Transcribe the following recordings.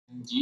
Ji.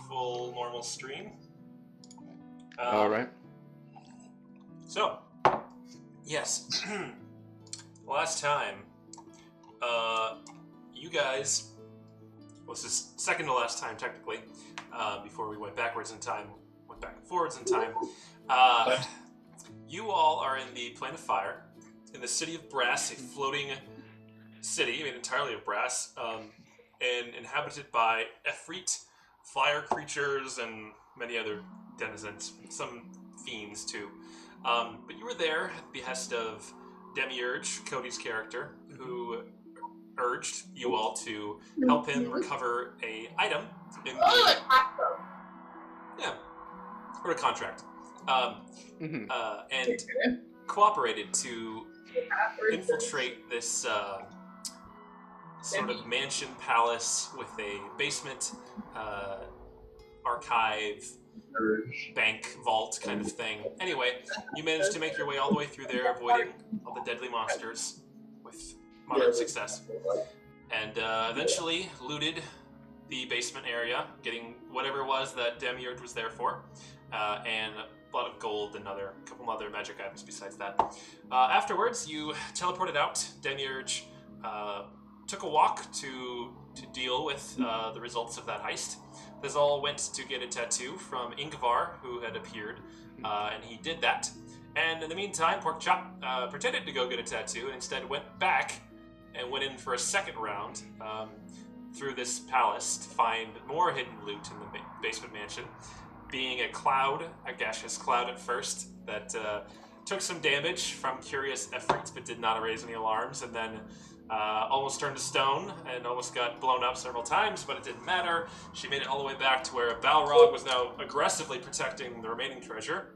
full normal stream. All right. So, yes, last time, you guys, well, this is second to last time technically, before we went backwards in time, went back and forwards in time. You all are in the Plane of Fire, in the city of Brass, a floating city made entirely of brass, and inhabited by Efreet, fire creatures, and many other denizens, some fiends too. But you were there at the behest of Demiurge, Cody's character, who urged you all to help him recover a item in the... Yeah, or a contract. And cooperated to infiltrate this sort of mansion palace with a basement, archive, bank, vault kind of thing. Anyway, you managed to make your way all the way through there, avoiding all the deadly monsters with moderate success. And eventually looted the basement area, getting whatever it was that Demiurge was there for, and a lot of gold and a couple other magic items besides that. Afterwards, you teleported out. Demiurge took a walk to deal with the results of that heist. Thazal went to get a tattoo from Ingvar, who had appeared, and he did that. And in the meantime, Porkchop pretended to go get a tattoo and instead went back and went in for a second round through this palace to find more hidden loot in the basement mansion, being a gaseous cloud at first that took some damage from curious Efreets but did not raise any alarms, and then almost turned to stone and almost got blown up several times, but it didn't matter. She made it all the way back to where Balrog was now aggressively protecting the remaining treasure.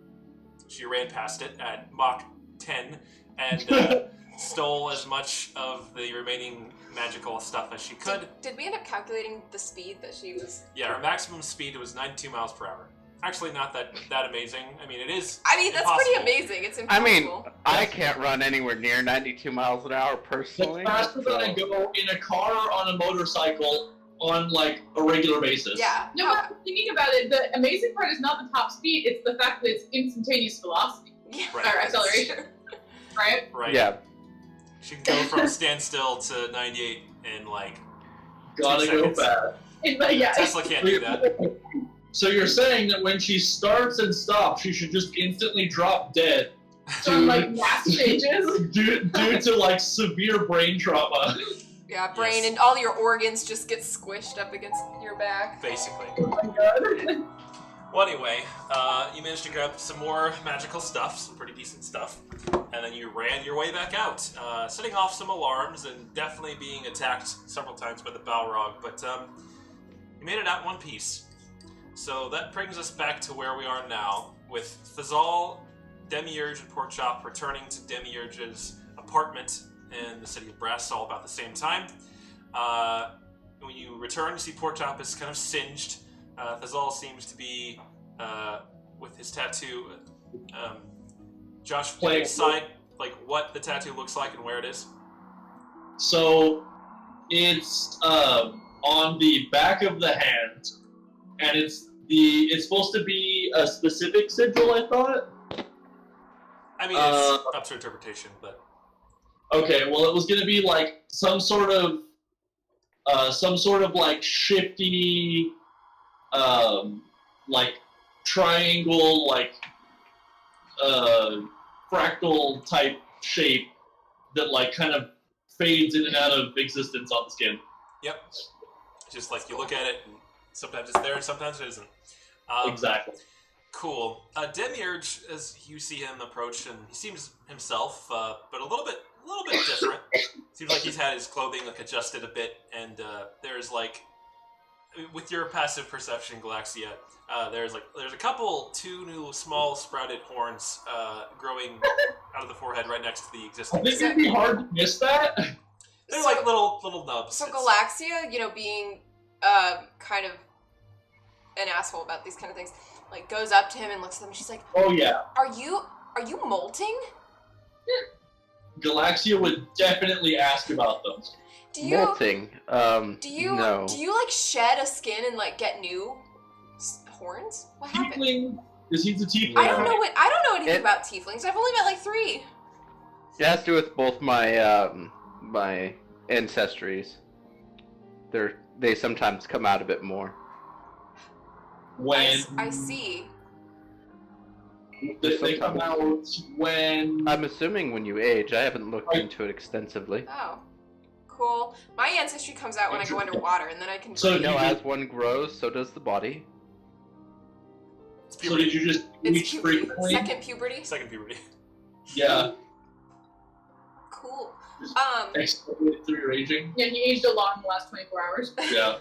She ran past it at Mach 10 and stole as much of the remaining magical stuff as she could. Did we end up calculating the speed that she was... Yeah, her maximum speed was 92 miles per hour. Actually, not that amazing. I mean, it is. I mean, that's impossible. pretty amazing. It's impossible. I mean, I can't run anywhere near 92 miles an hour personally. It's faster than I go in a car or on a motorcycle on, like, a regular basis. Yeah. No, but thinking about it, the amazing part is not the top speed, it's the fact that it's instantaneous velocity. Yeah. Right. Or acceleration. Right? Right. Yeah. She can go from standstill to 98 in, like, Gotta 2 go seconds. fast. Yeah. Tesla can't do that. So you're saying that when she starts and stops, she should just instantly drop dead From, like, mass changes. due to, like, severe brain trauma. Yeah, brain Yes. and all your organs just get squished up against your back. Basically. Oh my god. Well, anyway, you managed to grab some more magical stuff, some pretty decent stuff, and then you ran your way back out, setting off some alarms and definitely being attacked several times by the Balrog, but you made it out in one piece. So that brings us back to where we are now, with Thazal, Demiurge, and Porkchop returning to Demiurge's apartment in the city of Brass all about the same time. When you return, you see Porkchop is kind of singed. Thazal seems to be, with his tattoo. Josh, can you decide like what the tattoo looks like and where it is? So it's on the back of the hand, and it's supposed to be a specific sigil, I thought. I mean, it's up to interpretation, but okay. Well, it was going to be like some sort of like shifty, like triangle, like fractal type shape that like kind of fades in and out of existence on the skin. yep. It's just like you look at it, and sometimes it's there, and sometimes it isn't. Exactly. Cool. Demiurge, as you see him approach, and he seems himself, but a little bit different. Seems like he's had his clothing like adjusted a bit, and there's like, with your passive perception, Galaxia, there's a two new small sprouted horns growing out of the forehead right next to the I existing. think it'd be hard to miss that. They're like little nubs. So It's- Galaxia, being kind of an asshole about these kind of things, like goes up to him and looks at him and she's like, Oh yeah, Are you molting? Galaxia would definitely ask about them. Do you Molting. do you No. do you like shed a skin and like get new horns? What happened? Tiefling. Is he the tiefling? I don't know anything about tieflings. I've only met like 3. It has to do with both my my ancestries. They sometimes come out a bit more. When I see. they come out when I'm assuming when you age. I haven't looked into it extensively. Oh, cool. My ancestry comes out when I go underwater, and then I can. So You know, as one grows, so does the body. So did you just It's reach puberty. frequently? Second puberty. Second puberty. Yeah. Cool. Exploded through your aging. Yeah, he aged a lot in the last 24 hours. Yeah.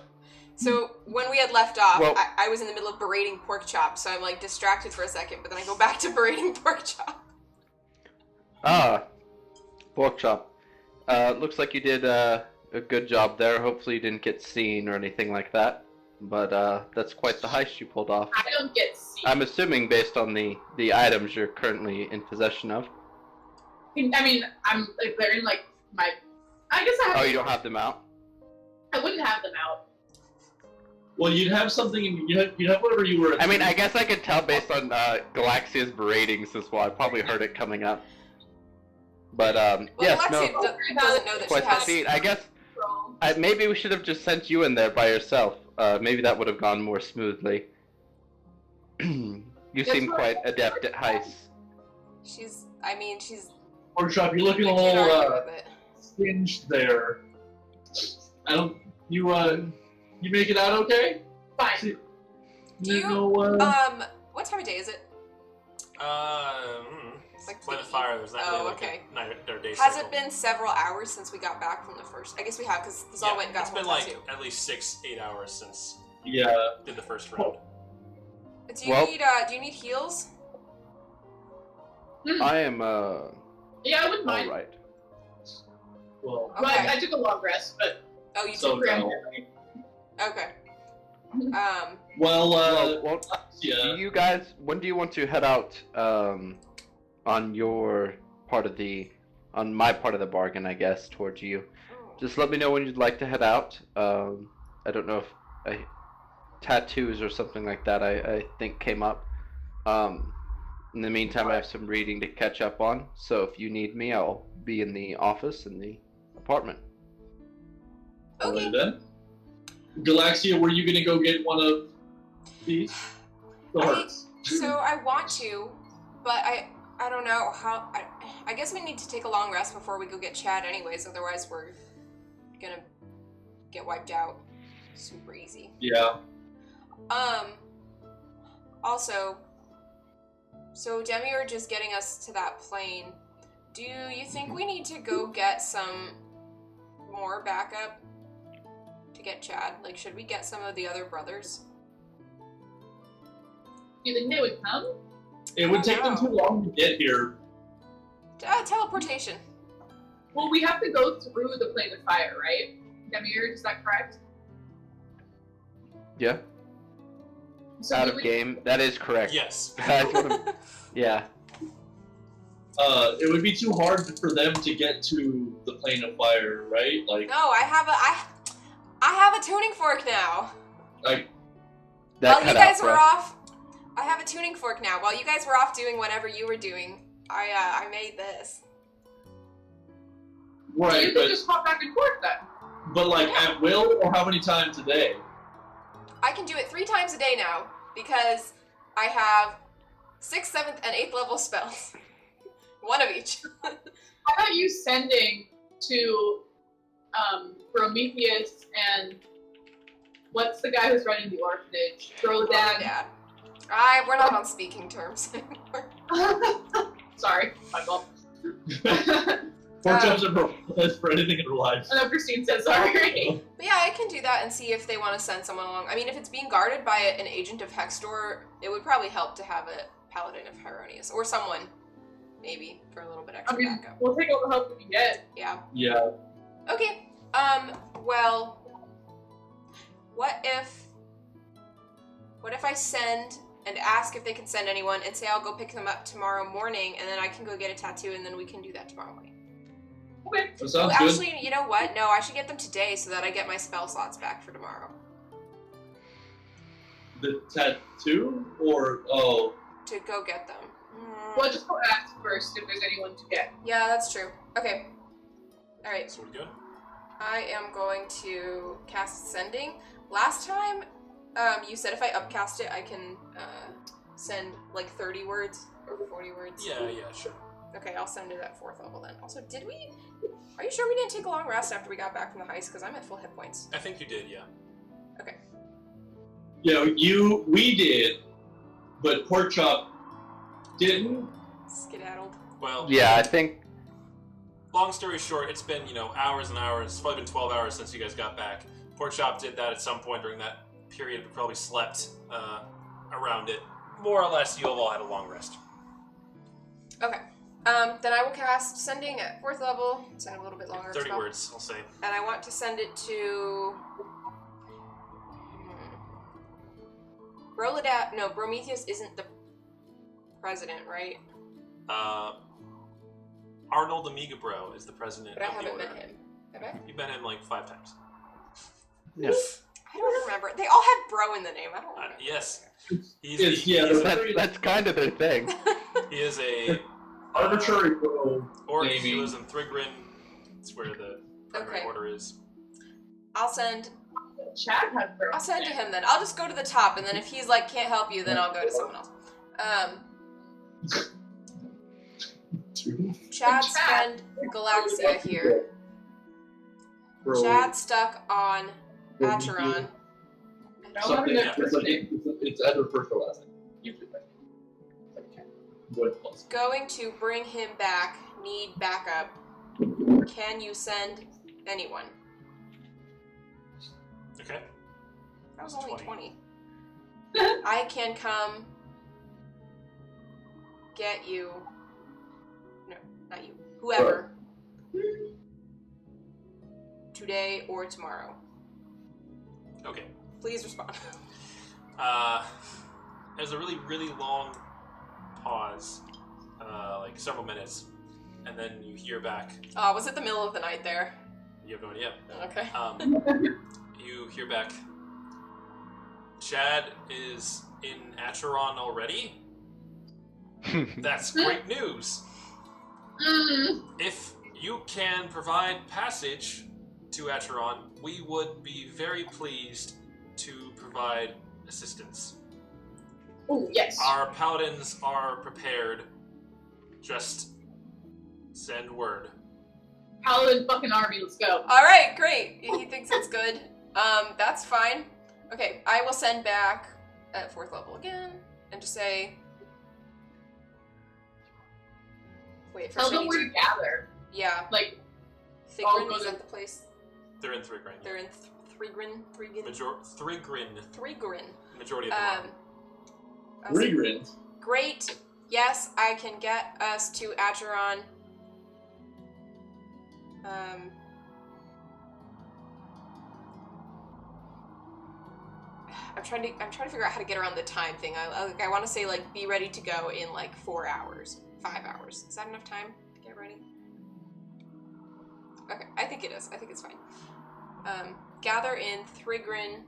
So when we had left off, Well- I was in the middle of berating pork chop, so I'm like distracted for a second, but then I go back to berating pork chop. Pork chop. Looks like you did a good job there. Hopefully you didn't get seen or anything like that. But that's quite the heist you pulled off. I don't get seen. I'm assuming based on the items you're currently in possession of. I mean, I'm like, they're in like my. I guess I have. Oh, you don't have them out? I wouldn't have them out. Well, you'd have something. You'd have whatever you were. I mean, I guess I could tell based on Galaxia's beratings as well. I probably heard it coming up. But Well, yes, Alexia no, doesn't know that she quite the has. feat. I guess Control. maybe we should have just sent you in there by yourself. Maybe that would have gone more smoothly. You seem quite adept at heists. She's. Workshop. You're looking a I can't little argue with it. singed there. I don't. You make it out okay? Fine. Do you- know, What time of day is it? It's Like Planet the Fire. There's not Oh, really like okay. a night or day Has cycle. it been several hours since we got back from the first? I guess we have, because this all went and got it's been home like too. at least 6-8 hours since Yeah. did the first round. Do you Well- need heals? I am Yeah, I wouldn't all mind. right. Well, Well, Okay. I took a long rest, but Oh, you so took no. Okay. Well, Well, yeah. do you guys? When do you want to head out? On your part of on my part of the bargain, I guess, towards you. Just let me know when you'd like to head out. I don't know if tattoos or something like that. I think came up. In the meantime, I have some reading to catch up on. So if you need me, I'll be in the office in the apartment. Okay. Alright then. Galaxia, were you gonna go get one of these? The hearts. So I want to, but I don't know how. I guess we need to take a long rest before we go get Chad, anyways. Otherwise, we're gonna get wiped out super easy. Yeah. Also, so Demi are just getting us to that plane. Do you think we need to go get some more backup to get Chad? Like, should we get some of the other brothers? do you think they would come? It would take them too long to get here. Teleportation. Well, we have to go through the plane of fire, right? Demir, is that correct? Yeah. So Out we of would- game. That is correct. Yes. That's what I'm- yeah. It would be too hard for them to get to the plane of fire, right? Like, No, I have a tuning fork now. like That While you cut guys out, were bro. off, I have a tuning fork now. While you guys were off doing whatever you were doing, I made this. you right, could but just hop back and forth then. like at will, or how many times a day? I can do it 3 times a day now because I have 6th, 7th, and 8th level spells. One of each. How about you sending to Prometheus and what's the guy who's running the orphanage? Rodan. Dad. We're not on speaking terms anymore. Sorry, my fault. Four times for anything in her life. I know Christine said sorry. But yeah, I can do that and see if they want to send someone along. I mean, if it's being guarded by an agent of Hextor, it would probably help to have a paladin of Hieronius. Or someone, maybe, for a little bit I extra mean, backup. we'll take all the help we can get. Yeah. Yeah. Okay. Well, what if I send and ask if they can send anyone and say I'll go pick them up tomorrow morning and then I can go get a tattoo and then we can do that tomorrow morning. Okay. That Oh, sounds good. actually, you know what? No, I should get them today so that I get my spell slots back for tomorrow. The tattoo? Or, oh. To go get them. Well, just go ask first if there's anyone to get. Yeah, that's true. Okay. Alright. So we're good? I am going to cast Sending. Last time, you said if I upcast it, I can send like 30 words or 40 words. Yeah, sure. Okay, I'll send it at 4th level then. Also, are you sure we didn't take a long rest after we got back from the heist? Because I'm at full hit points. I think you did, yeah. Okay. We did, but Porkchop didn't. Skedaddled. Well, Yeah, I think. Long story short, it's been, hours and hours. It's probably been 12 hours since you guys got back. Porkchop did that at some point during that period. We probably slept around it. More or less, you have all had a long rest. Okay. Then I will cast Sending at 4th level. Send a little bit longer. 30 spell. words, I'll say. And I want to send it to... Broladat... No, Prometheus isn't the president, right? Arnold Amiga Bro is the president But I of the haven't order. met him. Have I? You met him like 5 times. Yeah. I don't remember. They all had bro in the name. I don't remember. Yes. That's kind of their thing. He is a Arbitrary bro. orc. Maybe. He lives in Thrigrin. It's where the primary Okay. order is. I'll send Chad had bro. to him then. I'll just go to the top, and then if he's like, can't help you, then I'll go to someone else. Chad's friend Galaxia here. Bro. Chad's stuck on Acheron. Something. Yeah. It's either first or last. Usually. Okay. What plus? Going to bring him back. Need backup. Can you send anyone? Okay. That was only 20. 20. I can come get you. No, not you. Whoever. Today or tomorrow. Okay. Please respond. There's a really, really long pause, like several minutes, and then you hear back. Was it the middle of the night there? You have no idea. Okay. You hear back. Chad is in Acheron already? That's great news. If you can provide passage to Acheron, we would be very pleased to provide assistance. Oh, yes. Our paladins are prepared. Just send word. Paladin fucking army, let's go. Alright, great. He thinks it's good. That's fine. Okay, I will send back at 4th level again and just say. Wait, first Tell I them need where to. to gather. Yeah. Like, Thigrin, go is to- that the place? They're in Thrigrin. Yeah. They're in Thrigrin? Thrigrin. Thrigrin. Majority of them are. I was like, Regrins. great. Yes, I can get us to Acheron. I'm trying to figure out how to get around the time thing. I want to say like be ready to go in like 4 hours, 5 hours. Is that enough time to get ready? Okay, I think it is. I think it's fine. Gather in Thrigrin.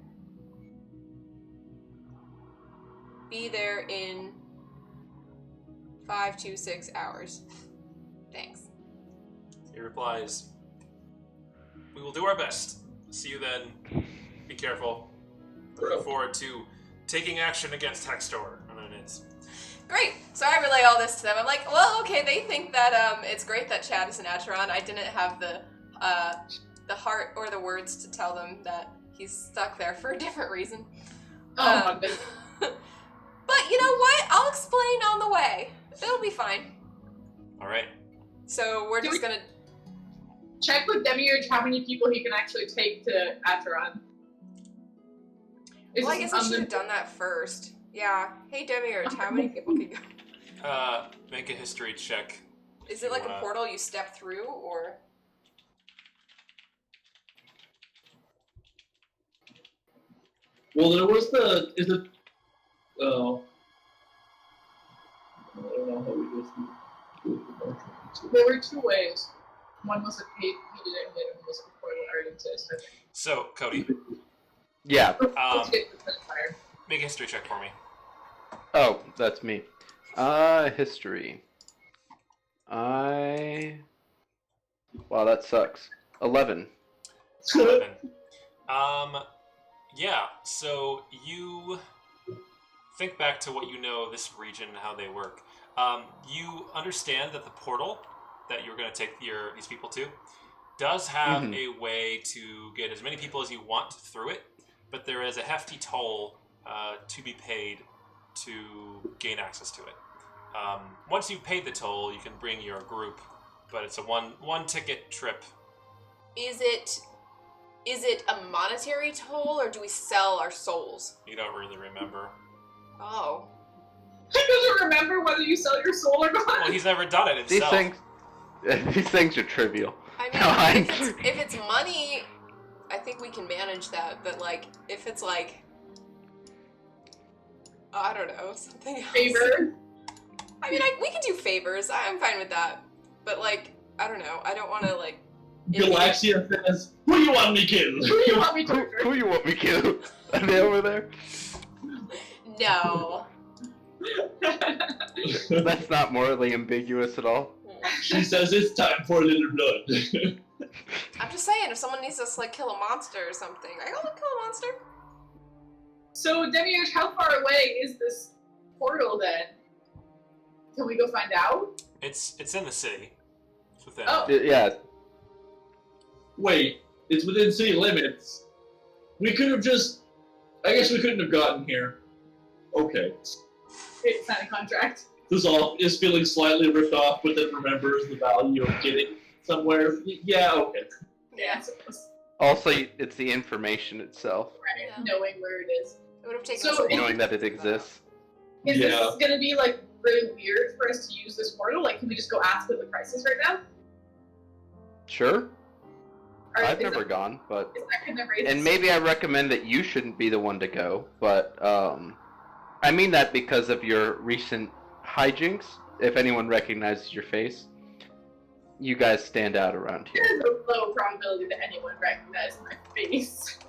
Be there in 5 to 6 hours. Thanks. He replies, "We will do our best. See you then. Be careful. Looking forward to taking action against Hextor." And then it's Great. So I relay all this to them. I'm like, well, okay. They think that it's great that Chad is an Acheron. I didn't have the heart or the words to tell them that he's stuck there for a different reason. oh my goodness. But you know what? I'll explain on the way. It'll be fine. all right. So we're just gonna. Check with Demiurge how many people he can actually take to Acheron. Is Well, I this guess I should have unlimited? done that first. Yeah. Hey, Demiurge, how many people can go? Make a history check. Is it like a portal you step through, or? Well, there was the. Is it? Oh. I don't know how we just. There were 2 ways. One was a paid and the other one was a portal that already exists. So, Cody, Yeah. Let's get the fire. Make a history check for me. Oh, that's me. History. Wow, that sucks. 11. 11. Yeah, so you think back to what you know of this region and how they work. You understand that the portal that you're going to take these people to does have a way to get as many people as you want through it, but there is a hefty toll to be paid to gain access to it. Once you've paid the toll, you can bring your group, but it's a one ticket trip. Is it a monetary toll, or do we sell our souls? You don't really remember. Oh. He doesn't remember whether you sell your soul or not. Well, he's never done it himself. These things are trivial. I mean, if it's money, I think we can manage that. But like, if it's like, I don't know, something else. Favor. I mean, we can do favors. I'm fine with that. But like, I don't know. I don't want to like. Galaxia says, "Who you want me kill? Who do you want me to Who you want me to kill? Are they over there? No. That's not morally ambiguous at all. She says it's time for a little blood. I'm just saying, if someone needs us to like kill a monster or something, I gotta kill a monster. So, Demiurge, how far away is this portal then? Can we go find out? It's in the city. It's within. Oh. Yeah. Wait, it's within city limits. We could have just... I guess we couldn't have gotten here. Okay. It's sign a contract. Thazal is feeling slightly ripped off, but then remembers the value of getting somewhere. Yeah, okay. Yeah. Also, it's the information itself. Right, Yeah. knowing where it is. It would have taken So us a while. Knowing that it exists. Is Yeah. this gonna be like really weird for us to use this portal? Like, can we just go ask what the price is right now? Sure. Or I've is never that, gone, but... Is that gonna raise And maybe I recommend that you shouldn't be the one to go, but, I mean that because of your recent hijinks. If anyone recognizes your face, you guys stand out around here. There's a low probability that anyone recognizes my face.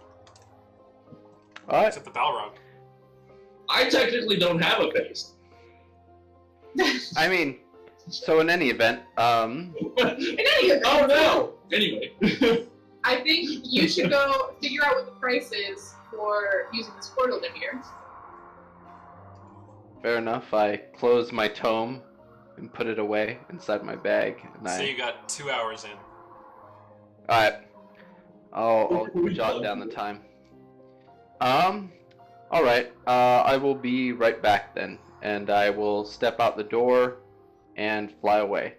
Alright. Except the Balrog. I technically don't have a face. I mean, so in any event, In any event, Oh no! Anyway. I think you should go figure out what the price is for using this portal, Demir. fair enough. I close my tome and put it away inside my bag. And So you got 2 hours in. Alright. I'll jot down the time. Alright. I will be right back then. And I will step out the door and fly away.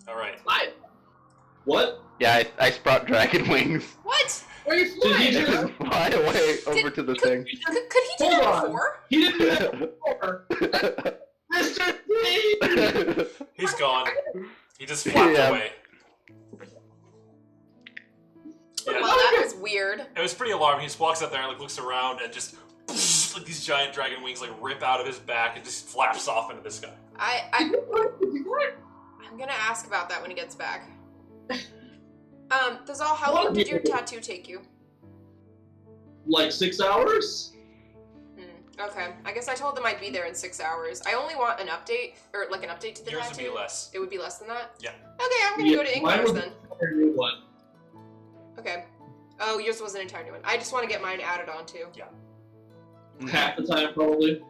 Alright. Live. What? Yeah, I sprout dragon wings. What? Where are you Did he flying? just- And fly away over to the thing. Could he do Hold that on. before? He didn't do that before! Mr. T! He's gone. He just flapped Yeah. away. Yeah, Well, that was weird. it was pretty alarming. He just walks up there and like looks around and just like these giant dragon wings like rip out of his back and just flaps off into the sky. I'm gonna ask about that when he gets back. Thazal, how long did your tattoo take you? Like 6 hours? Okay, I guess I told them I'd be there in 6 hours. I only want an update, or like an update to the Yours would tattoo. be less. It would be less than that? Yeah. Okay, I'm gonna go to mine Ingvar's was then. a new one. Okay. Oh, yours was an entire new one. I just want to get mine added on too. Half the time, probably.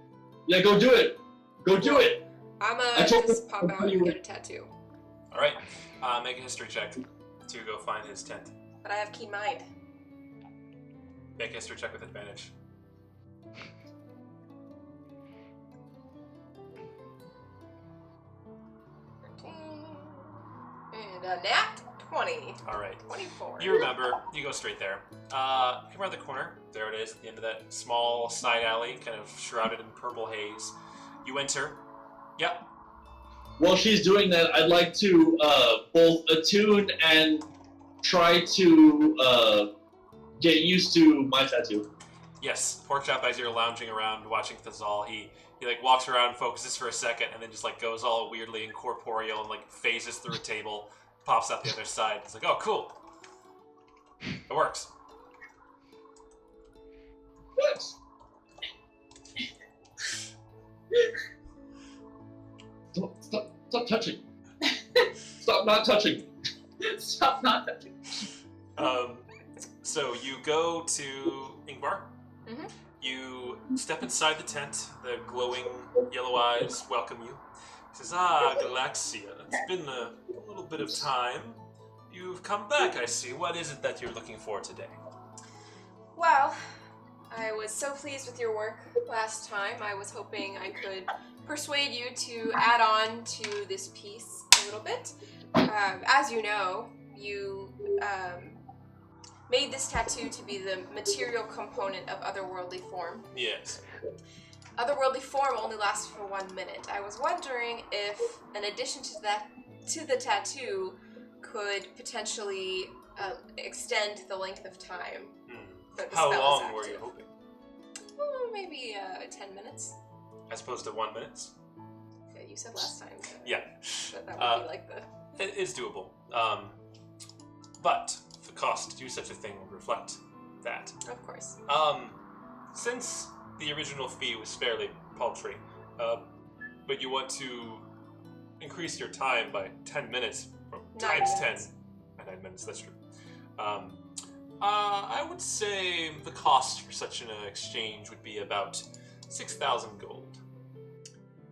Yeah, go do it! Go do it! I'm I gonna told just him- pop out and get a tattoo. Alright. Make a history check to go find his tent. But I have keen mind. Make a history check with advantage. And a nat 20. Alright. 24. You remember, you go straight there. Come around the corner. There it is, at the end of that small side alley, kind of shrouded in purple haze. You enter. Yep. While she's doing that, I'd like to both attune and try to get used to my tattoo. Yes. Porkchop, as you're lounging around watching Thazal, he like walks around, focuses for a second, and then just like goes all weirdly incorporeal and like phases through a table, pops out the other side. It's like, oh, cool. It works. Stop touching. Stop not touching. Stop not touching. So you go to Ingvar. Mhm. You step inside the tent. The glowing yellow eyes welcome you. He says, Galaxia, it's been a little bit of time. You've come back, I see. What is it that you're looking for today? Well, I was so pleased with your work last time. I was hoping I could persuade you to add on to this piece a little bit. As you know, you made this tattoo to be the material component of otherworldly form. Yes. Otherworldly form only lasts for 1 minute. I was wondering if, in addition to that, to the tattoo, could potentially extend the length of time. That the How spell is long were you active. hoping? Maybe 10 minutes. As opposed to 1 minute? Yeah, you said last time Yeah. that would be like the... It is doable. But the cost to do such a thing would reflect that. Of course. Since the original fee was fairly paltry, but you want to increase your time by 10 minutes, or 9 times minutes. 10, 9 minutes, that's true. I would say the cost for such an exchange would be about 6,000 gold.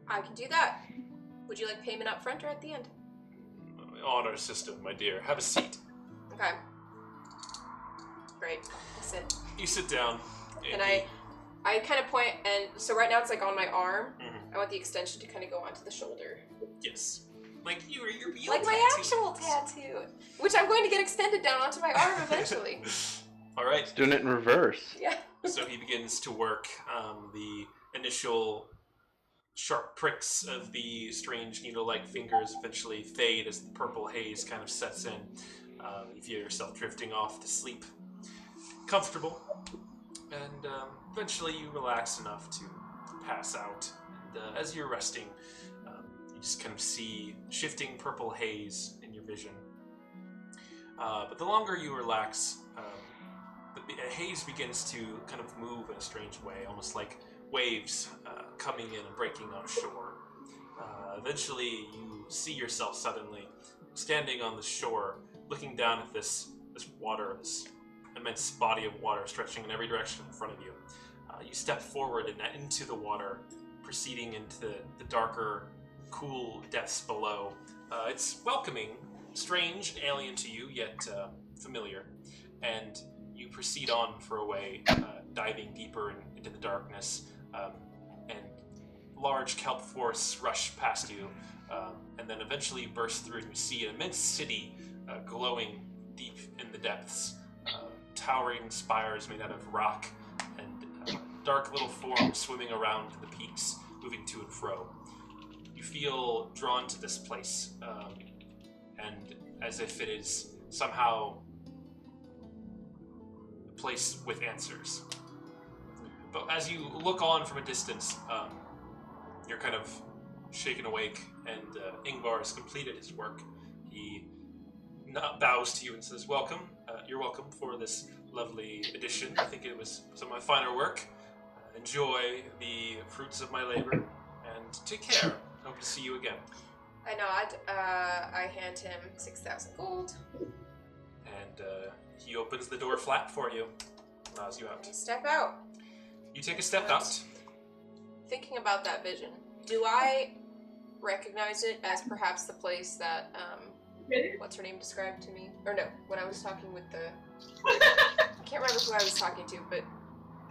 I can do that. Would you like payment up front or at the end? Honor system, my dear. Have a seat. Okay. Great. I sit. You sit down. And I kind of point, and so right now it's like on my arm. Mhm. I want the extension to kind of go onto the shoulder. Yes. Like your real Like my tattoo. actual tattoo. Which I'm going to get extended down onto my arm eventually. All right. He's doing it in reverse. Yeah. So he begins to work. The initial sharp pricks of the strange needle-like fingers eventually fade as the purple haze kind of sets in. You feel yourself drifting off to sleep, comfortable, and eventually you relax enough to pass out. And as you're resting, you just kind of see shifting purple haze in your vision. But the longer you relax, the haze begins to kind of move in a strange way, almost like waves coming in and breaking on shore. Eventually, you see yourself suddenly standing on the shore, looking down at this water, this immense body of water stretching in every direction in front of you. You step forward and into the water, proceeding into the darker, cool depths below. It's welcoming, strange, alien to you, yet familiar. And you proceed on for a way, diving deeper into the darkness, and large kelp forests rush past you, and then eventually you burst through and you see an immense city glowing deep in the depths, towering spires made out of rock, and dark little forms swimming around the peaks, moving to and fro. You feel drawn to this place, and as if it is somehow a place with answers. But as you look on from a distance, you're kind of shaken awake, and Ingvar has completed his work. He bows to you and says, "Welcome. You're welcome for this lovely addition. I think it was some of my finer work. Enjoy the fruits of my labor, and take care. Hope to see you again." I nod. I hand him 6,000 gold. And he opens the door flat for you, allows you out. I step out. You take a step out. Thinking about that vision, do I recognize it as perhaps the place that, what's her name described to me? Or no, when I was talking with the... I can't remember who I was talking to, but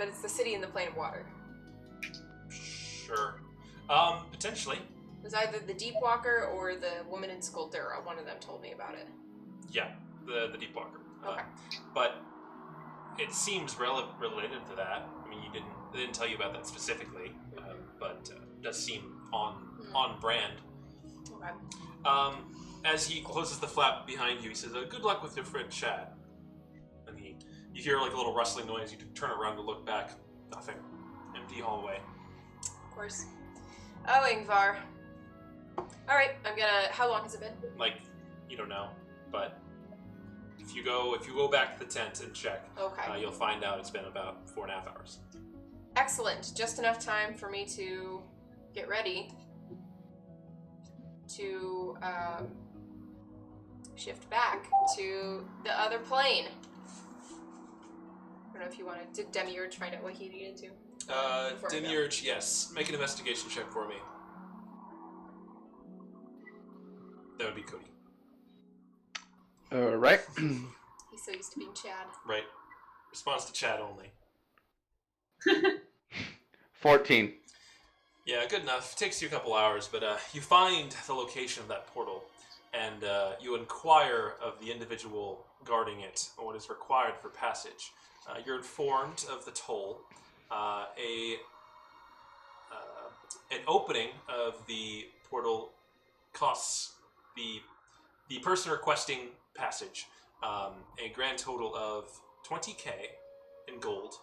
it's the city in the plain of water. Sure. Potentially. It was either the Deep Walker or the woman in Skuldura. One of them told me about it. Yeah, the Deep Walker. Okay. But it seems related to that. I mean, they didn't tell you about that specifically, but it does seem on brand. Okay. As he closes the flap behind you, he says, "Good luck with your friend Chad." And you hear like a little rustling noise. You turn around to look back. Nothing. Empty hallway. Of course. Oh, Ingvar. Alright, how long has it been? Like, you don't know, but if you go back to the tent and check, Okay. you'll find out it's been about 4.5 hours. Excellent. Just enough time for me to get ready to shift back to the other plane. I don't know if you wanted. Did Demiurge find out what he needed to? Before we go? Demiurge, yes. Make an investigation check for me. That would be Cody. Alright. He's so used to being Chad. Right. Response to chat only. 14. Yeah, good enough. Takes you a couple hours, but you find the location of that portal, and you inquire of the individual guarding it what is required for passage. You're informed of the toll. An opening of the portal costs the person requesting passage a grand total of 20k in gold,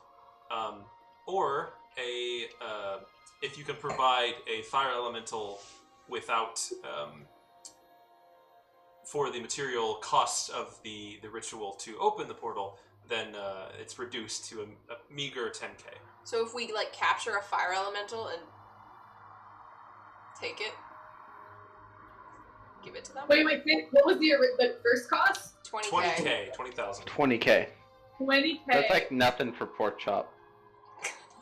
or if you can provide a fire elemental without for the material cost of the ritual to open the portal, then it's reduced to a meager 10k. So if we like capture a fire elemental and take it, give it to them. Wait, what was the first cost? 20k. 20,000. 20k. 20k. That's like nothing for pork chop.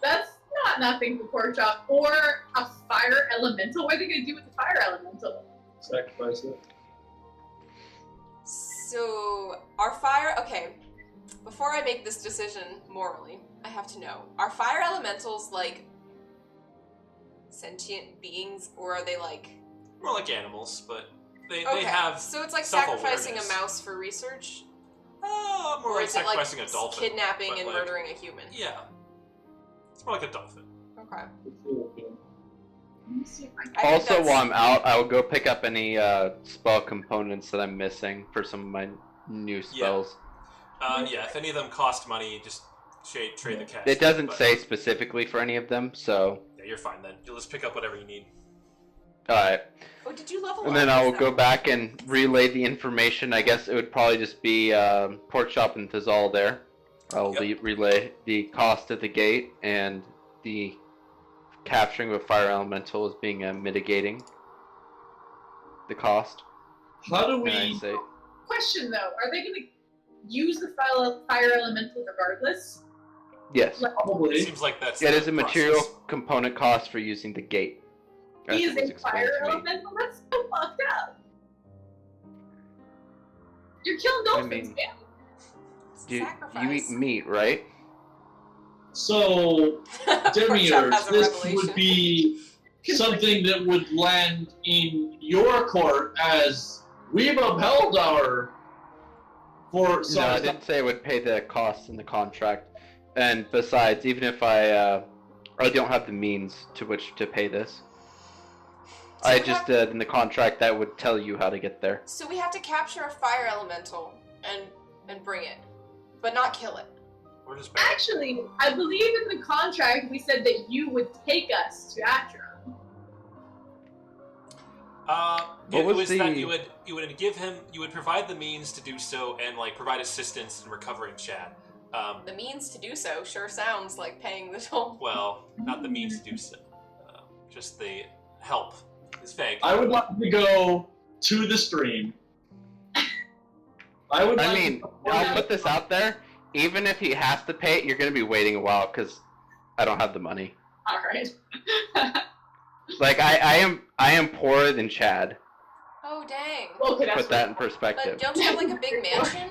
That's not nothing for pork chop or a fire elemental. What are they gonna do with the fire elemental? Sacrifice it. So our fire. Okay, before I make this decision morally, I have to know: are fire elementals like sentient beings, or are they like More like animals, but they okay. have So it's like self-awareness. sacrificing a mouse for research, more or like is it like sacrificing a dolphin. kidnapping but and like- murdering a human? Yeah. It's more like a dolphin. Okay. Let me see if I can. I think Also, that's- while I'm out, I will go pick up any spell components that I'm missing for some of my new spells. Yeah, if any of them cost money, just trade the cash. It doesn't but- say specifically for any of them, so... Yeah, you're fine then. You'll just pick up whatever you need. Alright. Oh, did you level And up? then I will Is go that- back and relay the information. I guess it would probably just be Pork Chop and Thizal there. I'll relay the cost of the gate and the capturing of a fire elemental as being mitigating the cost. How do And I we? say, Question though, are they gonna use the fire elemental regardless? yes. Like, It Probably. seems like that's It the is a material process. component cost for using the gate. As he it is was a explained fire to me. elemental? That's so fucked up. You're killing dolphins, mean- man. It's a You sacrifice. eat meat, right? So, Pork chop Demiurge, has a this revelation. would be something that would land in your court as we've upheld our. For No, sorry, I didn't say it would pay the costs in the contract. And besides, even if I don't have the means to which to pay this, So I we just have- in the contract that would tell you how to get there. So we have to capture a fire elemental and bring it, but not kill it. We're just bad. Actually, I believe in the contract we said that you would take us to Acheron. What It was was that the- you would give him, you would provide the means to do so and like provide assistance in recovering Chad. The means to do so sure sounds like paying the toll. Well, not the means to do so, just the help. It's vague. I would like to go to the stream. I would. I like mean, to- I'll put this out there. Even if he has to pay it, you're gonna be waiting a while because I don't have the money. Alright. Like I am poorer than Chad. Oh dang! Okay, that's Put that in But perspective. don't you have like a big mansion?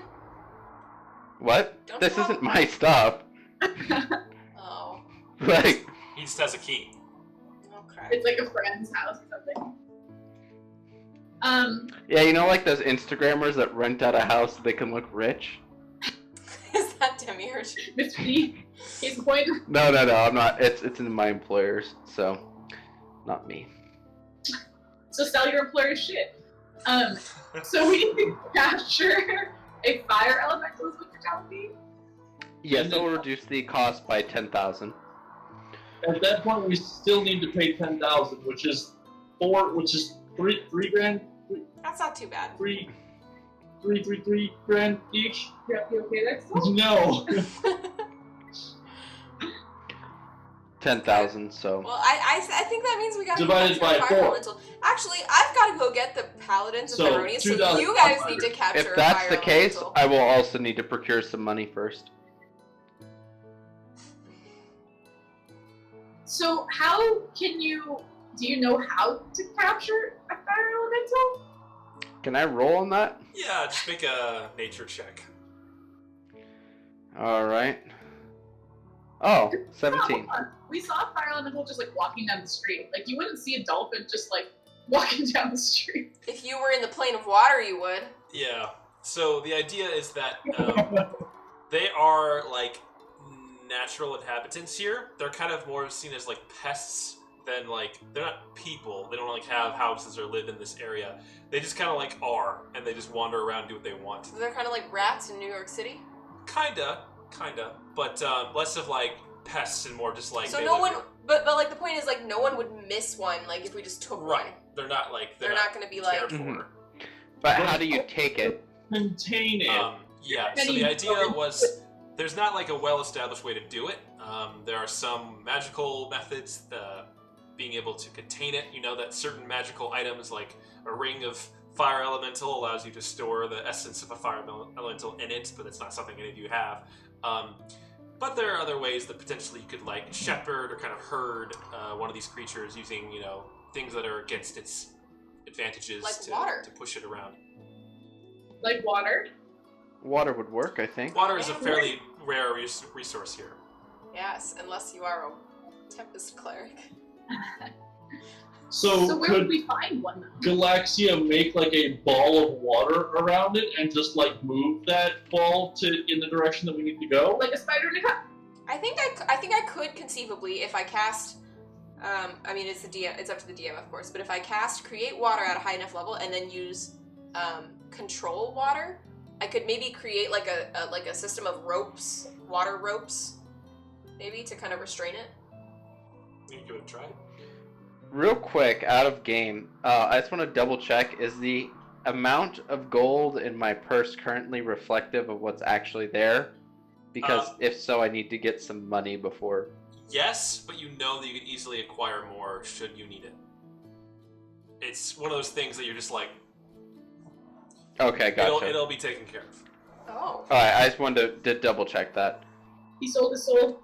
What? Don't This you have- isn't my stuff. Oh, Like, He just has a key. okay. It's like a friend's house or something. yeah, you know, like those Instagrammers that rent out a house so they can look rich. Is that Demiurge? Mr. D, case in point. No, I'm not. It's in my employers, so not me. So sell your employer's shit. So we need to capture a fire elemental is what you're telling me? Yes, that will reduce the cost by 10,000. At that point, we still need to pay 10,000, which is three grand, That's not too bad. three grand each. You okay there still? No. 10,000. So Well, I think that means we gotta Divided capture a by fire 4. elemental. Actually, I've got to go get the paladins of So, Theronius, so 2,500. you guys need to capture if a that's fire the case, elemental. I will also need to procure some money first. So how can you? Do you know how to capture a fire elemental? Can I roll on that? Yeah, just make a nature check. All right. Oh, 17. We saw a fire elemental just like walking down the street. Like you wouldn't see a dolphin just like walking down the street. If you were in the plane of water, you would. Yeah. So the idea is that they are like natural inhabitants here. They're kind of more seen as like pests than like they're not people. They don't like have houses or live in this area. They just kind of like are, and they just wander around, do what they want. So they're kind of like rats in New York City. Kinda, but less of like pests and more just like. So they no live one, here. but like the point is like no one would miss one. Like if we just took Right. one, They're not like they're not going to be like. cared for. Mhm. But how do you take it? Contain it. Yeah, so the idea was there's not like a well-established way to do it. There are some magical methods, being able to contain it. You know that certain magical items like a ring of fire elemental allows you to store the essence of a fire elemental in it, but it's not something any of you have. But there are other ways that potentially you could like shepherd or kind of herd one of these creatures using, things that are against its advantages Like to, water. to push it around. Like water. Water would work, I think. Water is a fairly rare resource here. Yes, unless you are a Tempest cleric. So where would could we find one though? Galaxia make like a ball of water around it and just like move that ball in the direction that we need to go? Like a spider in a cup? I think I could conceivably if I cast. I mean, it's the DM. It's up to the DM, of course. But if I cast create water at a high enough level and then use control water, I could maybe create like a system of ropes, water ropes, maybe to kind of restrain it. You can give it a try. Real quick, out of game, I just want to double check, is the amount of gold in my purse currently reflective of what's actually there? Because if so, I need to get some money before. Yes, but you know that you can easily acquire more should you need it. It's one of those things that you're just like, Okay, gotcha. it'll be taken care of. Oh. Alright, I just wanted to double check that. He sold his soul.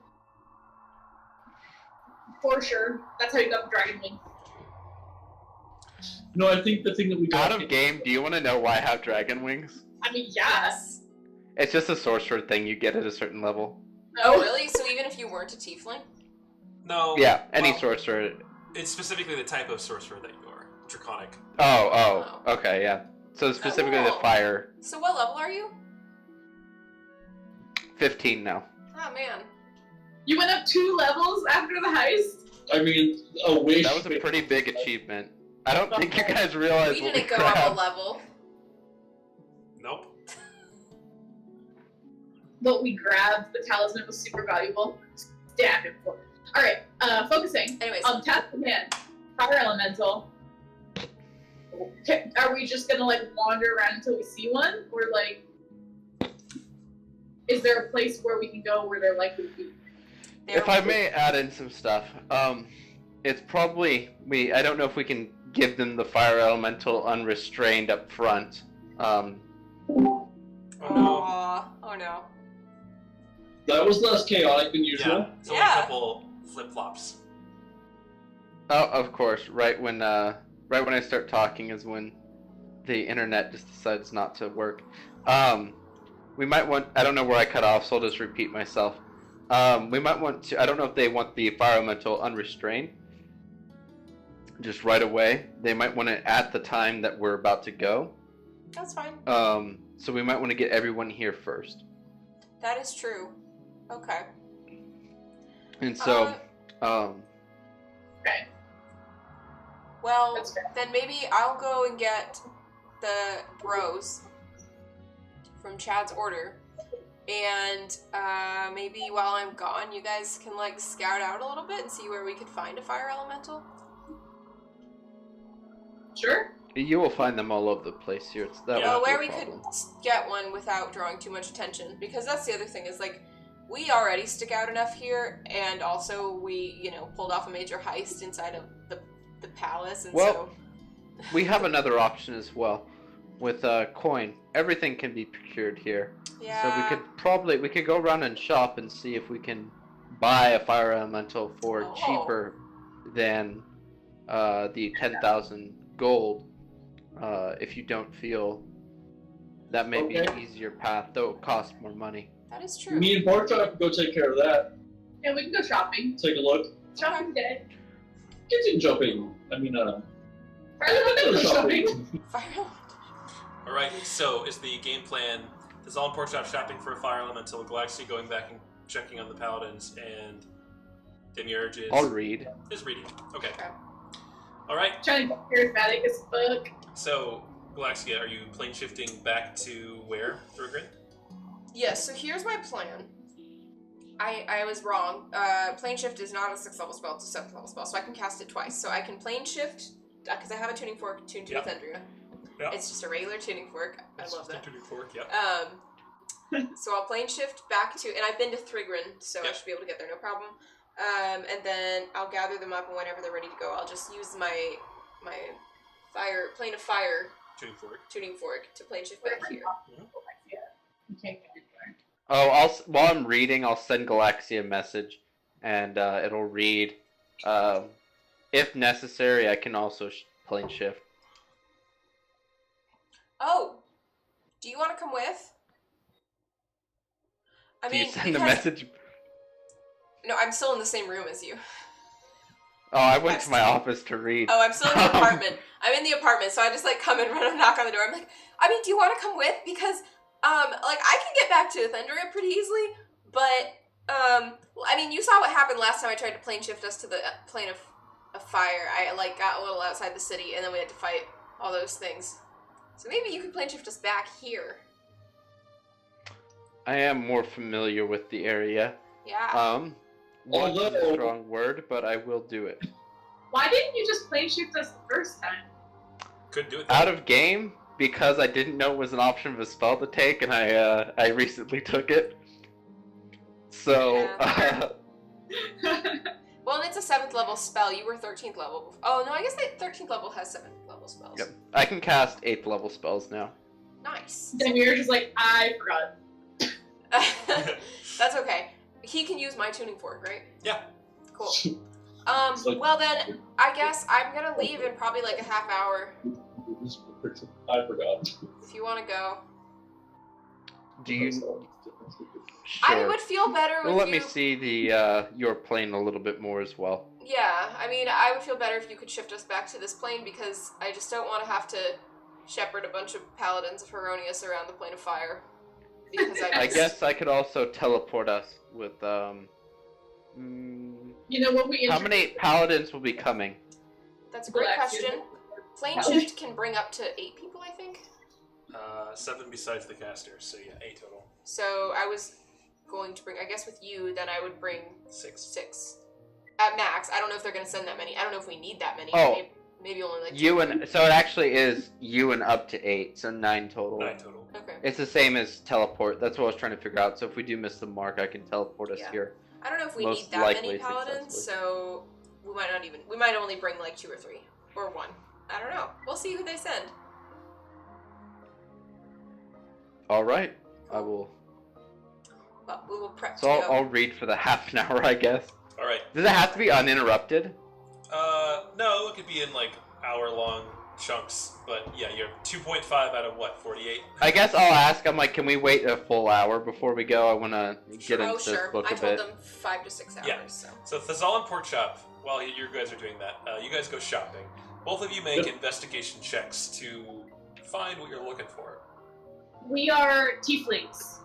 For sure. That's how you got the dragon wing. No, I think the thing that we got Out of game, do you want to know why I have dragon wings? I mean, yeah. Yes. It's just a sorcerer thing you get at a certain level. Oh, really? So even if you weren't a tiefling? No. Yeah, any well, sorcerer. It's specifically the type of sorcerer that you are. Draconic. Oh, okay, yeah. So specifically the Oh. fire. So what level are you? 15 now. Oh man. You went up 2 levels after the heist? I mean, a wish. That was a pretty big achievement. I don't think you guys realize We what we didn't go up a grabbed. level. Nope. But we grabbed the talisman, was super valuable. Stabbed him. Alright, focusing. Anyways, Tap the man. Fire elemental. Are we just gonna like wander around until we see one? Or like, is there a place where we can go where they're likely to be? If I may add in some stuff, it's probably I don't know if we can give them the fire elemental unrestrained up front. Oh no. Aw. Oh no. That was less chaotic than usual. Yeah. It's only Yeah. a couple flip-flops. Oh, of course. Right when I start talking is when the internet just decides not to work. We might want. I don't know where I cut off, so I'll just repeat myself. We might want to. I don't know if they want the fire elemental unrestrained, just right away. They might want it at the time that we're about to go. That's fine. So we might want to get everyone here first. That is true. Okay. And so, Okay. Well, That's fair. then maybe I'll go and get the bros from Chad's order. And maybe while I'm gone, you guys can like scout out a little bit and see where we could find a fire elemental. Sure. you will find them all over the place here. That Yeah. won't be Where a we could problem. get one without drawing too much attention. Because that's the other thing is like, we already stick out enough here, and also we, pulled off a major heist inside of the palace, and Well, we have another option as well. With coin, everything can be procured here. yeah. So we could go around and shop and see if we can buy a fire elemental for cheaper than the 10,000 gold. If you don't feel that may be an easier path, though it costs more money. That is true. Me and Porkchop can go take care of that. Yeah, we can go shopping. Take a look. Shopping day. Kitchen jumping. I mean, Fire shopping. Fire. Alright, so is the game plan Thazal and Porkchop shopping for a fire elemental, Galaxy going back and checking on the paladins, and Demiurge is... I'll read. Is reading. Okay. Alright, Trying to be charismatic as fuck. so Galaxia, are you plane shifting back to where, Thurgrin? Yes, so here's my plan. I was wrong. Plane shift is not a 6th level spell, it's a 7th level spell, so I can cast it twice. So I can plane shift, because I have a tuning fork tuned to Athendria. Yeah. It's just a regular tuning fork. I love that. Tuning fork, yeah. So I'll plane shift back to, and I've been to Thurgrin, so I should be able to get there no problem. And then I'll gather them up, and whenever they're ready to go, I'll just use my plane of fire tuning fork to plane shift back here. You can't get anywhere. Oh, while I'm reading, I'll send Galaxia a message, and it'll read, if necessary, I can also plane shift. Oh, do you want to come with? I Do mean, you send a message? No, I'm still in the same room as you. Oh, I went to my office to read. Oh, I'm still in the apartment. I'm in the apartment, so I just come and run and knock on the door. I'm like, I mean, do you want to come with? Because, I can get back to Athendria pretty easily, but, I mean, you saw what happened last time I tried to plane shift us to the plane of fire. I, got a little outside the city, and then we had to fight all those things. So maybe you could plane shift us back here. I am more familiar with the area. Yeah. Watch is a strong word, but I will do it. Why didn't you just plane shift us the first time? Couldn't do it. Out of game, because I didn't know it was an option of a spell to take, and I recently took it. So, Well, and it's a 7th level spell. You were 13th level. Oh, no, I guess 13th level has 7th level spells. yep. I can cast 8th level spells now. Nice. Then we were just like, I forgot. That's okay. He can use my tuning fork, right? Yeah. Cool. like- Well then, I guess I'm gonna leave in probably a half hour. I forgot. If you want to go. Do you? I Sure. would feel better with Well, let you. me see the your plane a little bit more as well. Yeah, I mean, I would feel better if you could shift us back to this plane because I just don't want to have to shepherd a bunch of paladins of Heronius around the plane of fire. Because I guess I could also teleport us with You know what we How many paladins will be coming? That's a great Galaxia. question. Plane shift can bring up to 8 people, I think. 7 besides the casters, so yeah, 8 total. So I was going to bring, I guess with you, then I would bring 6. 6. At max. I don't know if they're going to send that many. I don't know if we need that many. Oh. Maybe only 2. You and so it actually is you and up to 8, so 9 total. 9 total. Okay. It's the same as teleport. That's what I was trying to figure out. So if we do miss the mark, I can teleport us Yeah. here. I don't know if we Most need that likely many paladins, successfully. so we might only bring 2 or 3. Or 1. I don't know. We'll see who they send. All right, I will. But we will prep So to I'll go. read for the half an hour, I guess. Alright. Does it have to be uninterrupted? No, it could be in hour-long chunks, but yeah, you're 2.5 out of 48? I guess I'll ask. I'm like, can we wait a full hour before we go? I want to get into this book I a told bit. them 5 to 6 hours. Yeah. So. So Thazal and Porkchop, while you guys are doing that, you guys go shopping. Both of you make investigation checks to find what you're looking for. We are tieflings,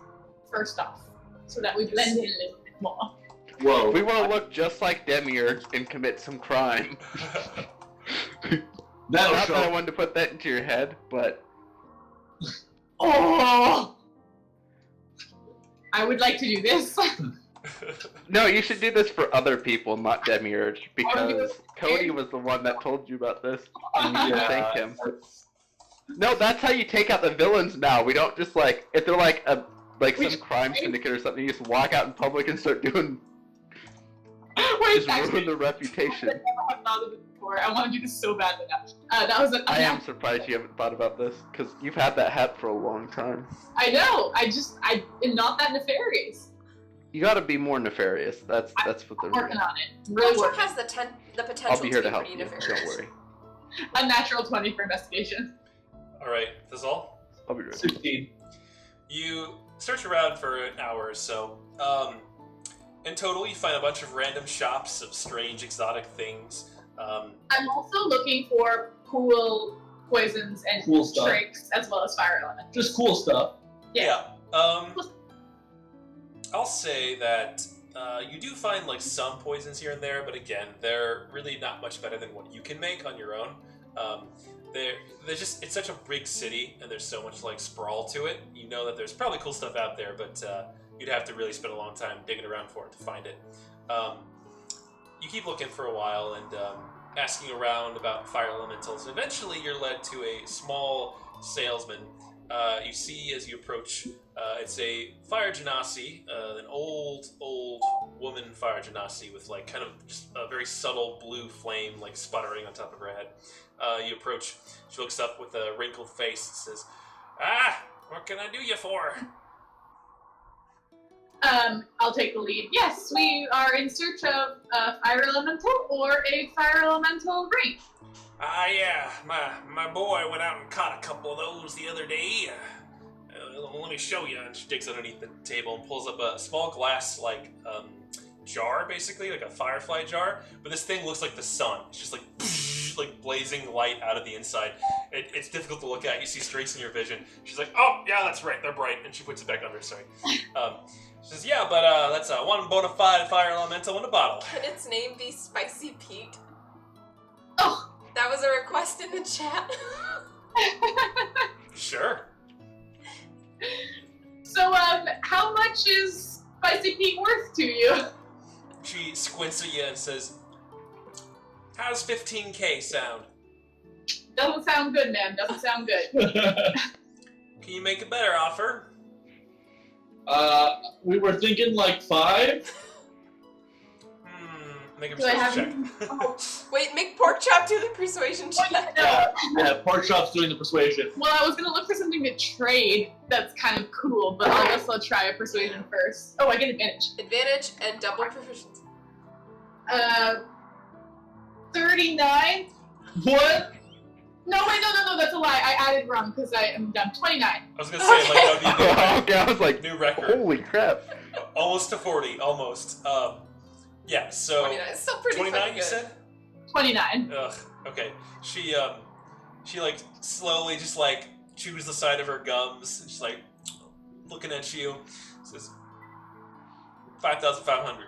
first off, so that we blend in a little bit more. Whoa. We want to look just like Demiurge and commit some crime. That'll Not that I show. wanted to put that into your head, but Oh! I would like to do this. no, you should do this for other people, not Demiurge, because do it. Cody was the one that told you about this, and you should Yeah. thank him. No, that's how you take out the villains now. We don't just if they're like We some crime syndicate or something. You just walk out in public and start doing, Wait, just ruin the reputation. I never have thought of it before. I want to do this so badly now. That was I am surprised you haven't thought about this, because you've had that hat for a long time. I know. I am not that nefarious. You gotta be more nefarious. That's what I'm they're working on it. I'm really Pork working. chop has the potential I'll be here to to be help pretty you. nefarious. Don't worry. Unnatural 20 for investigation. Alright, that's all? I'll be ready. 16. You search around for an hour or so. In total, you find a bunch of random shops of strange, exotic things. I'm also looking for cool poisons and Cool stuff. tricks as well as fire element. Just cool stuff. Yeah. I'll say that you do find like some poisons here and there, but again, they're really not much better than what you can make on your own. They're just, it's such a big city, and there's so much like sprawl to it. You know that there's probably cool stuff out there, but you'd have to really spend a long time digging around for it to find it. You keep looking for a while and asking around about fire elementals. Eventually, you're led to a small salesman. You see as you approach, it's a fire genasi, an old woman fire genasi with like kind of just a very subtle blue flame like sputtering on top of her head. You approach, she looks up with a wrinkled face and says, "Ah, what can I do you for?" I'll take the lead. Yes, we are in search of a fire elemental or a fire elemental ring. Yeah, my boy went out and caught a couple of those the other day. Let me show you. And she digs underneath the table and pulls up a small glass, like, jar, basically, like a firefly jar. But this thing looks like the sun. It's just like blazing light out of the inside. It's difficult to look at. You see streaks in your vision. She's like, "Oh, yeah, that's right. They're bright." And she puts it back under, sorry. She says, "Yeah, but that's one bona fide fire elemental in a bottle." Could its name be Spicy Pete? Oh! That was a request in the chat. Sure. So, how much is Spicy Pete worth to you? She squints at you and says, "How's 15K sound?" Doesn't sound good, man. Doesn't sound good. Can you make a better offer? We were thinking like 5. Make a Do I persuasion check. Oh, Wait, make pork chop do the persuasion check. Yeah, Pork Chop's doing the persuasion. well, I was gonna look for something to trade that's kind of cool, but I guess I'll try a persuasion first. Oh, I get advantage. Advantage and double proficiency. 39? What? No, wait, no, that's a lie. I added wrong because I am dumb. 29. I was gonna say, like, that would be a Okay, I was like, new record. holy crap. Almost to 40, almost. Yeah, so 29. It's still pretty 29, fucking you good. said? 29. Ugh. Okay. She like slowly just like chews the side of her gums. And she's like looking at you. Says 5,500.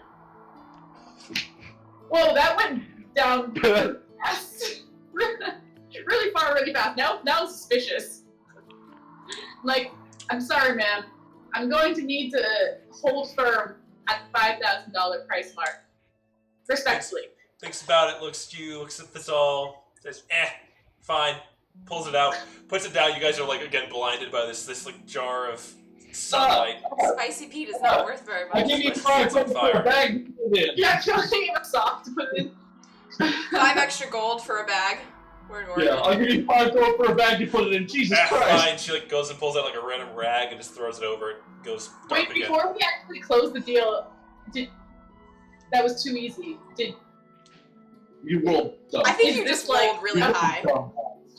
Whoa, that went down really fast. Really far, really fast. Now it's suspicious. Like, I'm sorry, ma'am. I'm going to need to hold firm at the $5,000 price mark. Respectfully. Thinks about it. Looks at you. Looks at this all. Says, fine. Pulls it out. Puts it down. You guys are like again blinded by this like jar of sunlight. Spicy Pete is not worth very I much. give you It's 5 on fire. for a bag. Yeah, killing him soft, but then 5 extra gold for a bag. We're in Yeah, I'll give you 5 gold for a bag to put it in. Jesus Christ. Fine. She like goes and pulls out like a random rag and just throws it over. It goes dark wait, again. before we actually close the deal, that was too easy. You rolled dumb. I think Is you this just like- rolled really You rolled high. dumb.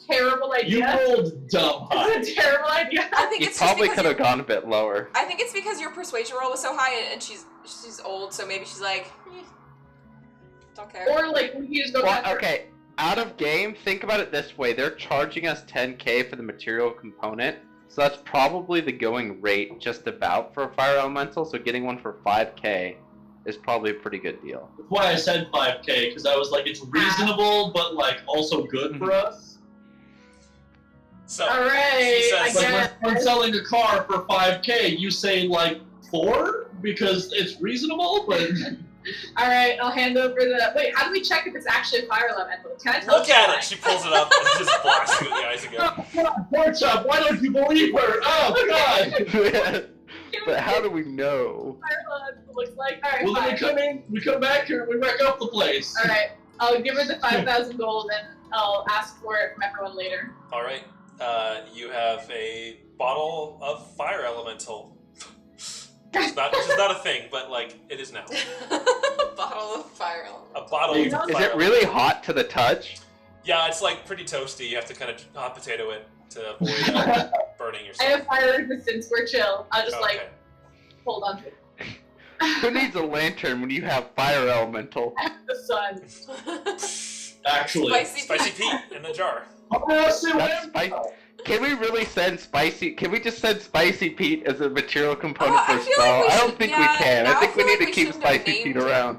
Terrible You idea? rolled dumb high. It's a terrible idea. I think You it's probably just could because have gone a bit lower. I think it's because your persuasion roll was so high, and she's old, so maybe she's like, don't care. Or like we just go Well, down for- okay, out of game, think about it this way. They're charging us 10K for the material component, so that's probably the going rate just about for a fire elemental, so getting one for 5K is probably a pretty good deal. That's why I said 5K, because I was like, it's reasonable, but like also good for us. So All right, she I says, Like guess. when we're selling a car for 5K, you say like 4 because it's reasonable, but All right, I'll hand over the. Wait, how do we check if it's actually a fire elemental? Can I tell? look you at why? it. She pulls it up and just blasts you in the eyes again. Pork Chop, why don't you believe her? Oh God! But how do we know? Looks like. Alright, Well, then fine. we come back here and we wreck up the place. Alright, I'll give her the 5,000 gold and I'll ask for it from everyone later. All right. You have a bottle of fire elemental. Which is not a thing, but like it is now. Bottle of fire element. A bottle Is of Is fire it really hot to the touch? Yeah, it's like pretty toasty. You have to kind of hot potato it to avoid burning I yourself. have fire resistance, we're chill. I'll just Okay. hold on to it. Who needs a lantern when you have fire elemental? The sun. Actually. Spicy Pete in a jar. That's spicy. Can we really send spicy? Can we just send Spicy Pete as a material component for I a feel spell? like we I don't should- think yeah, we can. now I think I we feel need like to we keep shouldn't have Spicy Pete named him. around.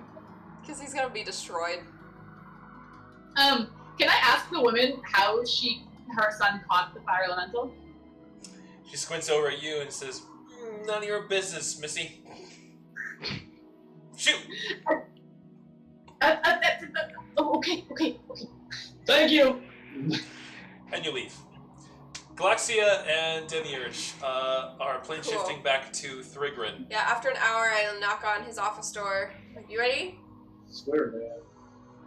Because he's gonna be destroyed. Can I ask the woman how her son caught the fire elemental? She squints over at you and says, "None of your business, Missy." Shoot! Okay. Thank you. And you leave. Galaxia and Demiurge are plane Cool. shifting back to Thrigrin. Yeah, after an hour, I'll knock on his office door. Like, you ready? Swear, man.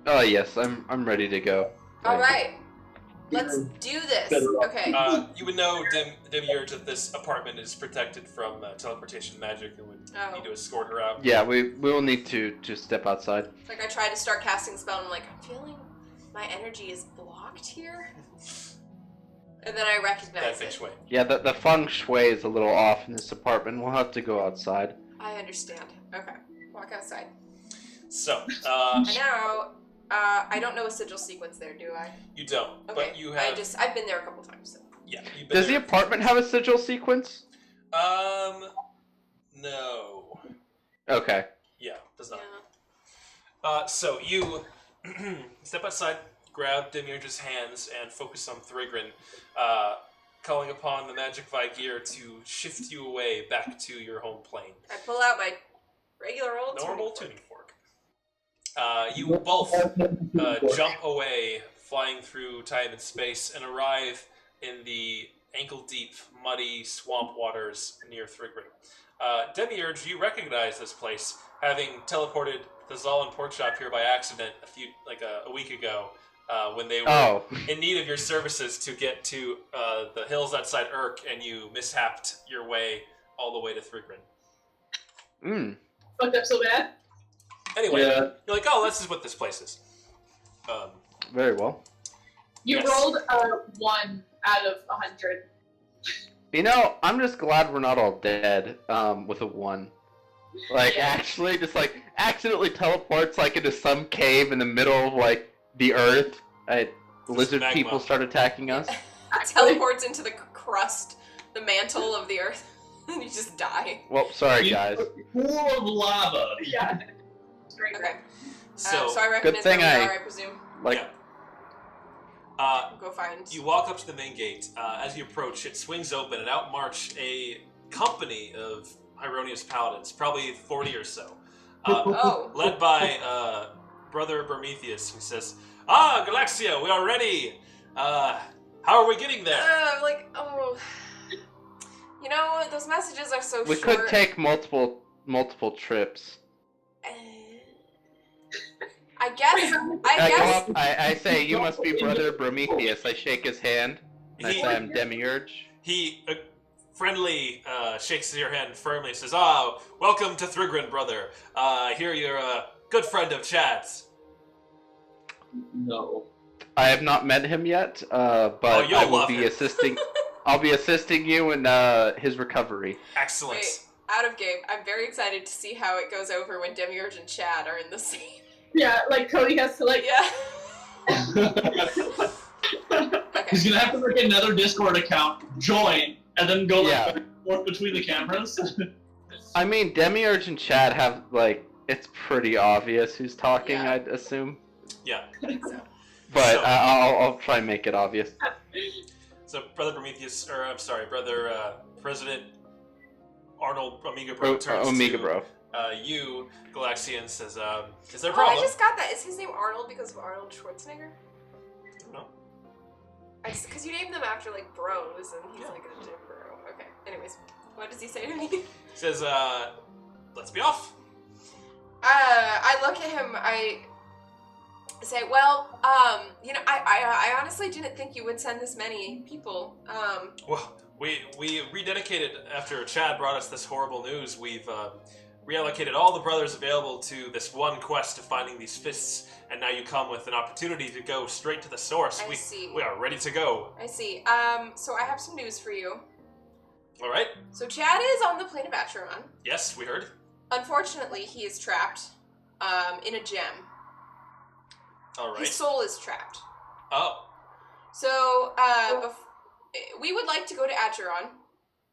Oh yes, I'm ready to go. Alright. Let's do this. Better off. Okay. You would know, Demiurge, that this apartment is protected from teleportation magic and would need to escort her out. Yeah, we will need to step outside. Like, I tried to start casting spell, and I'm like, I'm feeling my energy is blocked here. And then I That recognize feng it. shui. Yeah, the feng shui is a little off in this apartment. We'll have to go outside. I understand. Okay. Walk outside. So, And now, I don't know a sigil sequence there, do I? you don't, Okay. but you have. I've been there a couple times. So. Yeah, you've been Does the there. apartment have a sigil sequence? No. Okay. Yeah, does not. Yeah. So you step outside, grab Demiurge's hands, and focus on Thrigrin, calling upon the magic Vigir to shift you away back to your home plane. I pull out my regular old Normal tuning tuning fork. You both jump away, flying through time and space, and arrive in the ankle-deep, muddy swamp waters near Thrigrin. Demiurge, you recognize this place, having teleported the Zalin pork shop here by accident a week ago, when they were in need of your services to get to the hills outside Urk, and you mishapped your way all the way to Thrigrin. Fucked up so bad. Anyway, Yeah. you're like, oh, this is what this place is. Very well. You Yes. rolled a 1 out of 100. You know, I'm just glad we're not all dead with a 1. Like, Yeah. actually, just like accidentally teleports like into some cave in the middle of like the earth. Lizard magma. people start attacking us. teleports into the crust, the mantle of the earth, and you just die. Well, sorry guys. Pool of lava. Yeah. Great. Okay. So, So I recognize thing where we I- are, I presume. Like, yeah. Go find. You walk up to the main gate. As you approach, it swings open, and out march a company of Hyronius paladins, probably 40 or so, Oh. led by Brother Prometheus, who says, "Ah, Galaxia, we are ready. How are we getting there?" I'm like, oh. You know, those messages are so we short. could take multiple trips. I guess. I say, you must be Brother Prometheus. I shake his hand, and I He- say I'm Demiurge. He friendly shakes your hand firmly and says, "Ah, welcome to Thrigrin, brother. I hear you're a good friend of Chad's." No. I have not met him yet, but you'll I will love be him. assisting. I'll be assisting you in his recovery. Excellent. Wait, out of game. I'm very excited to see how it goes over when Demiurge and Chad are in the same. Yeah, like Cody has to like. Yeah. He's Okay. gonna have to make another Discord account, join, and then go Yeah. back and forth between the cameras. I mean, Demiurge and Chad have, like, it's pretty obvious who's talking, Yeah. I'd assume. Yeah. I think so. But So- I'll try and make it obvious. So, Brother Prometheus, or I'm sorry, Brother President Arnold Omega Bro turns Omega to Bro. You, Galaxian, says, "Is there a Oh, I problem?" just got that. Is his name Arnold because of Arnold Schwarzenegger? No. Because you named them after like bros, and he's like a gym bro. Okay. Anyways, What does he say to me? He says, let's be off. I look at him, I say, well, I honestly didn't think you would send this many people. Well, we rededicated after Chad brought us this horrible news. We've reallocated all the brothers available to this one quest of finding these fists, and now you come with an opportunity to go straight to the source. I see. We are ready to go. I see. So I have some news for you. All right. So Chad is on the plane of Acheron. Yes, we heard. Unfortunately, he is trapped in a gem. All right. His soul is trapped. Oh. So, we would like to go to Acheron.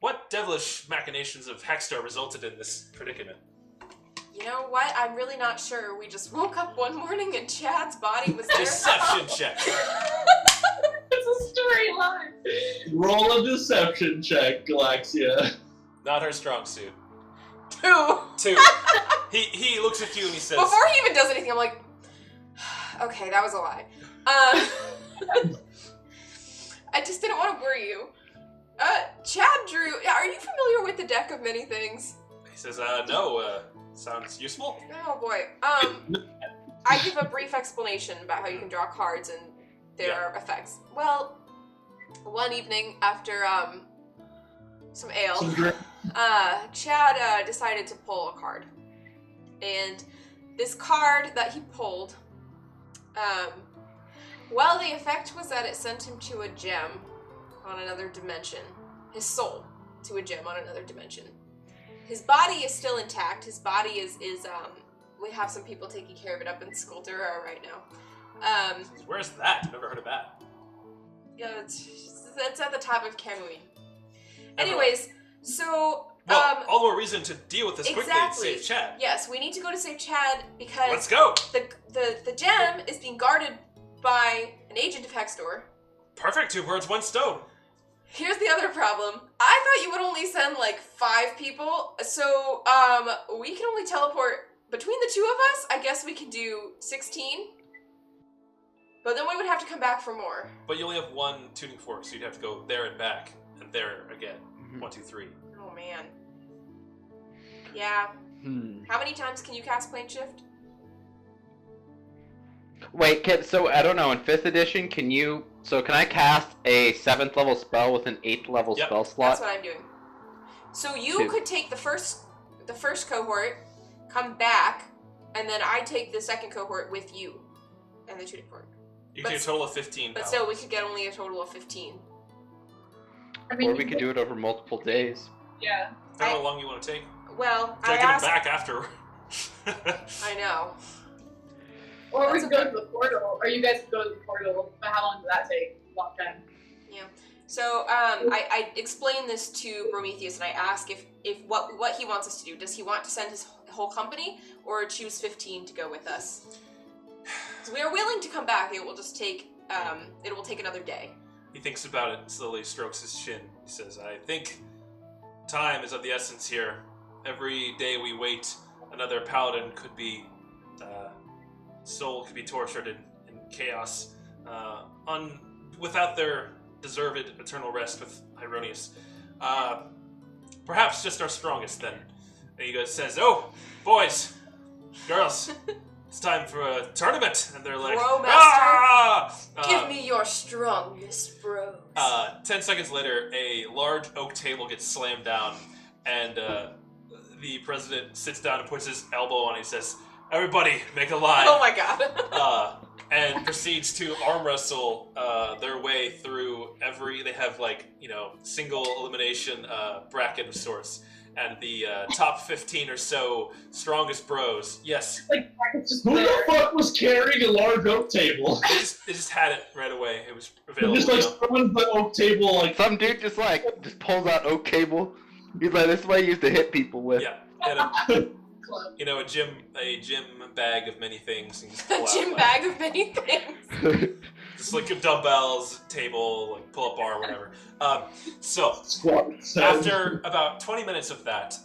What devilish machinations of Hexstar resulted in this predicament? You know what? I'm really not sure. We just woke up one morning and Chad's body was there. Deception check. It's a storyline. Roll a deception check, Galaxia. Not her strong suit. 2. 2. He looks at you and he says... Before he even does anything, I'm like, okay, that was a lie. I just didn't want to worry you. Chad Drew, are you familiar with the deck of many things? He says, no, sounds useful. Oh boy. I give a brief explanation about how you can draw cards and their effects. Well, one evening after some ale, Chad decided to pull a card. And this card that he pulled, well, the effect was that it sent him to a gem on another dimension. His soul to a gem on another dimension. His body is still intact. His body is we have some people taking care of it up in Skuldura right now. Where's that? Never heard of that. Yeah, it's at the top of Kamui. Anyways, so well, all the more reason to deal with this quickly and exactly. save Chad. Yes, we need to go to save Chad because Let's go. The gem is being guarded by an agent of Hexstar. Perfect. 2 birds, 1 stone. Here's the other problem. I thought you would only send like 5 people, so we can only teleport between the 2 of us. I guess we can do 16, but then we would have to come back for more. But you only have 1 tuning fork, so you'd have to go there and back, and there again. 1, 2, 3. Oh man. Yeah. How many times can you cast plane shift? Wait, so I don't know, in 5th edition, can I cast a 7th level spell with an 8th level spell slot? That's what I'm doing. So you could take the first cohort, come back, and then I take the second cohort with you and the tuning fork. You can do a total of 15 But powers. still, we could get only a total of 15. I mean, Or we could do it over multiple days. Yeah. I don't know how long you want to take. Well, Try I getting asked... back after. I know. Or we could go to the portal, or you guys could go to the portal, but how long does that take? A long time. Yeah. So I explained this to Prometheus, and I asked if what he wants us to do. Does he want to send his whole company, or choose 15 to go with us? So we are willing to come back. It will just take it will take another day. He thinks about it and slowly strokes his chin. He says, I think time is of the essence here. Every day we wait, another paladin could be soul could be tortured in chaos, without their deserved eternal rest with Hyronius. Perhaps just our strongest then. And he says, oh, boys, girls, it's time for a tournament. And they're like, Bro, master, ah! give me your strongest bros. 10 seconds later, a large oak table gets slammed down, and the president sits down and puts his elbow on it and says, everybody, make a line. Oh my god. And proceeds to arm wrestle their way through they have single elimination bracket of sorts. And the top 15 or so strongest bros, yes. Like, it's just Who there. the fuck was carrying a large oak table? They just had it right away. It was They're available. just throwing the oak table Some dude just pulls out oak cable. He's like, this is what I used to hit people with. Yeah. And Club. a gym bag of many things. And just pull A out, gym bag of many things. Just dumbbells, table, pull-up bar, whatever. So, squat. after about 20 minutes of that,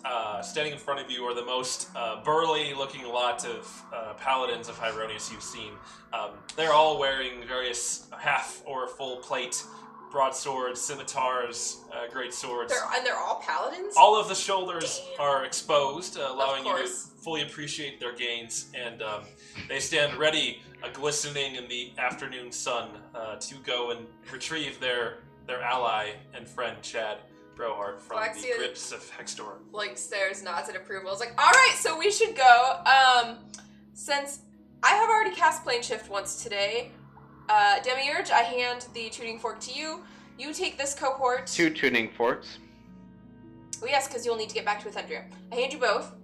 standing in front of you are the most burly-looking lot of paladins of Hyronius you've seen. They're all wearing various half or full plate broadswords, scimitars, great swords. They're all paladins? All of the shoulders are exposed, allowing you to course. fully appreciate their gains, and they stand ready, glistening in the afternoon sun, to go and retrieve their ally and friend Chad Brohart from the Galaxia- grips of Hextor. Like stares, nods in approval. It's like, all right, so we should go. Since I have already cast Plane Shift once today, Demiurge, I hand the tuning fork to you. You take this cohort. 2 tuning forks. Oh yes, because you'll need to get back to Athendria. I hand you both.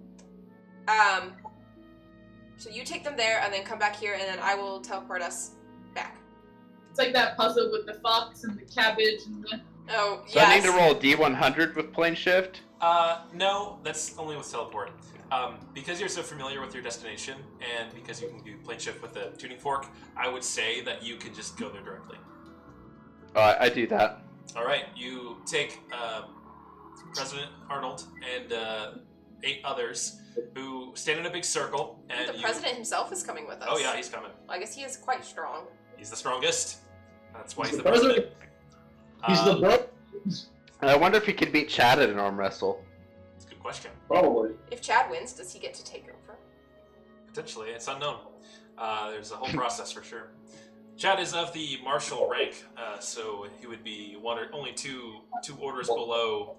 So you take them there, and then come back here, and then I will teleport us back. It's like that puzzle with the fox and the cabbage and the... Oh, So yes. I need to roll a D100 with plane shift. No, that's only with teleport. Because you're so familiar with your destination, and because you can do plane shift with the tuning fork, I would say that you can just go there directly. I do that. All right, you take President Arnold and 8 others who stand in a big circle, and The president himself is coming with us. Oh yeah, he's coming. Well, I guess he is quite strong. He's the strongest. That's why he's the president. president. He's the bro. I wonder if he could beat Chad at an arm wrestle. That's a good question. Probably. If Chad wins, does he get to take over? Potentially, it's unknown. There's a whole process for sure. Chad is of the marshal rank, so he would be only two orders below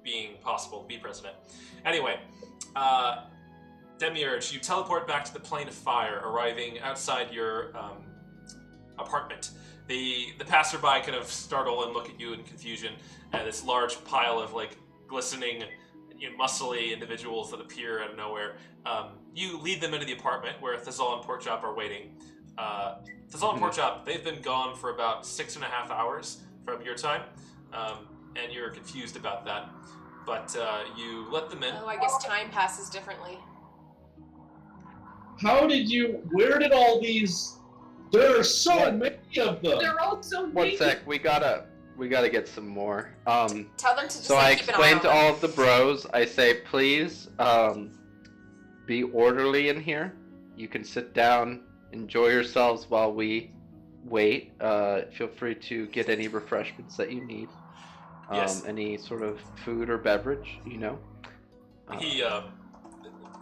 being possible to be president. Anyway, Demiurge, you teleport back to the plane of fire, arriving outside your apartment. The passerby kind of startle and look at you in confusion, and this large pile of like glistening, muscly individuals that appear out of nowhere. You lead them into the apartment where Thazal and Porkchop are waiting. Thazal and Porkchop, they've been gone for about 6.5 hours from your time, and you're confused about that. But you let them in. Oh, I guess time passes differently. Where did all these... There are so many of them! They're all so One naked. sec, we gotta get some more. Tell them to just So I keep an eye explain on to them. all of the bros, I say, please, be orderly in here. You can sit down, enjoy yourselves while we wait. Feel free to get any refreshments that you need. Yes. Any sort of food or beverage,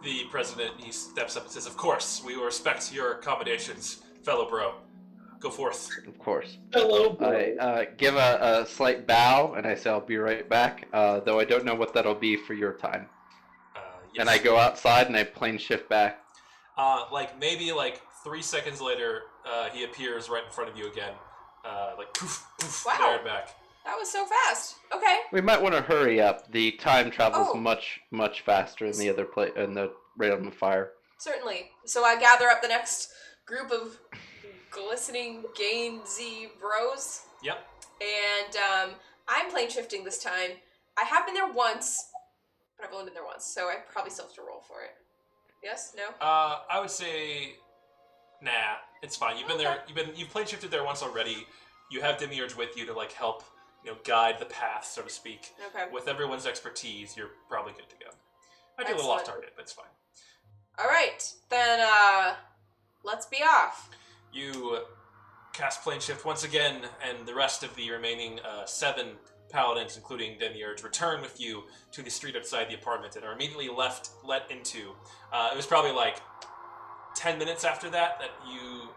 The president, he steps up and says, "Of course, we will respect your accommodations, fellow bro. Go forth." Of course. Hello, bro. I give a slight bow, and I say I'll be right back, though I don't know what that'll be for your time. Yes. And I go outside, and I plane shift back. Maybe 3 seconds later, he appears right in front of you again. Poof, poof, Wow. there and back. That was so fast. Okay. We might want to hurry up. The time travels Oh. much faster in the other in the Realm of Fire. Certainly. So I gather up the next group of glistening Gainsy bros. Yep. And I'm plane shifting this time. I have been there once, but I've only been there once, so I probably still have to roll for it. Yes? No? I would say, nah, it's fine. You've been there. You've plane shifted there once already. You have Demiurge with you to help, guide the path, so to speak. Okay. With everyone's expertise, you're probably good to go. Might be a little off target, but it's fine. All right, then let's be off. You cast plane shift once again, and the rest of the remaining 7 paladins, including Demiurge, return with you to the street outside the apartment and are immediately let into. It was probably 10 minutes after that you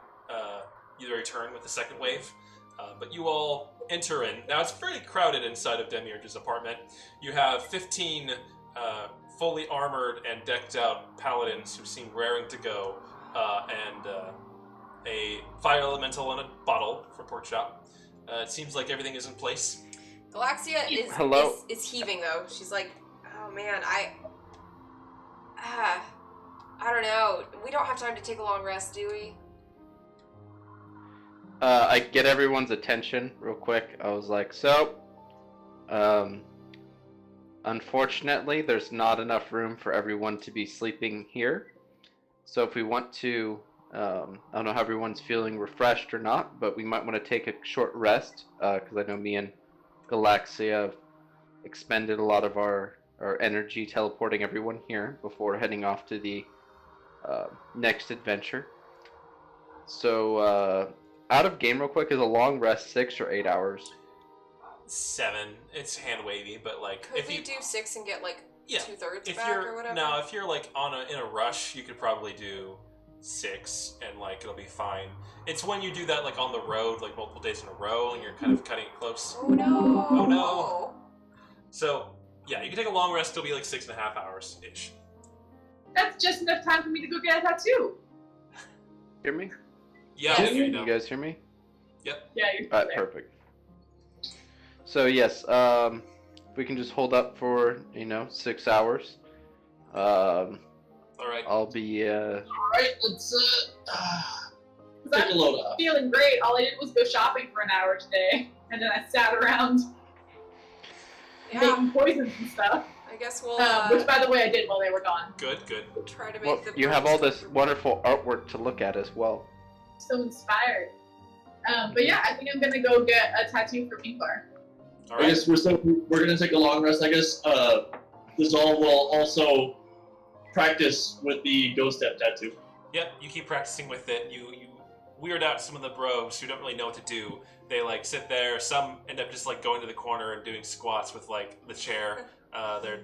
return with the second wave. But you all enter in. Now it's pretty crowded inside of Demiurge's apartment. You have 15 fully armored and decked out paladins who seem raring to go, and a fire elemental and a bottle for Porkchop. It seems like everything is in place. Galaxia Hello? is heaving though. She's like, oh man, I don't know. We don't have time to take a long rest, do we? I get everyone's attention real quick. I was like, unfortunately, there's not enough room for everyone to be sleeping here. So if we want to, I don't know how everyone's feeling, refreshed or not, but we might want to take a short rest, because I know me and Galaxia have expended a lot of our energy teleporting everyone here before heading off to the next adventure. So, out of game real quick, is a long rest 6 or 8 hours? 7. It's hand wavy, but like Could if we you do 6 and get like yeah, 2/3 if back you're or whatever? no, if you're like in a rush, you could probably do 6 and like it'll be fine. It's when you do that like on the road, like multiple days in a row, and you're kind of cutting it close. Oh no! Oh no! So yeah, you can take a long rest. It'll be like 6.5 hours ish. That's just enough time for me to go get a tattoo. Hear me? Yeah, Yes. you You know. guys hear me? Yeah, you're Alright, there. perfect. So yes, we can just hold up for 6 hours. All right. I'll be Alright, let's 'Cause take a I'm load off. feeling great. All I did was go shopping for an hour today, and then I sat around Yeah, making poisons and stuff. I guess we'll Which, by the way, I did while they were gone. Good, good. try to make well. the. You have all purchase this comfortable. wonderful artwork to look at as well. So inspired. But yeah, I think I'm gonna go get a tattoo for Ingvar. All I right. guess we're gonna take a long rest. I guess Dizal will also practice with the ghost step tattoo. Yep, you keep practicing with it. You weird out some of the bros who don't really know what to do. They like sit there. Some end up just like going to the corner and doing squats with like the chair.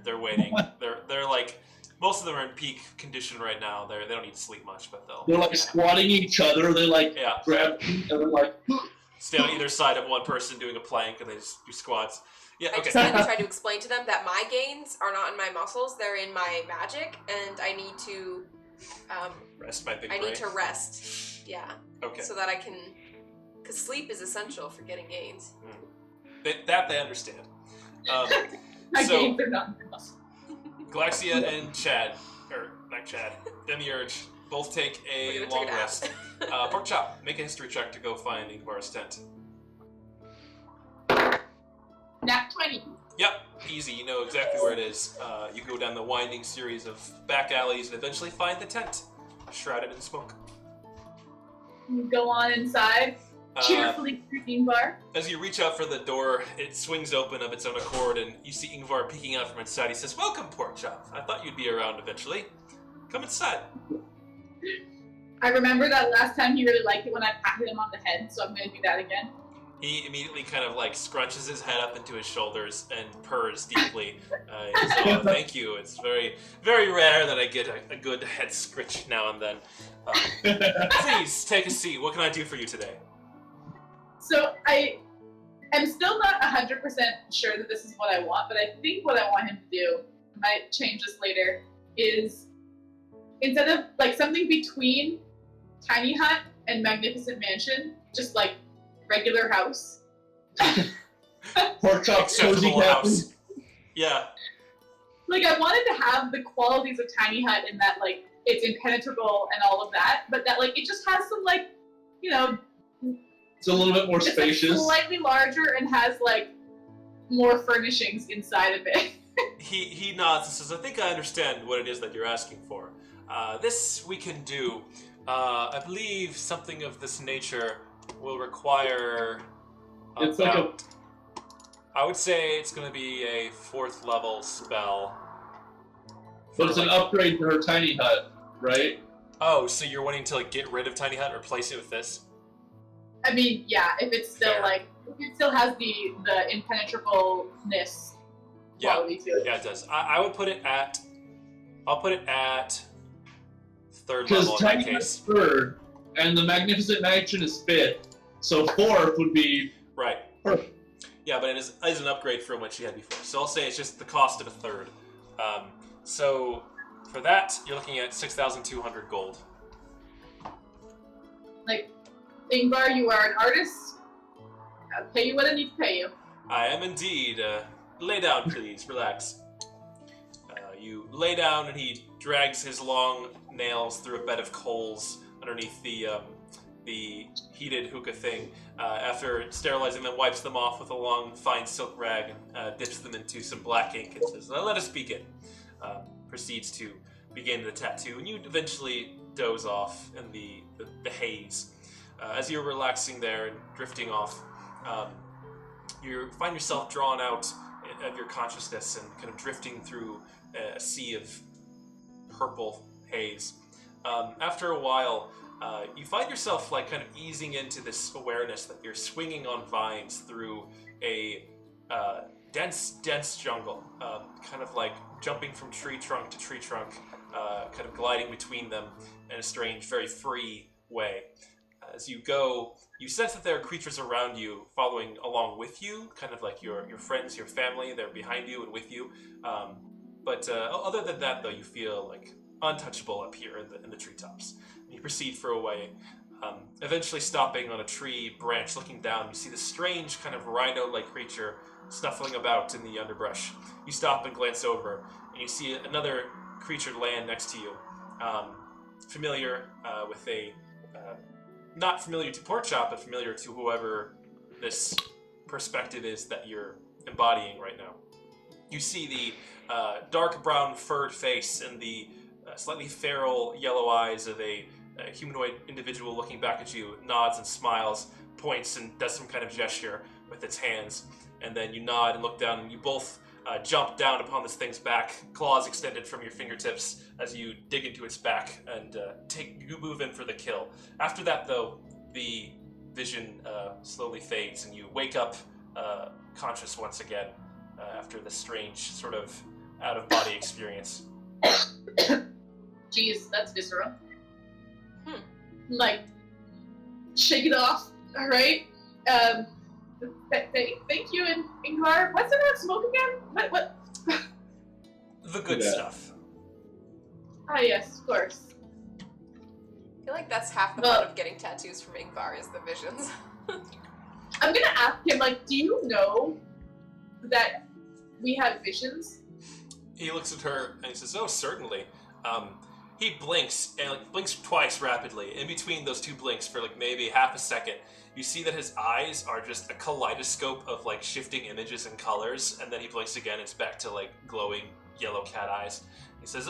They're waiting. They're like most of them are in peak condition right now. They don't need to sleep much, but They're like squatting each other. They like yeah grab and they're like. stay on either side of one person doing a plank and they just do squats. Yeah, I okay. just had to try to explain to them that my gains are not in my muscles; they're in my magic, and I need to. Rest my big I brain. need to rest. Yeah. Okay. So that I can, because sleep is essential for getting gains. That they understand. My So- games are not in your muscle. Galaxia and Chad, or not Chad, Demiurge, both take We're a gonna take long a nap. rest. Pork Chop, make a history check to go find Ingvar's tent. Nat 20. Yep, easy. You know exactly where it is. You go down the winding series of back alleys and eventually find the tent, shrouded in smoke. We go on inside, cheerfully to Ingvar. As you reach out for the door, it swings open of its own accord, and you see Ingvar peeking out from inside. He says, "Welcome, Pork Chop. I thought you'd be around eventually. Come inside." I remember that last time he really liked it when I patted him on the head, so I'm gonna do that again. He immediately kind of like scrunches his head up into his shoulders and purrs deeply. He says, "Oh, thank you. It's very, very rare that I get a good head scritch now and then. Please take a seat. What can I do for you today?" So I am still not 100% sure that this is what I want, but I think what I want him to do, I might change this later, is instead of like something between tiny hut and magnificent mansion, just like regular house. Pork chop's cozy Acceptable cabin. house. Yeah. Like I wanted to have the qualities of tiny hut in that like it's impenetrable and all of that, but that like it just has some like, you know, It's a little bit more it's like, spacious. slightly larger and has like more furnishings inside of it. He nods and says, "I think I understand what it is that you're asking for. This we can do. I believe something of this nature will require It's like a- about, I would say it's going to be a 4th level spell. But it's an upgrade to her tiny hut, right? Oh, so you're wanting to like get rid of Tiny Hut and replace it with this? I mean, yeah, if it's still Fair. like if it still has the impenetrableness Yeah, quality to it. yeah, it does. I would put it at. I'll put it at 3rd Because level in that tiny hut's case. 3rd, and the magnificent mansion is 5th. So 4th would be Right. perfect. Yeah, but it is an upgrade from what she had before. So I'll say it's just the cost of a 3rd. So for that, you're looking at 6,200 gold. Like, Ingvar, you are an artist. I'll pay you what I need to pay you. I am indeed. Lay down, please. Relax. You lay down, and he drags his long nails through a bed of coals underneath the heated hookah thing. After sterilizing them, wipes them off with a long, fine silk rag and dips them into some black ink and says, "Let us begin." Proceeds to begin the tattoo, and you eventually doze off in the haze. As you're relaxing there and drifting off, you find yourself drawn out of your consciousness and kind of drifting through a sea of purple haze. After a while, you find yourself like kind of easing into this awareness that you're swinging on vines through a dense jungle, kind of like jumping from tree trunk to tree trunk, kind of gliding between them in a strange, very free way. As you go, you sense that there are creatures around you following along with you, kind of like your friends, your family. They're behind you and with you. But other than that, though, you feel like untouchable up here in the treetops. You proceed for a way, eventually stopping on a tree branch, looking down. You see this strange kind of rhino-like creature snuffling about in the underbrush. You stop and glance over, and you see another creature land next to you. Familiar with a... not familiar to Porkchop, but familiar to whoever this perspective is that you're embodying right now. You see the dark brown furred face and the slightly feral yellow eyes of a humanoid individual looking back at you, nods and smiles, points and does some kind of gesture with its hands. And then you nod and look down, and you both jump down upon this thing's back, claws extended from your fingertips as you dig into its back and you move in for the kill. After that, though, the vision slowly fades, and you wake up conscious once again after this strange sort of out-of-body experience. Jeez, that's visceral. Like, shake it off, alright? Thank you, Ingvar. What's everyone smoke again? What? The good stuff. Ah, yes, of course. I feel like that's half the fun of getting tattoos from Ingvar is the visions. I'm gonna ask him, like, do you know that we have visions? He looks at her and he says, "Oh, certainly." He blinks, and blinks twice rapidly. In between those two blinks for maybe half a second, you see that his eyes are just a kaleidoscope of shifting images and colors, and then he blinks again. It's back to glowing yellow cat eyes. He says,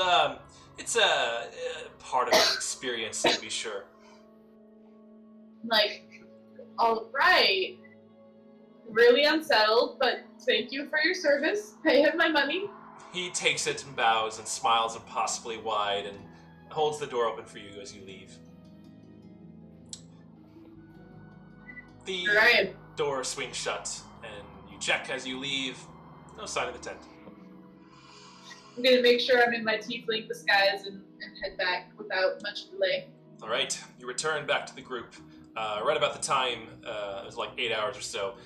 "It's a part of the experience, to be sure." All right. Really unsettled, but thank you for your service. I have my money. He takes it and bows and smiles impossibly wide and holds the door open for you as you leave. The door swings shut, and you check as you leave. No sign of the tent. I'm gonna make sure I'm in my tiefling disguise and head back without much delay. All right, you return back to the group. Right about the time, it was 8 hours or so.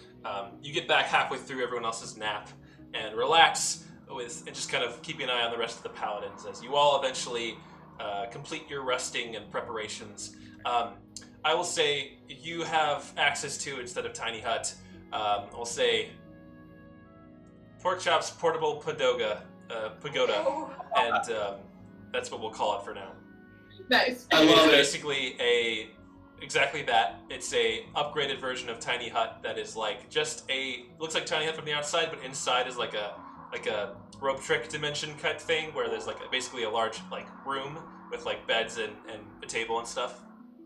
You get back halfway through everyone else's nap and relax and just kind of keeping an eye on the rest of the paladins as you all eventually complete your resting and preparations. I will say you have access to, instead of tiny hut, I'll say Porkchop's portable pagoda, and that's what we'll call it for now. Nice. I love it. Basically exactly that. It's a upgraded version of Tiny Hut that is looks like Tiny Hut from the outside, but inside is like a rope trick dimension cut thing where there's basically a large room with beds and a table and stuff.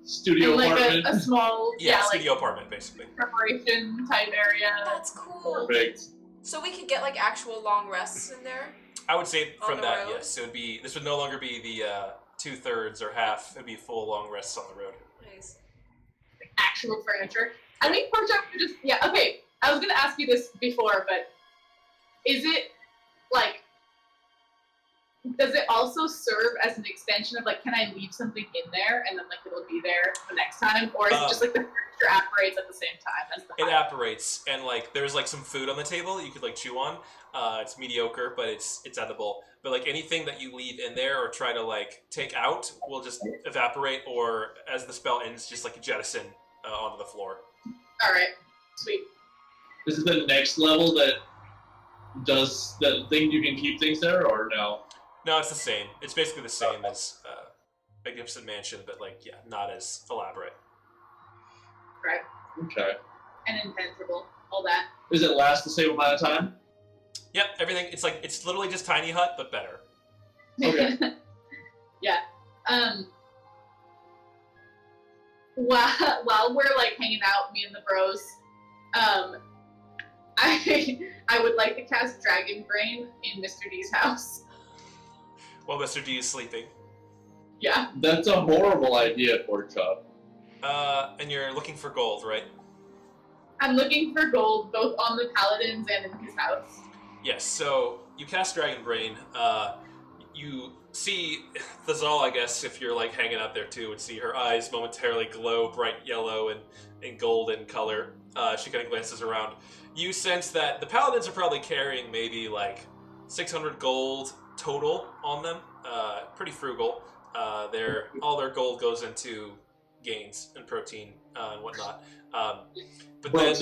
Studio and apartment. a small studio apartment basically. preparation type area. That's cool. Perfect. So we could get actual long rests in there? I would say On from the that, road? yes. This would no longer be the 2/3 or half. It would be full long rests on the road. Nice. Actual furniture. I think Porkchop could just okay. I was gonna ask you this before, but is it does it also serve as an extension of can I leave something in there and then it'll be there the next time, or is it just the furniture apparates at the same time as the It apparates, and there's some food on the table that you could chew on. It's mediocre, but it's edible. But anything that you leave in there or try to take out will just evaporate, or as the spell ends, just jettison onto the floor. All right, sweet. This is the next level that does that thing. You can keep things there, or no? No, it's the same. It's basically the same as Magnificent Mansion, but not as elaborate. Right. Okay. And impenetrable, all that. Does it last the same amount of time? Yep, everything. It's literally just Tiny Hut, but better. Okay. Yeah. While we're hanging out, me and the bros, I would like to cast Dragon Brain in Mr. D's house. While Mr. D is sleeping. Yeah. That's a horrible idea, Porkchop. And you're looking for gold, right? I'm looking for gold both on the paladins and in his house. Yes, so you cast Dragon Brain. You see Thazal, I guess, if you're like hanging out there too, would see her eyes momentarily glow bright yellow and gold in color. She kind of glances around. You sense that the paladins are probably carrying maybe like 600 gold total on them. Pretty frugal. All their gold goes into gains and protein and whatnot. But then,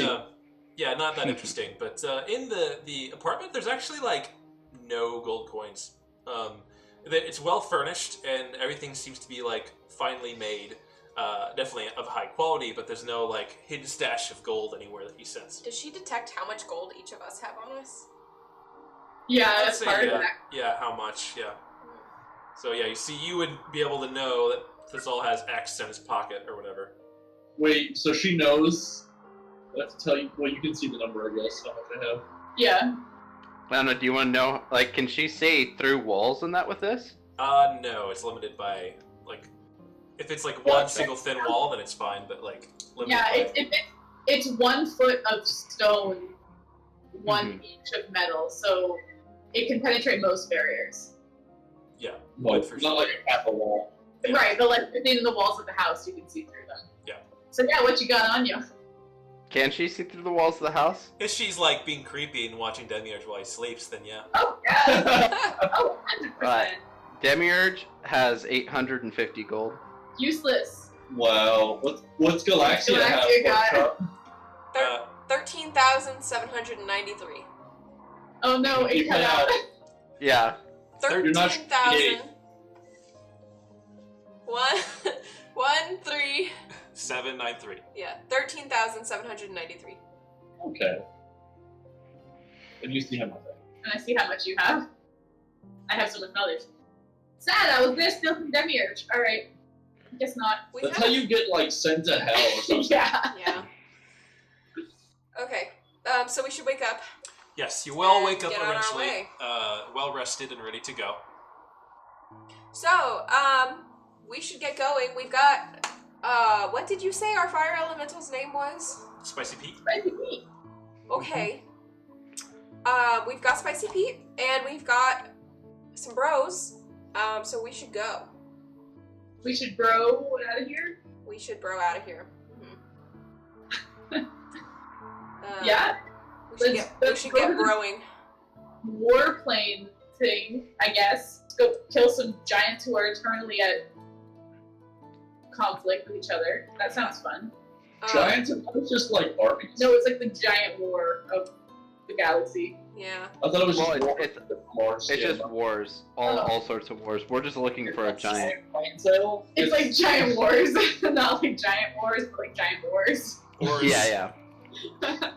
yeah, not that interesting. But in the apartment, there's actually like no gold coins. It's well furnished and everything seems to be like finely made. Definitely of high quality, but there's no like hidden stash of gold anywhere that you sense. Does she detect how much gold each of us have on us? Yeah, I'd that's say, part yeah, of that. yeah, how much? Yeah. So yeah, you would be able to know that Thazal has X in his pocket or whatever. Wait, so she knows? I have to tell you. Well, you can see the number, I guess. How much I have. Yeah. I don't know, do you want to know, like, can she see through walls and that with this? No, it's limited by like, if it's like one single thin wall, then it's fine. But like, limited Yeah, by... it's 1 foot of stone, one inch of metal, so it can penetrate most barriers. Yeah, Well, for not sure. like a half a wall. Yeah. Right, but like within the walls of the house, you can see through them. Yeah. So yeah, what you got on you? Can she see through the walls of the house? If she's like being creepy and watching Demiurge while he sleeps, then yeah. Oh yeah. Oh, 100%. Right. Demiurge has 850 gold. Useless. Wow. What's Galaxia have? Galaxia got- Uh, 13,793. Oh no, it cut out. Yeah. You're not 13,000. 1, 3. 793. Yeah, 13,793. Okay. And you see how much. And I see how much you have. I have so much knowledge. Sad, I was gonna steal from Demiurge. Alright. Guess not. We That's have- how you get like sent to hell or something. Yeah. Yeah. Okay. So we should wake up. Yes, you will And wake up get on our eventually, way. well rested and ready to go. So, we should get going. We've got, what did you say our fire elemental's name was? Spicy Pete. Spicy meat. Okay. We've got Spicy Pete, and we've got some bros, so we should go. We should bro out of here. We should bro out of here. Yeah. We should Let's get go to the broing. warplane thing, I guess. Let's go kill some giants who are eternally at conflict with each other. That sounds fun. Giants are just like armies. No, it's like the giant war of the galaxy. Yeah. I thought it was Well, just war. it's Mars. It's just wars. All sorts of wars. We're just looking for a giant. plane sale. It's like giant wars. Not like giant wars, but like giant wars. Wars. Yeah.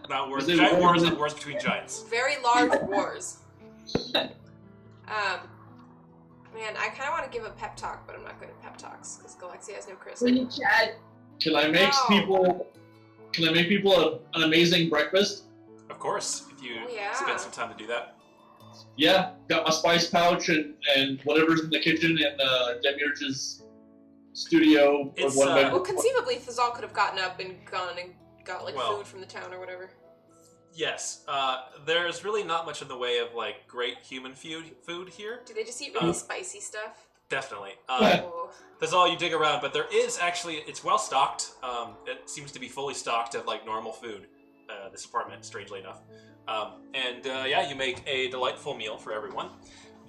Not wars. Is it Giant wars? wars and wars between giants. Very large wars. Man, I kind of want to give a pep talk, but I'm not good at pep talks because Galaxia has no charisma. We need Chad. Can I make No. people? Can I make people an amazing breakfast? Of course, if you Oh, yeah. spend some time to do that. Yeah, got my spice pouch and whatever's in the kitchen in Demiurge's studio. It's, Well, conceivably, Thazal could have gotten up and gone and got like Well- food from the town or whatever. Yes, there's really not much in the way of like great human food here. Do they just eat really spicy stuff? Definitely. Oh. That's all you dig around, but there is actually, it's well stocked. It seems to be fully stocked of like normal food, this apartment, strangely enough. Yeah, you make a delightful meal for everyone.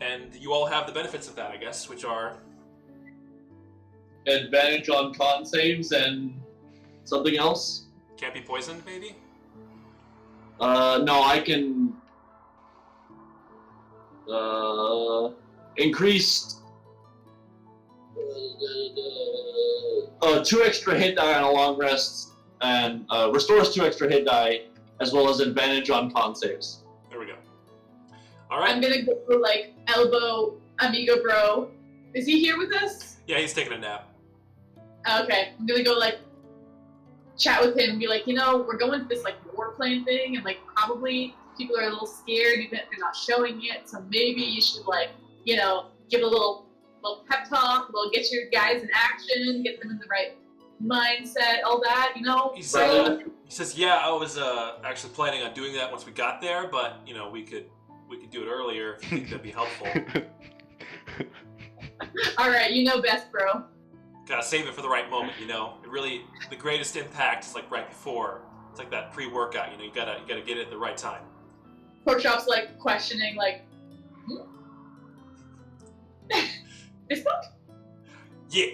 And you all have the benefits of that, I guess, which are... advantage on con saves and something else. Can't be poisoned, maybe? No, I can increased 2 extra hit die on a long rest and restores 2 extra hit die as well as advantage on con saves. There we go. Alright. I'm gonna go for like elbow amigo bro. Is he here with us? Yeah, he's taking a nap. Okay, I'm gonna go like chat with him and be like, you know, we're going to this like warplane thing and like probably people are a little scared even if they're not showing it, so maybe you should like, you know, give a little pep talk, get your guys in action, get them in the right mindset, all that, you know? He So, says, yeah, I was actually planning on doing that once we got there, but you know, we could do it earlier if you think that'd be helpful. alright, you know best, bro. Gotta save it for the right moment, you know. It really, the greatest impact is like right before. It's like that pre-workout, you know. You gotta get it at the right time. Porkchop's like questioning, like, this book? Yeah,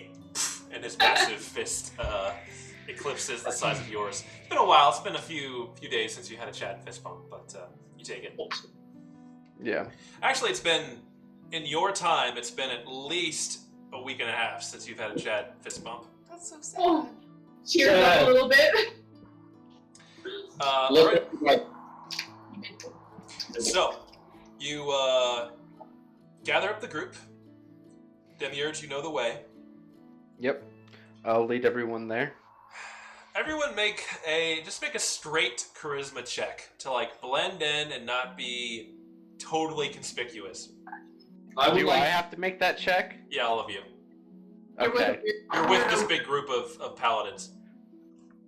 and his massive fist eclipses the size of yours. It's been a while. It's been a few days since you had a Chad fist bump, but you take it. Yeah. Actually, it's been in your time. It's been at least a week and a half since you've had a Chad fist bump. That's so sad. Oh, cheers up a little bit. All right. So, you gather up the group. Demiurge, you know the way. Yep. I'll lead everyone there. Everyone make a straight charisma check to like blend in and not be totally conspicuous. Do I have to make that check? Yeah, all of you. Okay. You're with this big group of paladins.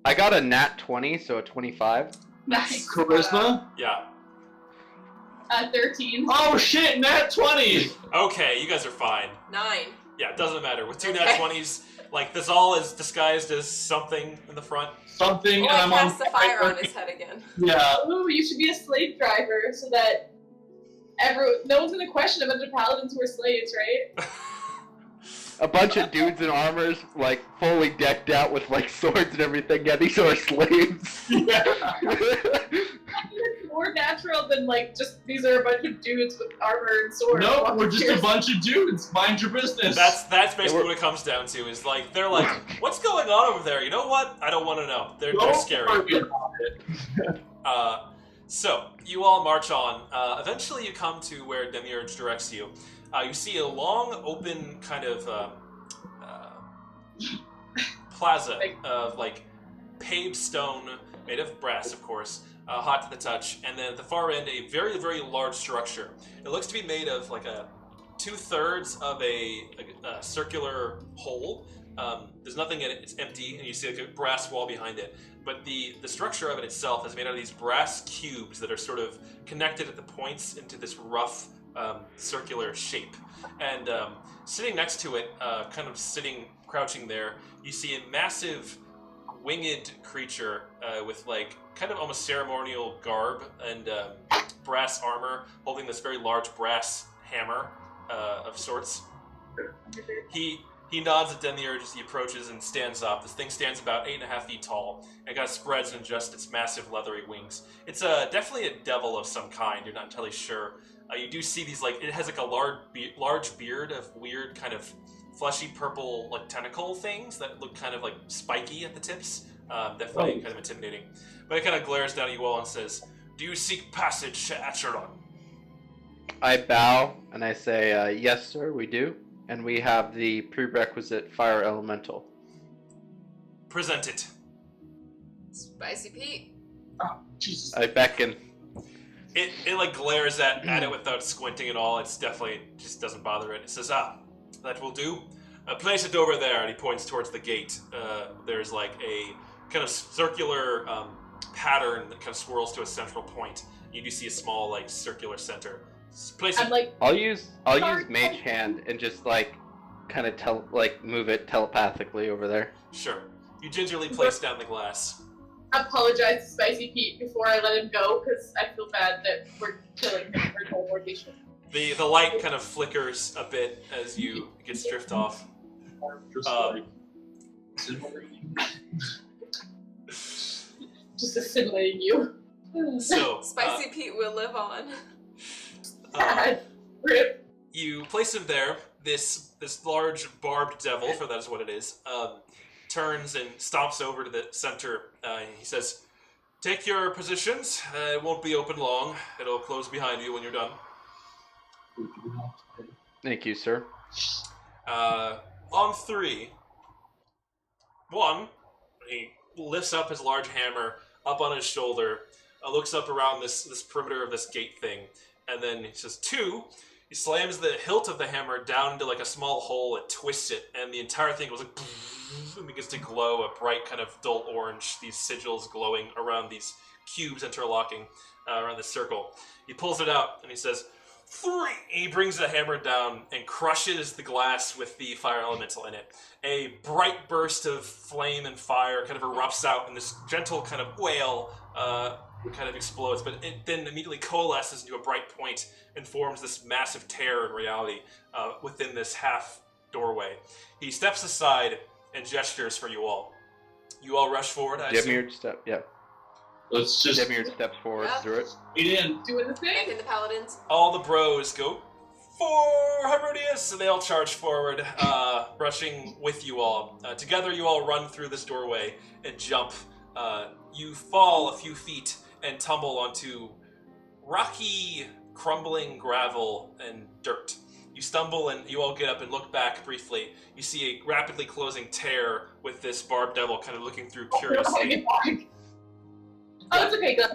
I got a nat 20, so a 25. Nice. Charisma? Yeah. 13. Oh shit, nat 20! Okay, you guys are fine. 9. Yeah, it doesn't matter. With two Okay. nat 20s, like this all is disguised as something in the front. Something, Oh, and I I'm cast the fire on his head again. Yeah. Ooh, you should be a slave driver so that no one's gonna question a bunch of paladins who are slaves, right? A bunch of dudes in armors, like, fully decked out with, like, swords and everything. Yeah, these are slaves. Yeah. It's more natural than, like, just these are a bunch of dudes with armor and swords. No, walking we're just here. a bunch of dudes. Mind your business. That's basically what it comes down to. Is like they're like, what's going on over there? You know what? I don't want to know. They're Don't scary. worry about it. So you all march on. Eventually, you come to where Demiurge directs you. You see a long, open kind of plaza of like paved stone, made of brass, of course, hot to the touch. And then at the far end, a very, very large structure. It looks to be made of like a 2/3 of a circular hole. There's nothing in it; it's empty, and you see like a brass wall behind it. But the structure of it itself is made out of these brass cubes that are sort of connected at the points into this rough circular shape. And sitting next to it, kind of crouching there, you see a massive winged creature with like kind of almost ceremonial garb and brass armor, holding this very large brass hammer of sorts. He nods at Demiurge as he approaches and stands up. This thing stands about 8.5 feet tall and kind of spreads in just its massive leathery wings. It's definitely a devil of some kind. You're not entirely sure. You do see these like it has like a large beard of weird kind of fleshy purple like tentacle things that look kind of like spiky at the tips. Definitely kind of intimidating. But it kind of glares down at you all and says, "Do you seek passage to Acheron?" I bow and I say, yes, sir, we do. And we have the prerequisite fire elemental. Present it. Spicy Pete. Oh, Jesus. I beckon. It like glares at it without squinting at all. It's definitely just doesn't bother it. It says, that will do. Place it over there, and he points towards the gate. There's like a kind of circular pattern that kind of swirls to a central point. You do see a small like circular center. Place I'm it. like, I'll use mage hand and just like kind of move it telepathically over there. Sure. You gingerly place down the glass. apologize to Spicy Pete before I let him go, because I feel bad that we're killing him for teleportation. The light kind of flickers a bit as you get drift off. Just like assimilating. Just assimilating you. So Spicy Pete will live on. Sad. Rip. you place him there. This large barbed devil, for that is what it is, turns and stomps over to the center. He says, "Take your positions. It won't be open long. It'll close behind you when you're done." Thank you, sir. On 3. 1, he lifts up his large hammer up on his shoulder, looks up around this perimeter of this gate thing, and then he says 2. He slams the hilt of the hammer down into like a small hole and twists it, and the entire thing goes like and begins to glow a bright kind of dull orange, these sigils glowing around these cubes interlocking around the circle. He pulls it out and he says, 3! He brings the hammer down and crushes the glass with the fire elemental in it. A bright burst of flame and fire kind of erupts out, and this gentle kind of wail kind of explodes, but it then immediately coalesces into a bright point and forms this massive tear in reality within this half doorway. He steps aside and gestures for you all. You all rush forward, I assume? Demir step, yeah. Let's just Demir steps forward through it. get in. Doing the And thing. in the paladins. All the bros go for Herodias, and they all charge forward, rushing with you all. Together, you all run through this doorway and jump. You fall a few feet and tumble onto rocky, crumbling gravel and dirt. You stumble and you all get up and look back briefly. You see a rapidly closing tear with this barbed devil kind of looking through curiously. Oh, it's okay, go.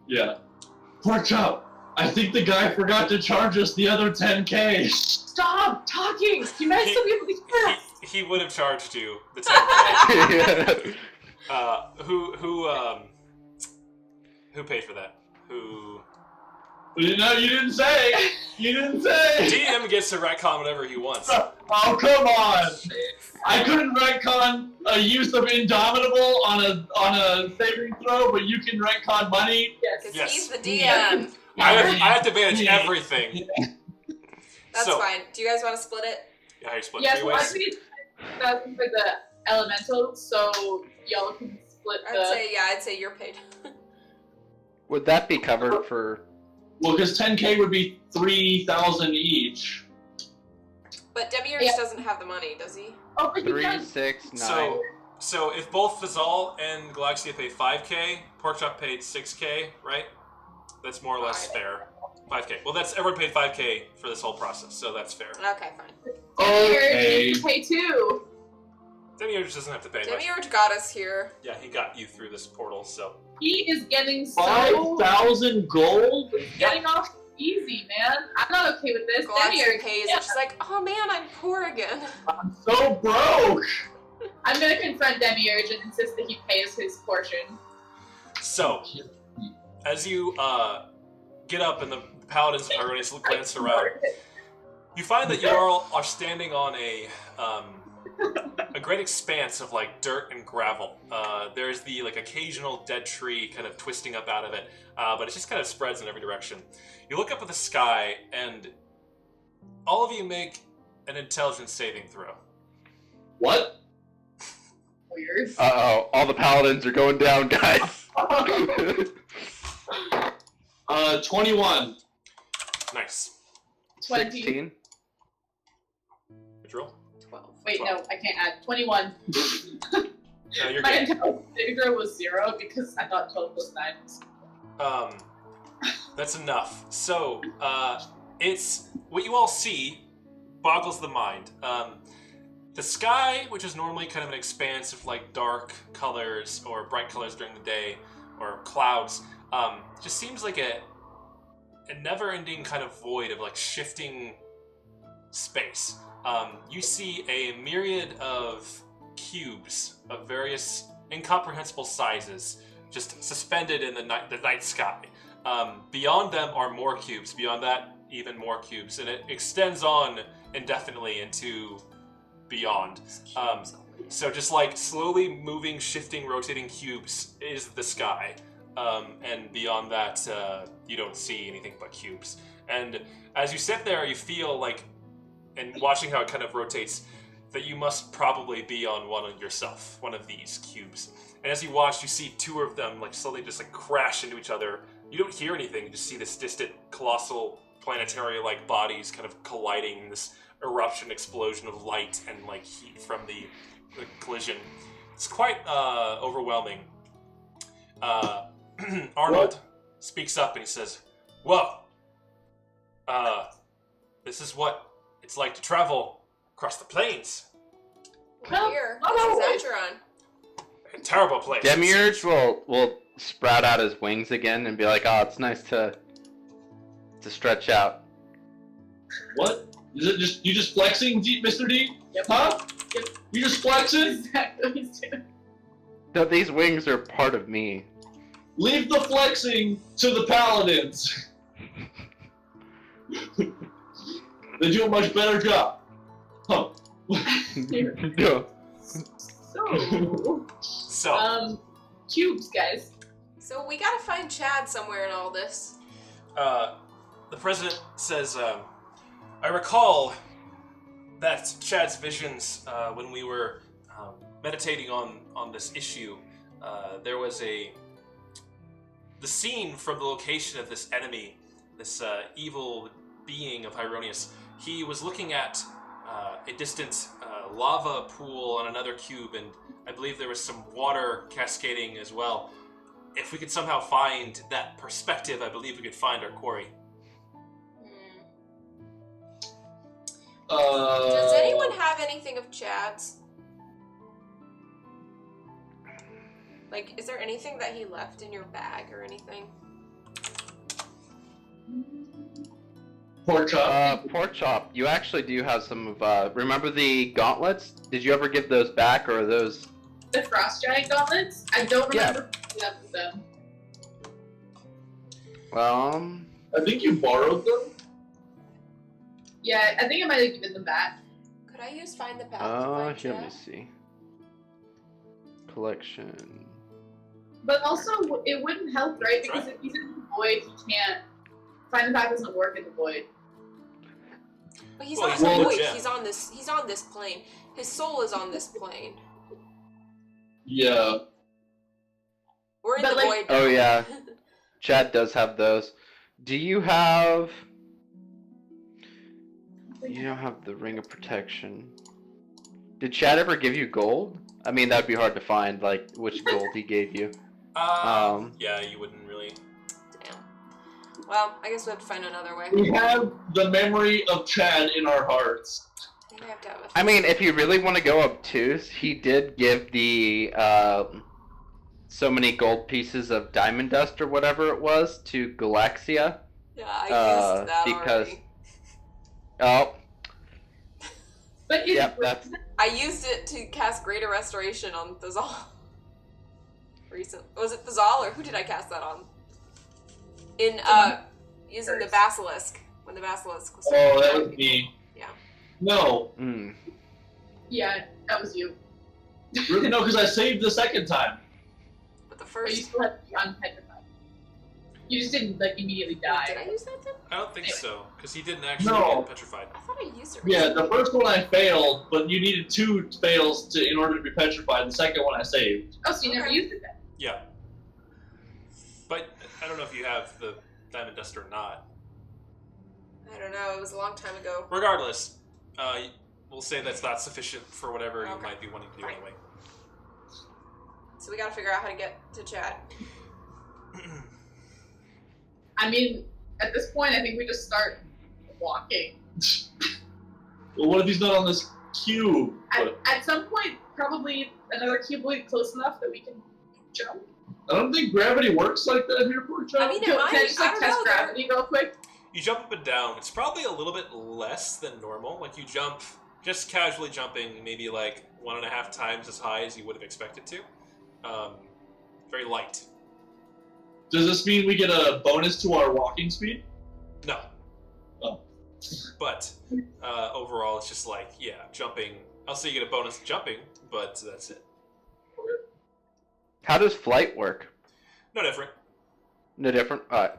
Yeah. Pork chop. I think the guy forgot to charge us the other 10K. Stop talking! You might still be able to hear us. He would have charged you the 10K. Who paid for that? Who? No, you didn't say. You didn't say. DM gets to retcon whatever he wants. Oh, come on. I couldn't retcon a use of Indomitable on a saving throw, but you can retcon money. Yes. Yes. He's the DM. I have to manage everything. That's So- fine. Do you guys want to split it? Yeah, how you split Yes, three well, I ways? think that's for the elemental, so y'all can split the. I'd say you're paid. Would that be covered for... Well, because 10K would be 3,000 each. But Demiurge Yeah. doesn't have the money, does he? Oh, but you 3, can. 6, 9... So if both Fazal and Galaxia pay 5K, Porkchop paid 6K, right? That's more or less fair. 5K. Well, that's everyone paid 5K for this whole process, so that's fair. Okay, fine. Okay. You can pay too. Demiurge doesn't have to pay much. Demiurge got us here. Yeah, he got you through this portal, so. He is getting so 5,000 gold? getting off easy, man. I'm not okay with this. Galaxia Demiurge, pays, and she's like, oh man, I'm poor again. I'm so broke. I'm gonna confront Demiurge and insist that he pays his portion. So, as you get up and the paladins of Herodias glance around, you find that you all are standing on a great expanse of like dirt and gravel. There's the like occasional dead tree kind of twisting up out of it, but it just kind of spreads in every direction. You look up at the sky, and all of you make an intelligence saving throw. What? Weird. Uh-oh, all the paladins are going down, guys. 21. Nice. 20. 16. Good roll. 12. Wait, no, I can't add. 21. No, you're My good. intelligence saving throw was 0 because I thought 12 plus 9 was. That's enough. So, it's what you all see boggles the mind. The sky, which is normally kind of an expanse of like dark colors or bright colors during the day, or clouds, just seems like a never-ending kind of void of like shifting space. You see a myriad of cubes of various incomprehensible sizes just suspended in the night sky. Beyond them are more cubes. Beyond that, even more cubes. And it extends on indefinitely into beyond. So just like slowly moving, shifting, rotating cubes is the sky. And beyond that, you don't see anything but cubes. And as you sit there, you feel like, and watching how it kind of rotates, that you must probably be on one of yourself, one of these cubes. And as you watch, you see two of them like slowly just like crash into each other. You don't hear anything, you just see this distant, colossal, planetary-like bodies kind of colliding, this eruption, explosion of light and like heat from the collision. It's quite overwhelming. Arnold speaks up and he says, "Whoa, this is what it's like to travel across the plains. Well, Here, oh, this is Acheron. A terrible place." Demiurge will sprout out his wings again and be like, "Oh, it's nice to stretch out." What? Is it just you just flexing, Mr. D? Yep. Huh? Yep. You just flexing? Exactly what he's doing. No, these wings are part of me. Leave the flexing to the paladins. They do a much better job. Huh. No. So, cubes, guys. So we gotta find Chad somewhere in all this. The president says, I recall that Chad's visions when we were meditating on this issue. There was the scene from the location of this enemy, this evil being of Hyronius. He was looking at a distant lava pool on another cube, and I believe there was some water cascading as well. If we could somehow find that perspective, I believe we could find our quarry. Does anyone have anything of Chad's? Like, is there anything that he left in your bag or anything? Pork chop. Pork chop. You actually do have some of, remember the gauntlets? Did you ever give those back, or are those... The frost giant gauntlets? I don't remember picking up with them. I think you borrowed them. Yeah, I think I might have given them back. Could I use find the path to find here, let me Chad? see. Collection. But also, it wouldn't help, right? Because if he's in the void, he can't. Find the path doesn't work in the void. But he's Well, not he's in on the the void. gem. He's on this plane. His soul is on this plane. Yeah. We're in But, the like- void. Oh, now. yeah. Chad does have those. Do you have... You don't have the Ring of Protection. Did Chad ever give you gold? I mean, that'd be hard to find, like, which gold he gave you. Yeah, you wouldn't really. Damn. Well, I guess we have to find another way. We have the memory of Chad in our hearts. I think we have to have I mean, if you really want to go obtuse, he did give the, so many gold pieces of diamond dust or whatever it was to Galaxia. Yeah, I used that because- already. Oh, But yep, that's... I used it to cast Greater Restoration on Thazal. Was it Thazal, or who did I cast that on? In, using the Basilisk. When the Basilisk was... Oh, that was me. Yeah. No. yeah, that was you. Really? No, because I saved the second time. But the But first... you still have to be unpetrified. You just didn't, like, immediately die. Did I use that then? I don't think so, because he didn't actually No. get petrified. I thought I used it Yeah, recently. the first one I failed, but you needed 2 fails in order to be petrified. The second one I saved. Oh, so you never Okay. used it then? Yeah. But I don't know if you have the diamond dust or not. I don't know, it was a long time ago. Regardless, we'll say that's not sufficient for whatever you Okay. might be wanting to do Fine. anyway. So we gotta figure out how to get to Chad. I mean, at this point, I think we just start walking. Well, what if he's not on this cube? At some point, probably another cube will be close enough that we can jump. I don't think gravity works like that here, Pork chop. I mean, it Can might. I just, I like, don't test know, gravity real quick? You jump up and down. It's probably a little bit less than normal. Like, you jump, just casually jumping, maybe like 1.5 times as high as you would have expected to. Very light. Does this mean we get a bonus to our walking speed? No. Oh. But overall, it's just like, yeah, jumping. I'll say you get a bonus jumping, but that's it. How does flight work? No different. No different? Alright.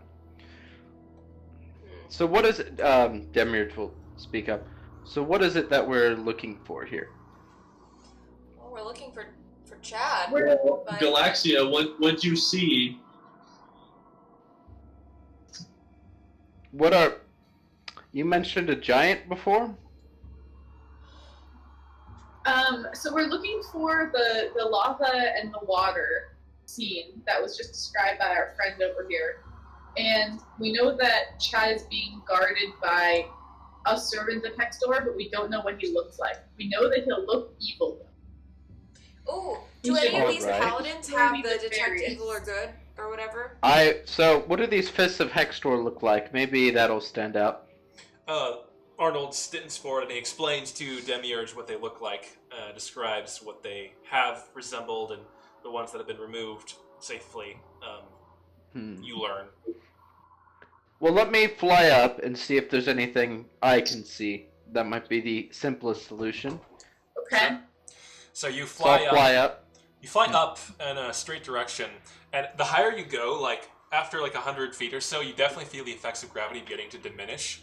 So what is it, Demir will speak up. So what is it that we're looking for here? Well, we're looking for Chad. Well, but- Galaxia, what you see? What are... You mentioned a giant before? So we're looking for the lava and the water scene that was just described by our friend over here. And we know that Chad is being guarded by a servant of Hextor, but we don't know what he looks like. We know that he'll look evil, though. Ooh, do You any should- of these Alright. paladins Maybe have the the detect fairies. evil or good or whatever? So what do these fists of Hextor look like? Maybe that'll stand out. Arnold stins forward and he explains to Demiurge what they look like, describes what they have resembled and the ones that have been removed safely. You learn. Well, let me fly up and see if there's anything I can see. That might be the simplest solution. Okay. Sure. So you So I'll fly up. You fly up in a straight direction, and the higher you go, like after like 100 feet or so, you definitely feel the effects of gravity beginning to diminish.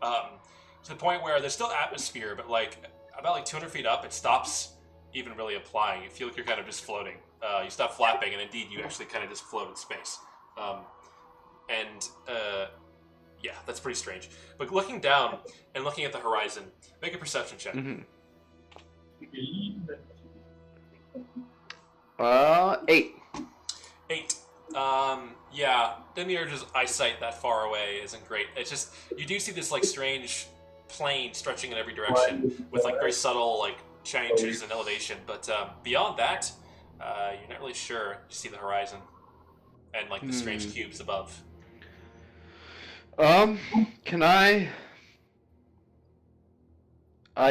To the point where there's still atmosphere, but like about like 200 feet up, it stops even really applying. You feel like you're kind of just floating. You stop flapping, and indeed, you actually kind of just float in space. Yeah, that's pretty strange. But looking down and looking at the horizon, make a perception check. 8. 8. Yeah, Demiurge's eyesight that far away isn't great. It's just, you do see this, like, strange plane stretching in every direction with, like, very subtle, like, changes in elevation. But beyond that, you're not really sure. You see the horizon and, like, the strange cubes above. Can I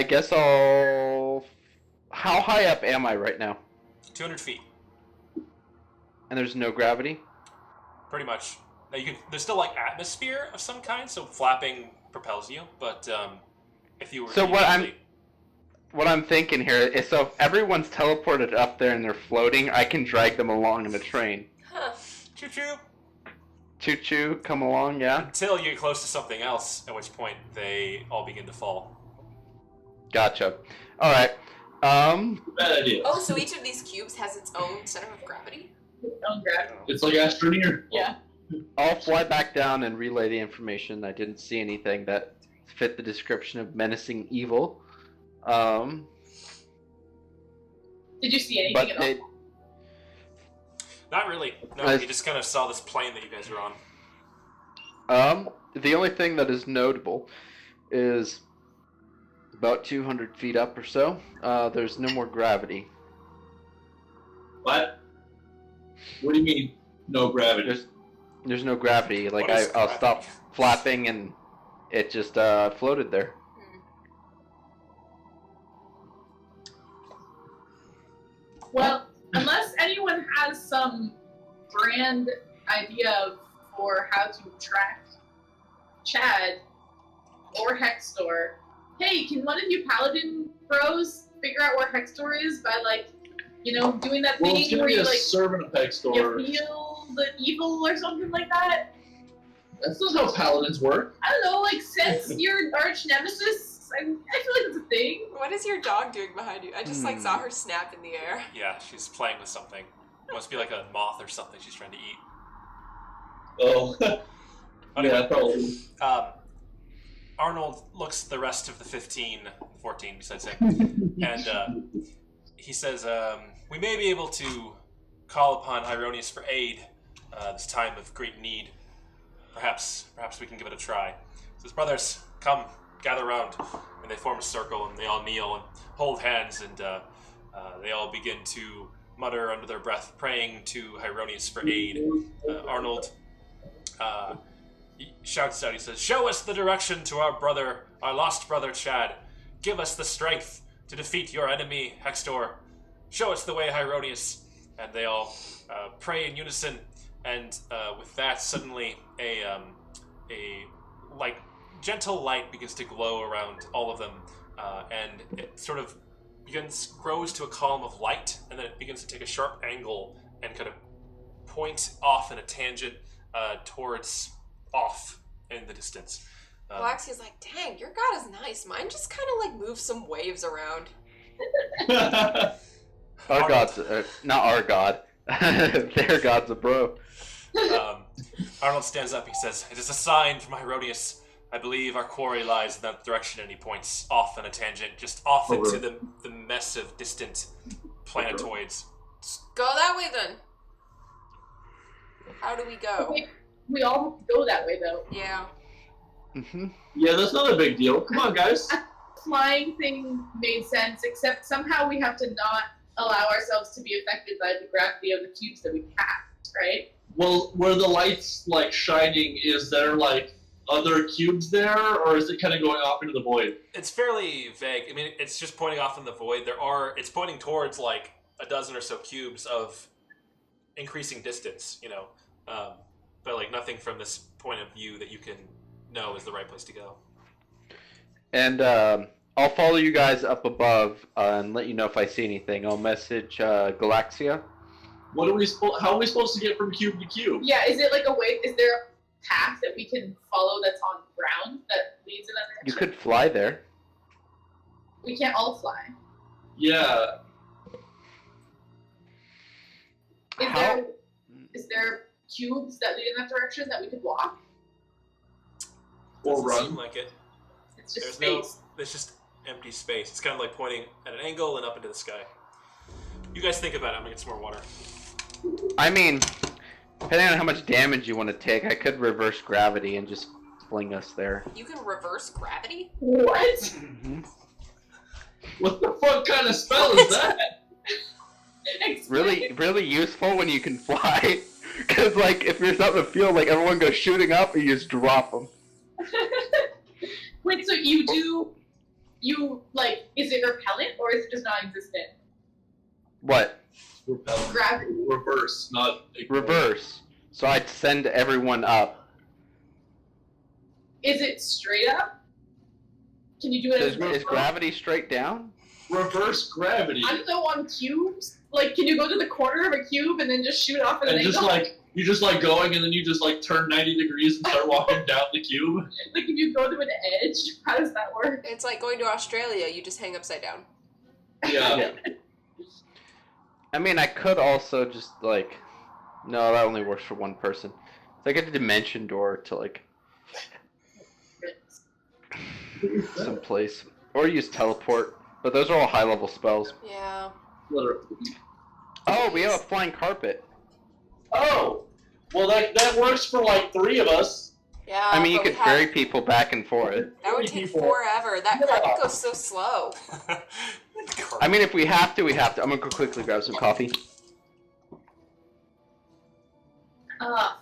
guess I'll... How high up am I right now? 200 feet. And there's no gravity? Pretty much. Now there's still like atmosphere of some kind, so flapping propels you. But if you were So what I'm thinking here is, so if everyone's teleported up there and they're floating, I can drag them along in the train. Huh. Choo choo. Choo choo, come along, yeah. Until you get close to something else, at which point they all begin to fall. Gotcha. All right. Bad idea. Oh, so each of these cubes has its own center of gravity? Oh, grab. It's like Astroneer. Yeah. I'll fly back down and relay the information. I didn't see anything that fit the description of menacing evil. Did you see anything at all? Not really. No, you just kind of saw this plane that you guys are on. The only thing that is notable is about 200 feet up or so, there's no more gravity. What? What do you mean, no gravity? There's no gravity. Like, What is I'll gravity? stop flapping and it just floated there. Well, unless anyone has some grand idea for how to track Chad or Hextor, hey, can one of you Paladin bros figure out where Hextor is by, like, doing that Well, thing it's gonna where be you, a like, servant of Hextor. you feel the evil or something like that? That's not how paladins work. I don't know, like, sense your arch nemesis? I feel like it's a thing. What is your dog doing behind you? I just like saw her snap in the air. Yeah, she's playing with something. It must be like a moth or something she's trying to eat. Oh. Anyway, Yeah, probably. Arnold looks at the rest of the 14 besides him, and he says, we may be able to call upon Hyronius for aid this time of great need. Perhaps we can give it a try. He says, brothers, come, gather round. And they form a circle, and they all kneel and hold hands, and they all begin to mutter under their breath, praying to Hyronius for aid. Arnold he shouts out, he says, show us the direction to our lost brother Chad. Give us the strength to defeat your enemy, Hextor. Show us the way, Hyronius. And they all pray in unison, and with that, suddenly a like gentle light begins to glow around all of them, and it sort of grows to a column of light, and then it begins to take a sharp angle and kind of point off in a tangent towards off in the distance. Galaxia's like, dang, your god is nice. Mine just kind of like moves some waves around. Our god's not our god. Their god's a bro. Arnold stands up. He says, "It is a sign from Hyronius. I believe our quarry lies in that direction." And he points off in a tangent, just off into the mess of distant planetoids. Go that way then. How do we go? We all have to go that way, though. Yeah. Mm-hmm. Yeah, that's not a big deal. Come on, guys. Flying thing made sense, except somehow we have to not allow ourselves to be affected by the gravity of the cubes that we cast, right? Well, where the light's like shining, is there like other cubes there, or is it kind of going off into the void? It's fairly vague. I mean, it's just pointing off in the void. It's pointing towards like a dozen or so cubes of increasing distance, but like nothing from this point of view that you can know is the right place to go. And I'll follow you guys up above and let you know if I see anything. I'll message Galaxia. What are we how are we supposed to get from cube to cube? Yeah, is it like a way? Is there a path that we can follow that's on ground that leads in that direction? You could fly there. We can't all fly. Yeah. Is there cubes that lead in that direction that we could walk? Or Doesn't run? seem like it. It's just There's space. There's just empty space. It's kind of like pointing at an angle and up into the sky. You guys think about it. I'm gonna get some more water. I mean, depending on how much damage you want to take, I could reverse gravity and just fling us there. You can reverse gravity? What? Mm-hmm. What the fuck kind of spell is that? Really, really useful when you can fly. Because, like, if you're out in the field, like, everyone goes shooting up and you just drop them. Wait, so is it repellent or is it just non-existent? What? Repel. Gravity. Reverse, not Reverse. So I'd send everyone up. Is it straight up? Can you do it Is gravity straight down? Reverse gravity. I don't know, on cubes? Like, can you go to the corner of a cube and then just shoot off at an And angle? just like, you just like going and then you just like turn 90 degrees and start walking down the cube. Like, if you go to an edge, how does that work? It's like going to Australia, you just hang upside down. Yeah. I mean, I could also just, like... No, that only works for one person. It's like a dimension door to, like... someplace. Or use teleport. But those are all high-level spells. Yeah. Literally. Oh, we have a flying carpet. Oh! Well, that works for like 3 of us. Yeah. I mean, you but we could have- ferry people back and forth. That would take people. forever. That Yeah. carpet goes so slow. I mean, if we have to, we have to. I'm gonna go quickly grab some coffee. Fuck.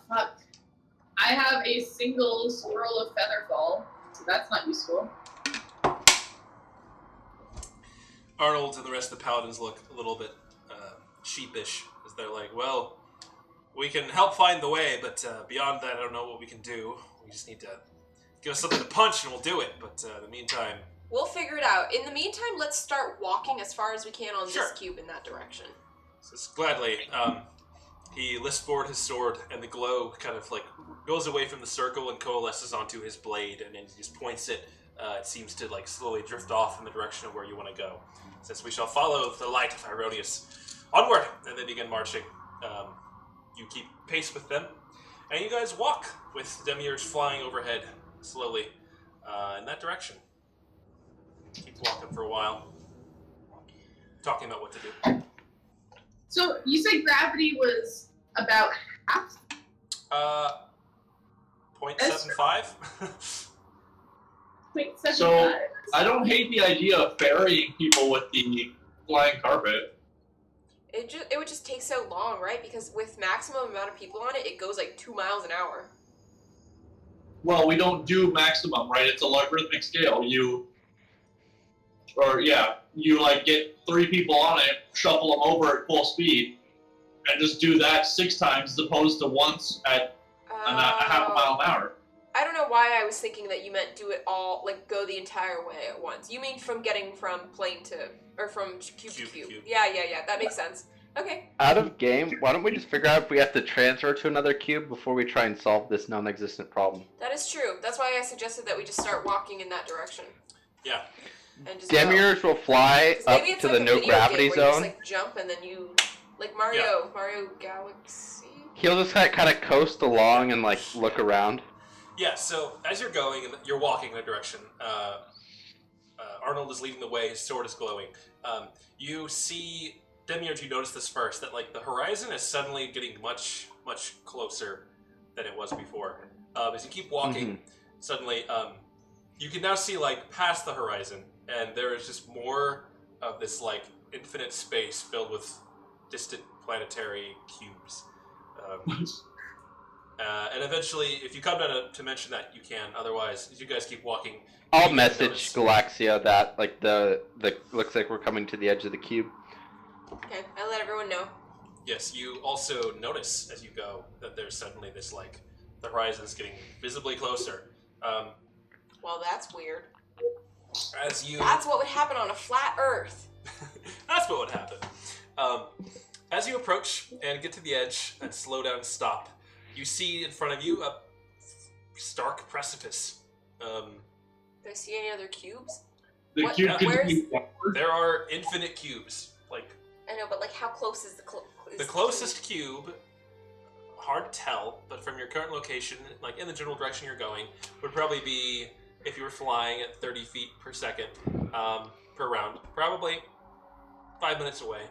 I have a single swirl of featherfall, so that's not useful. Arnold and the rest of the paladins look a little bit sheepish as they're like, well, we can help find the way, but beyond that, I don't know what we can do. We just need to give us something to punch and we'll do it. But in the meantime... We'll figure it out. In the meantime, let's start walking as far as we can on Sure. this cube in that direction. Says, gladly. He lifts forward his sword, and the glow kind of like goes away from the circle and coalesces onto his blade, and then he just points it. It seems to like slowly drift off in the direction of where you want to go. Says, we shall follow the light of Ironius. Onward! And they begin marching. You keep pace with them, and you guys walk with Demiurge flying overhead slowly in that direction. Keep walking for a while, talking about what to do. So, you said gravity was about half? 0.75? 0.75? So, I don't hate the idea of ferrying people with the flying carpet. It would just take so long, right? Because with maximum amount of people on it, it goes like 2 miles an hour. Well, we don't do maximum, right? It's a logarithmic scale. You like get 3 people on it, shuffle them over at full speed, and just do that 6 times as opposed to once at a half a mile an hour. I don't know why I was thinking that you meant do it all, like go the entire way at once. You mean from getting from plane to, or from cube to cube. Yeah, that makes sense. Okay. Out of game, why don't we just figure out if we have to transfer to another cube before we try and solve this non-existent problem? That is true. That's why I suggested that we just start walking in that direction. Yeah. And just Demiurge will fly 'Cause up maybe it's to like the a no video gravity game where you zone. just, like, jump and then you, like Mario Galaxy. He'll just kind of coast along and like look around. Yeah, so as you're going, and you're walking in a direction, Arnold is leading the way, his sword is glowing. You see, Demiurge, you notice this first, that like the horizon is suddenly getting much, much closer than it was before. As you keep walking, suddenly, you can now see like past the horizon, and there is just more of this like infinite space filled with distant planetary cubes. And eventually, if you come down to mention that, you can. Otherwise, as you guys keep walking, I'll you message notice- Galaxia that like the looks like we're coming to the edge of the cube. Okay, I let everyone know. Yes, you also notice as you go that there's suddenly this like the horizon's getting visibly closer. Well, that's weird. As you That's what would happen on a flat Earth. That's what would happen. As you approach and get to the edge and slow down and stop, you see in front of you a stark precipice. Do I see any other cubes? The What- cube where's- continues downward. There are infinite cubes. Like I know, but like, how close is the closest cube, hard to tell, but from your current location, like in the general direction you're going, would probably be if you were flying at 30 feet per second per round, probably 5 minutes away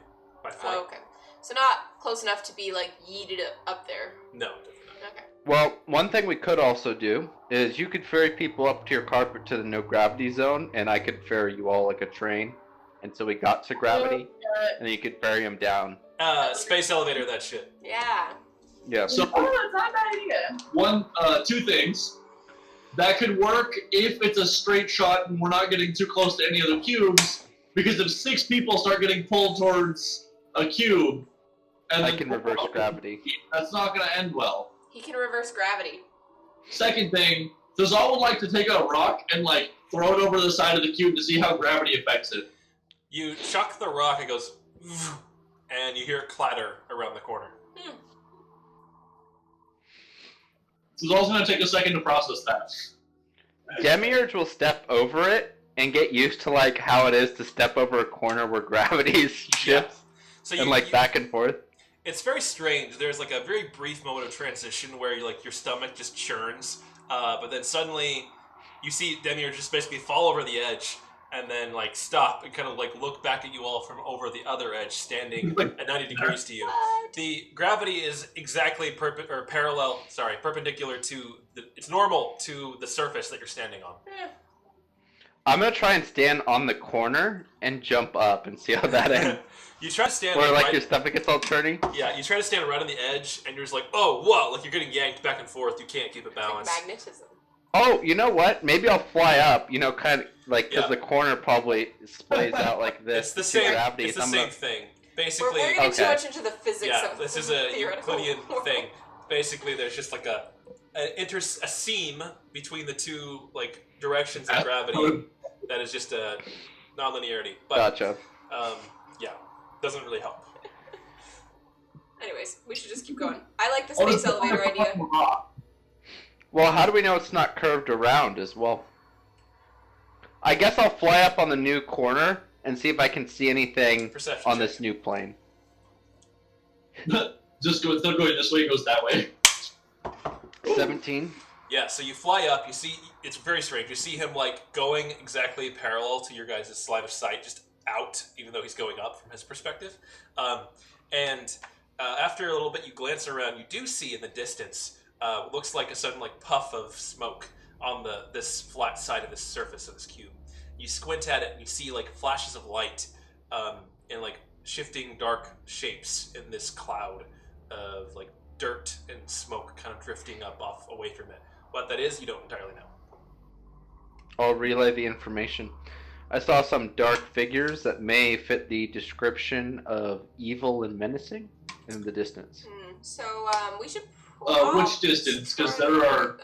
by flight. Oh, okay. So not close enough to be like yeeted up there. No, definitely not. Okay. Well, one thing we could also do is you could ferry people up to your carpet to the no gravity zone, and I could ferry you all like a train until we got to gravity, and then you could ferry them down. Space elevator, that shit. Yeah. Yeah. So Oh, that's not a bad idea. two things. That could work if it's a straight shot and we're not getting too close to any other cubes, because if 6 people start getting pulled towards a cube, and I then can reverse gravity. that's not going to end well. He can reverse gravity. Second thing, does all would like to take a rock and like throw it over the side of the cube to see how gravity affects it? You chuck the rock, it goes, and you hear it clatter around the corner. So it's also going to take a second to process that. Demiurge will step over it and get used to like how it is to step over a corner where gravity shifts So and like back and forth. It's very strange. There's like a very brief moment of transition where you like your stomach just churns, but then suddenly you see Demiurge just basically fall over the edge and then like stop and kind of like look back at you all from over the other edge, standing at 90 degrees to you. What? The gravity is exactly perpendicular to it's normal to the surface that you're standing on. I'm gonna try and stand on the corner and jump up and see how that ends. You try to stand Where like right, your stomach gets all turny. yeah, you try to stand right on the edge, and you're just like, oh, whoa, like you're getting yanked back and forth. You can't keep it It's like balanced. magnetism. Oh, you know what? Maybe I'll fly up. You know, kind of like because Yeah. the corner probably splays out like this. It's the to same. Gravity. It's the I'm same gonna- thing. We're Basically, getting too Okay. much into the physics yeah, of this is a theoretical Euclidean world. thing. Basically, there's just like a seam between the two like directions of gravity that is just a non-linearity. But Gotcha. yeah, doesn't really help. Anyways, we should just keep going. I like the space elevator idea. Well, how do we know it's not curved around as well? I guess I'll fly up on the new corner and see if I can see anything Perception on check. this new plane. Just go, instead of going this way, it goes that way. 17. Yeah, so you fly up. You see, it's very strange. You see him like going exactly parallel to your guys' line of sight, just out, even though he's going up from his perspective. And after a little bit, you glance around. You do see in the distance, looks like a sudden like puff of smoke on this flat side of this surface of this cube. You squint at it, and you see like flashes of light in like shifting dark shapes in this cloud of like dirt and smoke kind of drifting up off away from it. What that is, you don't entirely know. I'll relay the information. I saw some dark figures that may fit the description of evil and menacing in the distance. So we should. Which distance? Because there are.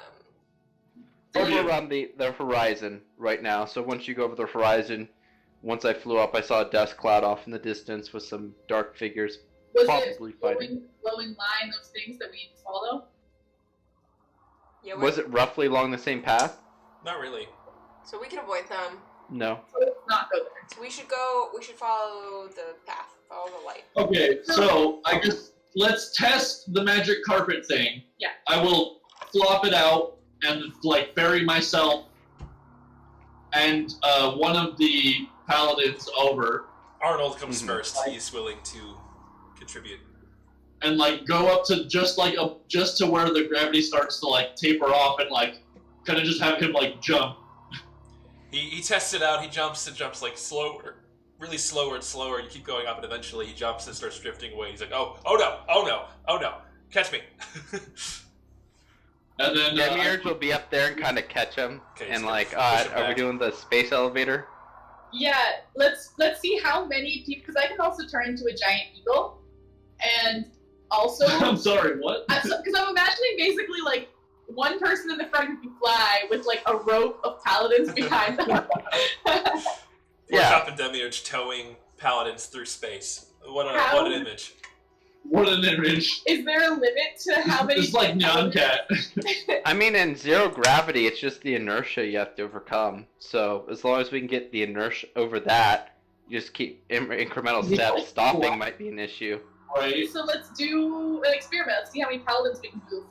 Over around the horizon right now. So once you go over the horizon, once I flew up, I saw a dust cloud off in the distance with some dark figures. Was Possibly it fighting. glowing line of things that we need to follow? Yeah, Was it roughly along the same path? Not really. So we can avoid them. No. So let's not go there. So we should go. We should follow the path. Follow the light. Okay, so I guess let's test the magic carpet thing. Yeah. I will flop it out and like bury myself and one of the paladins over Arnold comes Mhm. first. He's willing to contribute. and like go up to just to where the gravity starts to like taper off and like kind of just have him like jump. He tests it out. He jumps and jumps like slower, really slower and slower. You keep going up, and eventually he jumps and starts drifting away. He's like, oh no, catch me. And then Demiurge will be up there and kind of catch him, Okay, and so like, push him are we back. doing the space elevator? Yeah, let's see how many people, because I can also turn into a giant eagle, and also I'm sorry, what? because I'm imagining basically like one person in the front can fly with like a rope of paladins behind them. Yeah. Workshop and Demiurge towing paladins through space. What an image. What an image. Is there a limit to how many? It's like Nyan Cat. I mean, in zero gravity, it's just the inertia you have to overcome. So as long as we can get the inertia over that, you just keep incremental steps. Stopping might be an issue. Right? So let's do an experiment. Let's see how many paladins we can move,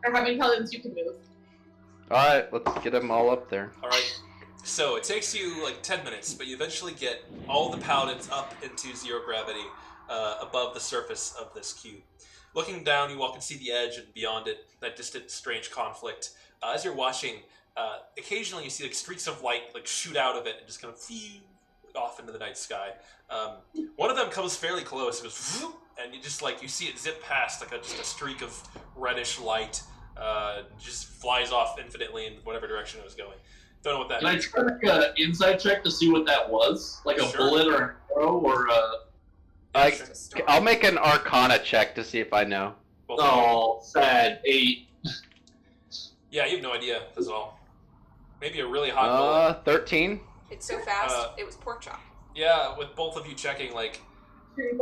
or how many paladins you can move. All right, let's get them all up there. Alright, so it takes you like 10 minutes, but you eventually get all the paladins up into zero gravity above the surface of this cube. Looking down, you all can see the edge and beyond it, that distant, strange conflict. As you're watching, occasionally you see like streaks of light like shoot out of it and just kind of phew off into the night sky. One of them comes fairly close, it goes whoop, and you just like you see it zip past like just a streak of reddish light, just flies off infinitely in whatever direction it was going. Don't know what that Can I means. try like an inside check to see what that was? Like a Sure. bullet or an arrow or I'll make an Arcana check to see if I know. Both of you. Oh, sad. 8. Yeah, you have no idea. That's all. Maybe a really hot bullet. 13. It's so fast. It was pork chop. Yeah, with both of you checking, like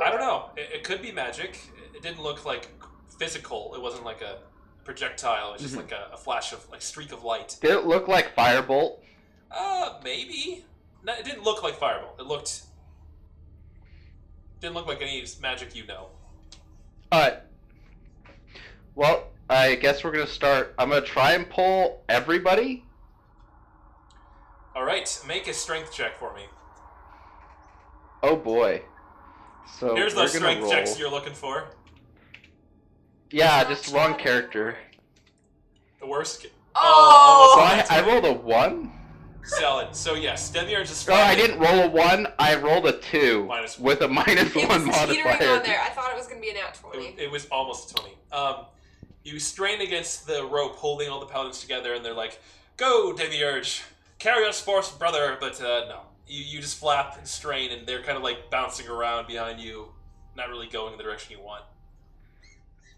I don't know. It could be magic. It didn't look like physical. It wasn't like a projectile. It was just like a flash of like streak of light. Did it look like Firebolt? Maybe. No, it didn't look like fireball. Didn't look like any magic you know. Alright. Well, I guess we're gonna start. I'm gonna try and pull everybody. All right, make a strength check for me. Oh boy. So Here's we're those gonna strength roll. checks you're looking for. Yeah, just wrong character. The worst. Oh! So almost I rolled a 1? Salad. So yes, Demiurge just. Oh, I didn't roll a 1. I rolled a 2 Minus one. with a minus It 1 was teetering modifier. on there. I thought it was gonna be a nat 20. It was almost 20. You strain against the rope, holding all the paladins together, and they're like, "Go, Demiurge, carry us forth, brother." But no, you just flap and strain, and they're kind of like bouncing around behind you, not really going in the direction you want.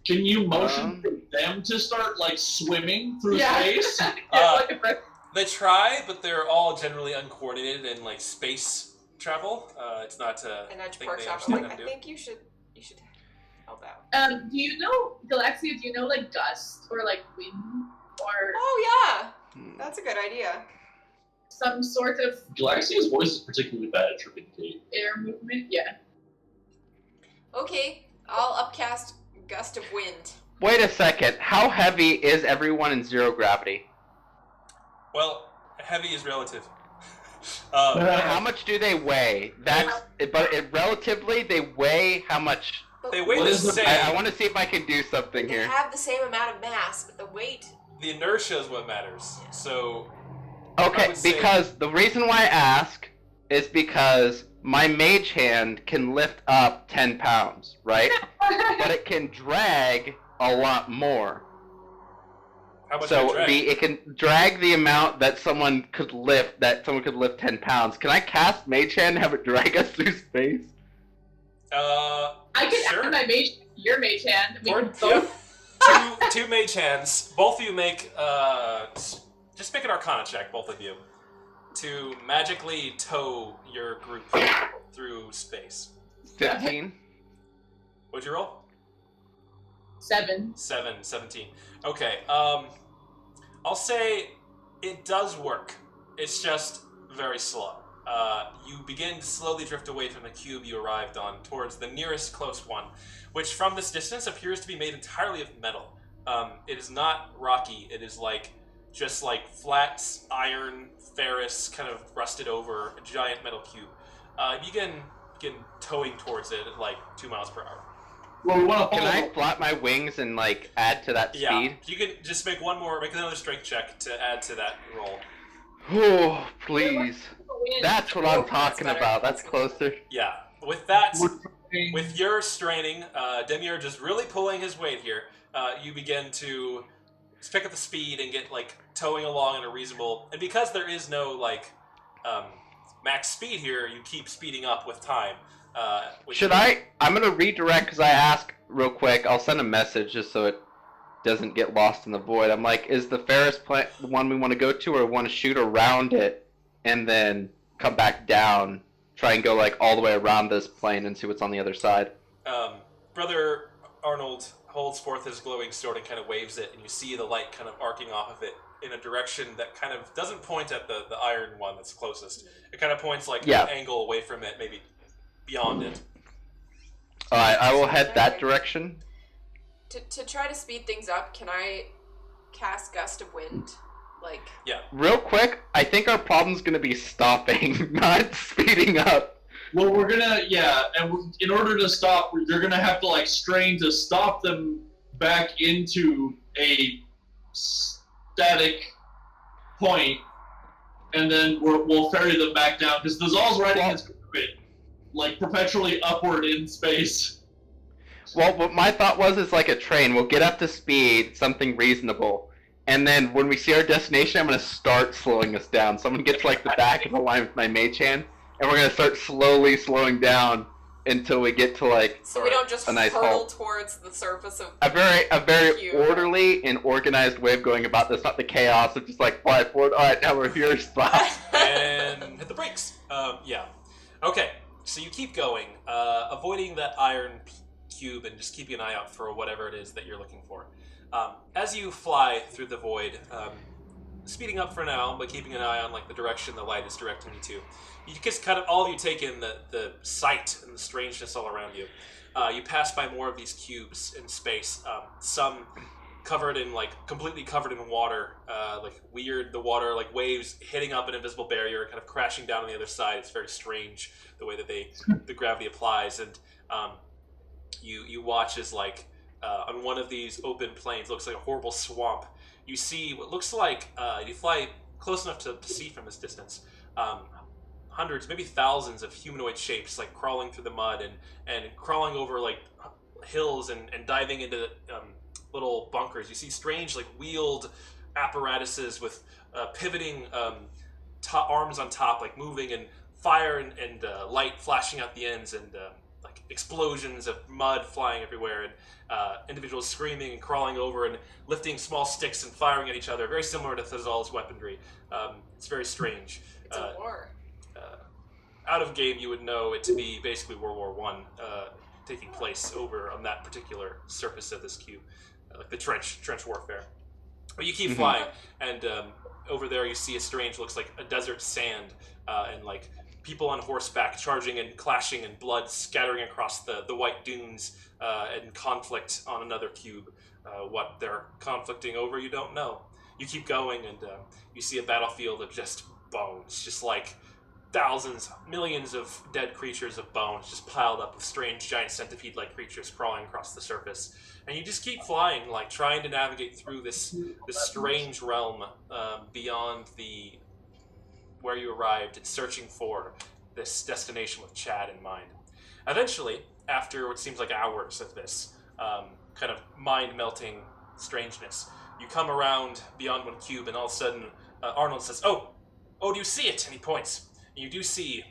Can you motion for them to start like swimming through Yeah. space? Yeah, like a breath. They try, but they're all generally uncoordinated in like space travel. It's not And I thing pork they chop. understand I'm how like, to I do. think you should help out. Do you know, Galaxia, do you know like gust or like wind or Oh yeah, that's a good idea. some sort of Galaxia's voice is particularly bad at tripping Kate. air movement? Yeah. Okay, I'll upcast gust of wind. Wait a second. How heavy is everyone in zero gravity? Well, heavy is relative. How much do they weigh? Relatively, they weigh how much? But They weigh What the is the- same. I want to see if I can do something they here. have the same amount of mass, but the weight. The inertia is what matters. So I Okay, would say- because the reason why I ask is because my mage hand can lift up 10 pounds, right? But it can drag a lot more. how much So I drag? it can drag the amount that someone could lift. 10 pounds. Can I cast mage hand and have it drag us through space? I can Sure. add my mage, your mage hand. We Or, can both. yeah, two mage hands. Both of you make just make an Arcana check, both of you, to magically tow your group through space. 15. What'd you roll? 7. 17. Okay. I'll say it does work. It's just very slow. You begin to slowly drift away from the cube you arrived on towards the nearest close one, which from this distance appears to be made entirely of metal. It is not rocky. It is just like flat iron, ferrous, kind of rusted over, a giant metal cube. You begin towing towards it at like 2 miles per hour. Well, we want to Can follow. I flap my wings and add to that Yeah, speed? you can just make another strength check to add to that roll. Oh, please. That's what I'm Oh, that's talking better. about. That's closer. Yeah, with that, We're trying- with your straining, Demiurge is really pulling his weight here. You begin to pick up the speed and get like towing along in a reasonable. And because there is no like max speed here, you keep speeding up with time. Should I? I'm gonna redirect because I asked real quick. I'll send a message just so it doesn't get lost in the void. I'm like, is the Ferris plane the one we want to go to, or want to shoot around it and then come back down, try and go like all the way around this plane and see what's on the other side? Brother Arnold holds forth his glowing sword and kind of waves it, and you see the light kind of arcing off of it in a direction that kind of doesn't point at the iron one that's closest. It kind of points like an angle away from it, maybe beyond it. Alright, I will head that direction. To try to speed things up, can I cast Gust of Wind? Like... Yeah. Real quick, I think our problem's gonna be stopping, not speeding up. Well, we're gonna, and in order to stop, you're gonna have to like strain to stop them back into a static point, and then we'll ferry them back down because the Zal's riding his carpet, like perpetually upward in space. Well, what my thought was is like a train. We'll get up to speed, something reasonable, and then when we see our destination, I'm gonna start slowing us down. So I'm gonna get to like the back of the line with my mage hand. And we're gonna start slowly slowing down until we get to like so we don't just a nice hurtle towards the surface of a very orderly and organized way of going about this, not the chaos of just like fly forward. All right, now we're here, stop, and hit the brakes. Yeah. Okay, so you keep going, avoiding that iron cube and just keeping an eye out for whatever it is that you're looking for. As you fly through the void, speeding up for now, but keeping an eye on like the direction the light is directing you to. You just kind of all of you take in the sight and the strangeness all around you. You pass by more of these cubes in space. Some covered in like completely covered in water, like weird. The water like waves hitting up an invisible barrier, kind of crashing down on the other side. It's very strange the way that the gravity applies. And you watch as like on one of these open plains, looks like a horrible swamp. You see what looks like you fly close enough to see from this distance. Hundreds, maybe thousands of humanoid shapes like crawling through the mud and crawling over like hills and diving into little bunkers. You see strange like wheeled apparatuses with pivoting arms on top, like moving, and fire and light flashing out the ends, and like explosions of mud flying everywhere, and individuals screaming and crawling over and lifting small sticks and firing at each other, very similar to Thazal's weaponry. It's very strange. It's a war. Out of game, you would know it to be basically World War I taking place over on that particular surface of this cube, like the trench warfare. But you keep flying, and over there you see a strange, looks like a desert sand, and like people on horseback charging and clashing, and blood scattering across the white dunes, and conflict on another cube. What they're conflicting over, you don't know. You keep going, and you see a battlefield of just bones, just like thousands, millions of dead creatures of bones just piled up with strange giant centipede-like creatures crawling across the surface. And you just keep flying, like trying to navigate through this strange realm beyond where you arrived, and searching for this destination with Chad in mind. Eventually, after what seems like hours of this kind of mind-melting strangeness, you come around beyond one cube, and all of a sudden Arnold says, oh, do you see it? And he points. You do see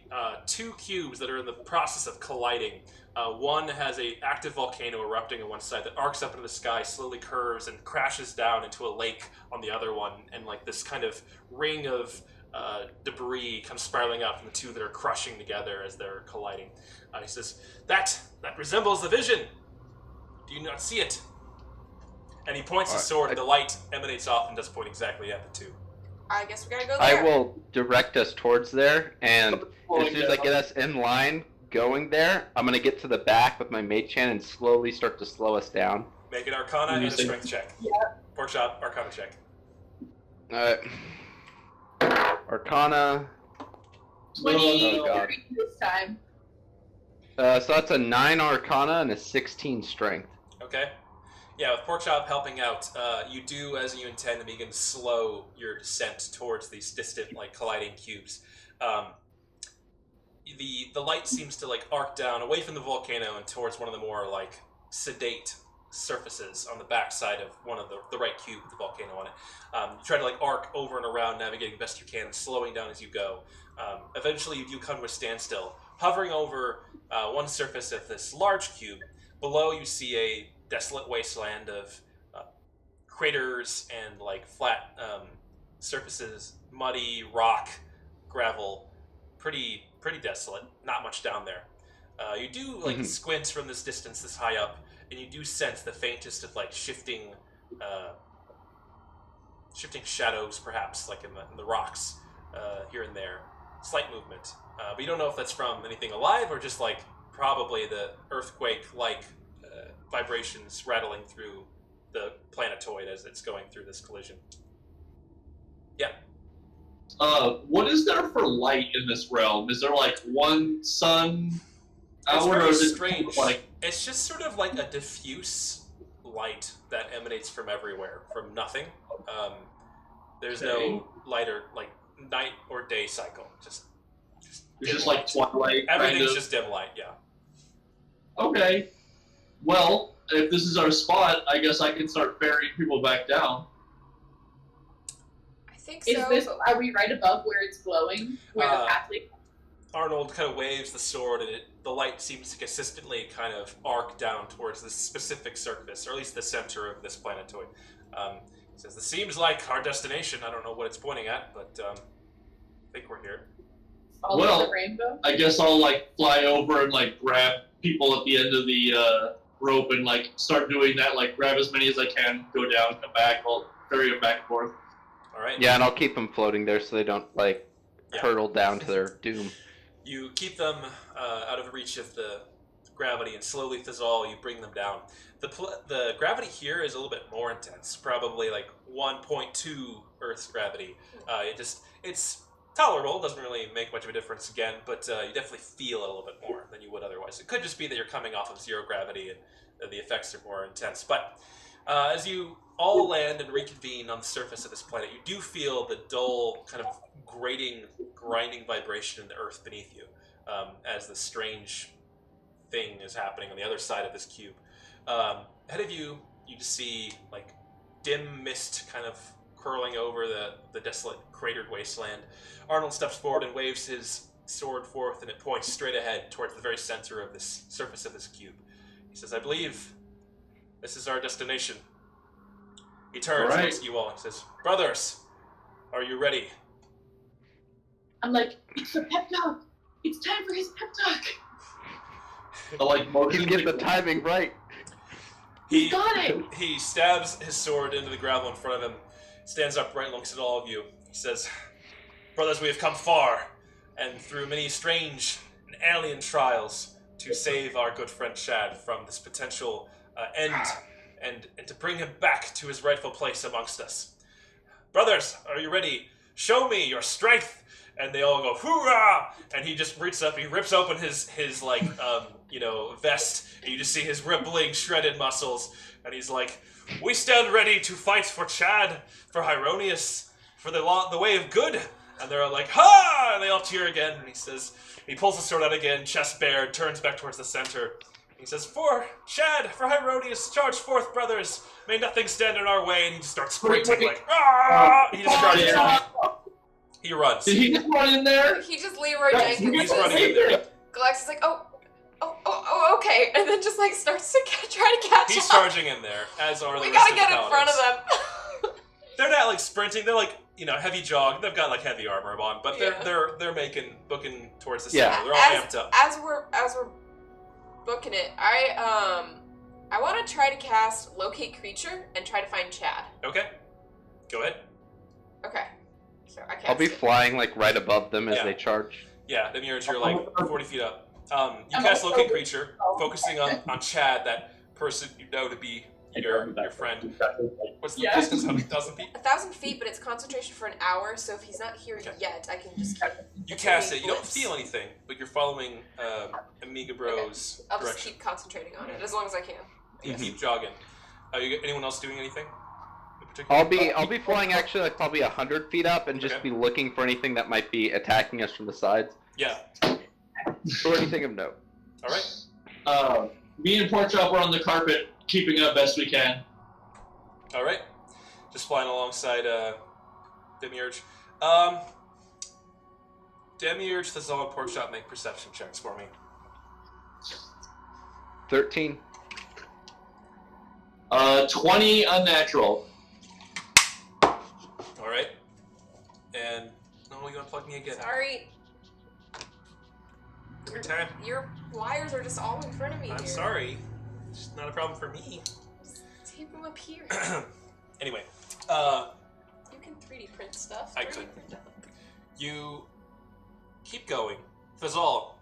two cubes that are in the process of colliding. One has an active volcano erupting on one side that arcs up into the sky, slowly curves, and crashes down into a lake on the other one, and like this kind of ring of debris comes spiraling out from the two that are crushing together as they're colliding. He says, that resembles the vision. Do you not see it? And he points his sword, and the light emanates off and does point exactly at the two. I guess we gotta go there. I will direct us towards there, and as soon as I get us in line going there, I'm going to get to the back with my mage hand and slowly start to slow us down. Make an Arcana and a Strength check. Yeah. Pork chop, Arcana check. Alright. Arcana. 20 Oh, God. this time. So that's a 9 Arcana and a 16 Strength. Okay. Yeah, with Porkchop helping out, you do as you intend and begin to slow your descent towards these distant, like, colliding cubes. The light seems to, like, arc down away from the volcano and towards one of the more, like, sedate surfaces on the back side of one of the right cube with the volcano on it. You try to like arc over and around, navigating best you can, slowing down as you go. Eventually, you do come to a standstill, hovering over one surface of this large cube. Below, you see a desolate wasteland of craters and like flat surfaces, muddy rock, gravel, pretty desolate. Not much down there. You do like squint from this distance, this high up, and you do sense the faintest of like shifting shadows, perhaps like in the rocks here and there. Slight movement, but you don't know if that's from anything alive or just like probably the earthquake-like vibrations rattling through the planetoid as it's going through this collision. Yeah. What is there for light in this realm? Is there like one sun It's hour, or very is it strange. like It's just sort of like a diffuse light that emanates from everywhere, from nothing. There's no light or like night or day cycle. Just it's dim just light. like twilight? Everything's kind of? just dim light. Yeah. Okay. Well, if this is our spot, I guess I can start ferrying people back down. I think Is so. this? Are we right above where it's glowing? Where the path leads? Arnold kind of waves the sword, and the light seems to consistently kind of arc down towards this specific surface, or at least the center of this planetoid. He says, "This seems like our destination. I don't know what it's pointing at, but I think we're here." Follow well, the rainbow? I guess I'll like fly over and like grab people at the end of the rope and like start doing that. Like grab as many as I can, go down, come back. I'll ferry them back and forth. All right. Yeah, and I'll keep them floating there so they don't like hurtle down to their doom. You keep them out of the reach of the gravity, and slowly, if this is all, you bring them down. The gravity here is a little bit more intense, probably like 1.2 Earth's gravity. It's tolerable, doesn't really make much of a difference again, but you definitely feel it a little bit more than you would otherwise. It could just be that you're coming off of zero gravity and the effects are more intense. But as you all land and reconvene on the surface of this planet, you do feel the dull, kind of grating, grinding vibration in the earth beneath you as the strange thing is happening on the other side of this cube. Ahead of you, you just see like dim mist kind of curling over the desolate, cratered wasteland. Arnold steps forward and waves his sword forth, and it points straight ahead towards the very center of this surface of this cube. He says, "I believe this is our destination." He turns and looks at you all and says, "Brothers, are you ready?" I'm like, it's the pep talk. It's time for his pep talk. I like motion. He's getting the timing right. He got it. He stabs his sword into the gravel in front of him, stands upright and looks at all of you. He says, "Brothers, we have come far, and through many strange and alien trials to save our good friend Chad from this potential end, and to bring him back to his rightful place amongst us. Brothers, are you ready? Show me your strength." And they all go, "Hoorah!" And he just reaches up, he rips open his like, vest, and you just see his rippling, shredded muscles, and he's like, "We stand ready to fight for Chad, for Hyronius, for the way of good." And they're all like, "Ha!" And they all cheer again, and he pulls the sword out again, chest bared, turns back towards the center. He says, "For Chad, for Hyronius, charge forth, brothers! May nothing stand in our way." And he just starts sprinting like, "Ah!" He just charges off. He runs. Did he just run in there? He just Leroy Jenkins. He's running in there. Galax is like, oh, okay, and then just like starts to try to catch He's up. charging in there, as are the We rest gotta of the get in front of paladins. them. They're not like sprinting. They're like heavy jog. They've got like heavy armor on, but Yeah. they're booking towards the Yeah. center. They're all amped up. As we're booking it, I want to try to cast Locate Creature and try to find Chad. Okay, go ahead. Okay, so I cast I'll be it. flying like right above them as Yeah. they charge. Yeah, then you're like 40 feet up. You I'm cast also- Locate Creature, focusing on Chad, that person you know to be your friend. What's the Yeah. distance? 1,000 feet? 1,000 feet, but it's concentration for an hour. So if he's not here Okay. yet, I can just. You cast it. You don't Blips. feel anything, but you're following Amiga Bro's I'll just direction. keep concentrating on it as long as I can. Yeah, Mm-hmm. keep jogging. Anyone else doing anything in particular? I'll be flying actually like probably 100 feet up and just Okay. be looking for anything that might be attacking us from the sides Yeah. or anything of note. All right. Me and Porkchop are on the carpet keeping up best we can. All right, just flying alongside Demiurge. Demiurge, Thazal, and Porkchop make perception checks for me. 13. 20 unnatural. All right, and no, you unplug me again. Sorry. Every time. Your wires are just all in front of me I'm here. sorry. It's not a problem for me. Just tape them up here. Anyway, You can 3D print stuff. I 3D could. print them. You keep going. Fazal,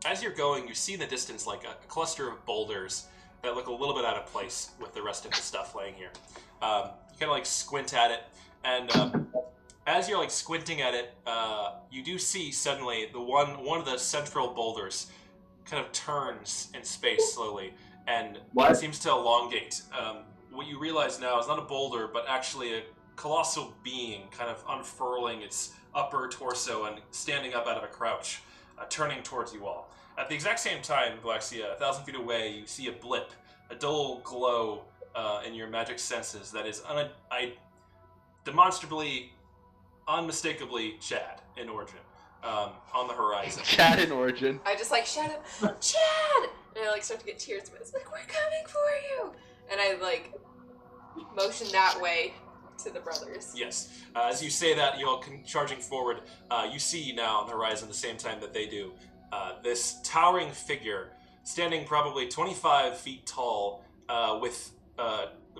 as you're going, you see in the distance like a cluster of boulders that look a little bit out of place with the rest of the stuff laying here. You kind of like squint at it, and as you're like squinting at it, you do see suddenly the one of the central boulders kind of turns in space slowly and What? seems to elongate. What you realize now is not a boulder, but actually a colossal being kind of unfurling its upper torso and standing up out of a crouch, turning towards you all. At the exact same time, Galaxia, 1,000 feet away, you see a blip, a dull glow in your magic senses that is demonstrably, unmistakably Chad in origin on the horizon. Chad in origin. I just like shout out, Chad! And I like start to get tears in my eyes. Like, we're coming for you! And I like motion that way to the brothers. Yes. As you say that, you're charging forward. You see now on the horizon, the same time that they do, this towering figure standing probably 25 feet tall, with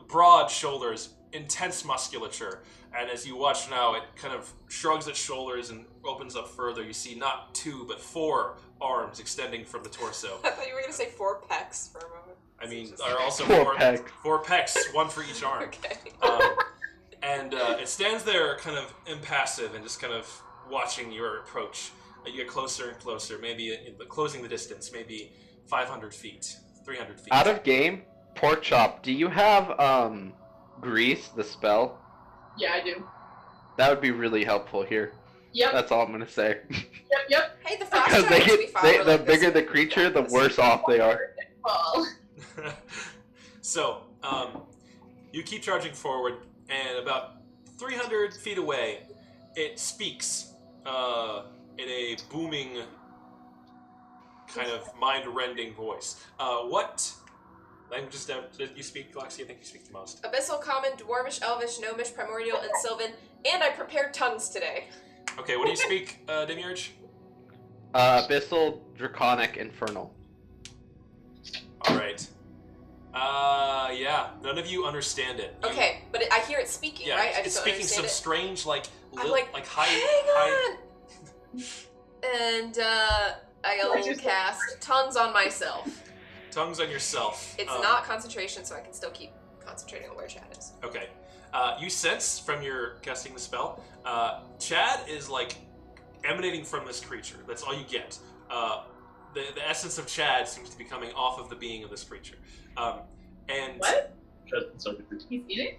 broad shoulders, intense musculature. And as you watch now, it kind of shrugs its shoulders and opens up further. You see not 2, but 4 arms extending from the torso. I thought you were gonna say 4 pecs for a moment. I mean, there are also 4 pecs. 4 pecs, 1 for each arm. Okay. And it stands there kind of impassive and just kind of watching your approach. You get closer and closer, maybe closing the distance, maybe 500 feet, 300 feet. Out of game, Porkchop, do you have Grease, the spell? Yeah, I do. That would be really helpful here. Yep, That's all I'm gonna say. yep. Hey, the fast Because track would be fine for the like this. bigger the creature, the worse off they are. Well, So, you keep charging forward, and about 300 feet away, it speaks in a booming, kind of mind-rending voice. What languages did you speak, Galaxy? I think you speak the most. Abyssal, Common, Dwarvish, Elvish, Gnomish, Primordial, and Sylvan. And I prepared tongues today. Okay, what do you speak, Demiurge? Abyssal, Draconic, Infernal. Alright. Yeah, none of you understand it. Okay, but I hear it speaking, Yeah, right? I it's just don't speaking some understand strange, like, I'm like, high... hang on! And, I will cast tongues on myself. Tongues on yourself. It's not concentration, so I can still keep concentrating on where Chad is. Okay. You sense from your casting the spell, Chad is like emanating from this creature. That's all you get. The essence of Chad seems to be coming off of the being of this creature. And what? So good. He's eating?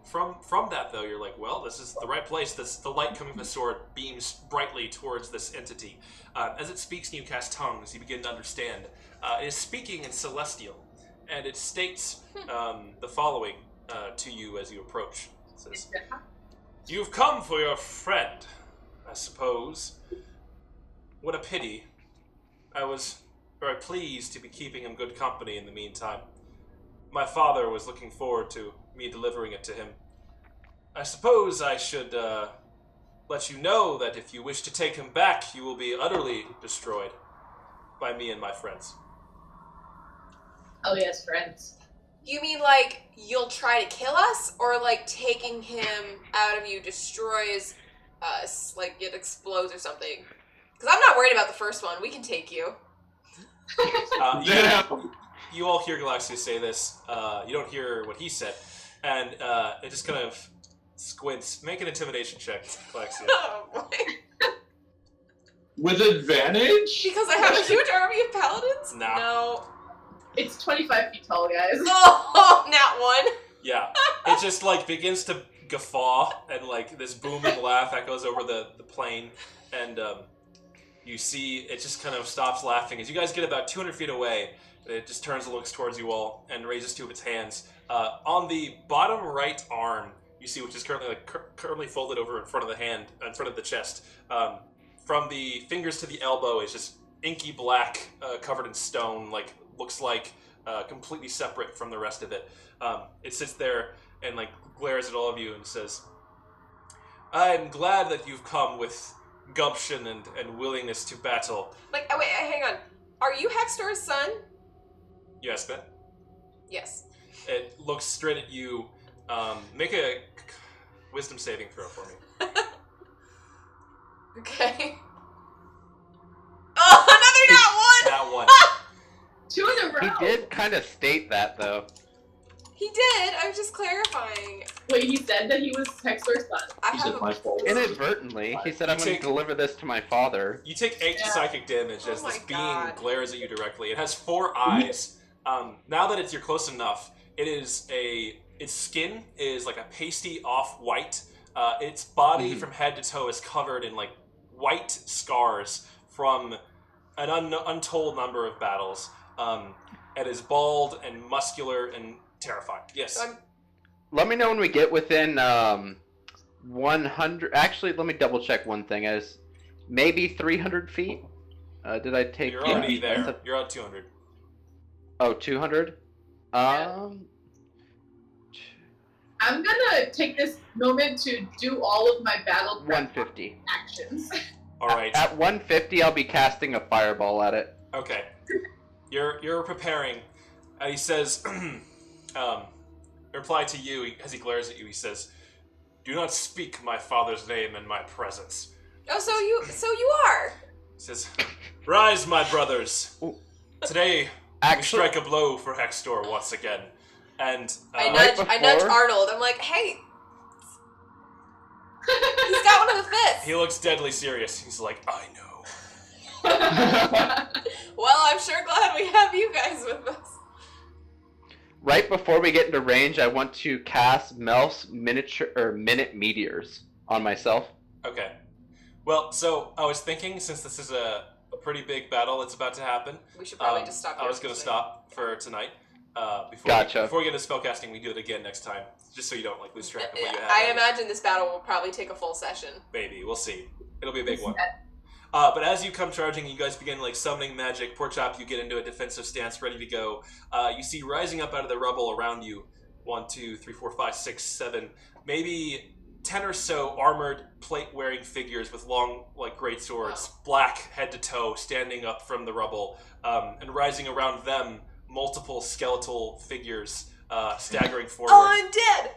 from that though, you're like, well, this is the right place. The light coming from the sword beams brightly towards this entity. As it speaks and you cast tongues, you begin to understand. It is speaking in Celestial, and it states the following to you as you approach. It says, "You've come for your friend, I suppose. What a pity. I was very pleased to be keeping him good company in the meantime. My father was looking forward to me delivering it to him. I suppose I should let you know that if you wish to take him back, you will be utterly destroyed by me and my friends." Oh, yes, friends. You mean like you'll try to kill us, or like taking him out of you destroys us, like it explodes or something? Because I'm not worried about the first one. We can take you. You all hear Galaxia say this. You don't hear what he said. And it just kind of squints. Make an intimidation check, Galaxia. Oh boy. With advantage? Because I have a huge army of paladins? Nah. No. It's 25 feet tall, guys. Oh, not one. Yeah. It just like begins to guffaw, and like this booming laugh echoes over the plain. And you see it just kind of stops laughing. As you guys get about 200 feet away, it just turns and looks towards you all and raises two of its hands. On the bottom right arm, you see, which is currently folded over in front of the hand, in front of the chest. From the fingers to the elbow is just inky black, covered in stone, looks like completely separate from the rest of it. It sits there and glares at all of you and says, "I'm glad that you've come with gumption and willingness to battle." Wait, hang on. Are you Hextor's son? You ask that? Yes. It looks straight at you. Make a wisdom saving throw for me. Okay. Oh, another not one! That one. 2 in a row. He did kind of state that, though. He did. I was just clarifying. Wait, he said that he was Hextor's son. I He have said my fault. Inadvertently, he said, "I'm going to deliver this to my father." You take 8 psychic damage as Oh this my being God. glares at you directly. It has 4 eyes. Now that you're close enough, its skin is like a pasty off-white. Its body from head to toe is covered in white scars from an untold number of battles. It is bald and muscular and terrifying. Yes. So Let me know when we get within 100. Actually, let me double check one thing. As maybe 300 feet. Did I take? You're already I there. said- You're at 200. Oh, 200. I'm gonna take this moment to do all of my battle prep 150. actions. All right. At 150, I'll be casting a fireball at it. Okay. You're preparing. He says, reply to you as he glares at you. He says, "Do not speak my father's name in my presence." Oh, so you are. He says, "Rise, my brothers. Today we Actually, strike a blow for Hextor once again." And I Right nudge before- Arnold. I'm like, hey. He's got one of the fists. he looks deadly serious. He's like, "I know." Well, I'm sure glad we have you guys with us. right before we get into range, I want to cast Melf's minute meteors on myself. Okay. Well, so I was thinking, since this is a pretty big battle that's about to happen, We should probably just stop here. I was going to stop for tonight. Gotcha. Before we get into spellcasting, we do it again next time, just so you don't lose track of what you have. I imagine this battle will probably take a full session. Maybe. We'll see. It'll be a big one. But as you come charging, you guys begin summoning magic. Pork Chop, you get into a defensive stance, ready to go. You see rising up out of the rubble around you, 1, 2, 3, 4, 5, 6, 7, maybe 10 or so armored plate-wearing figures with long, great swords, black head to toe, standing up from the rubble, and rising around them, multiple skeletal figures staggering forward. Undead!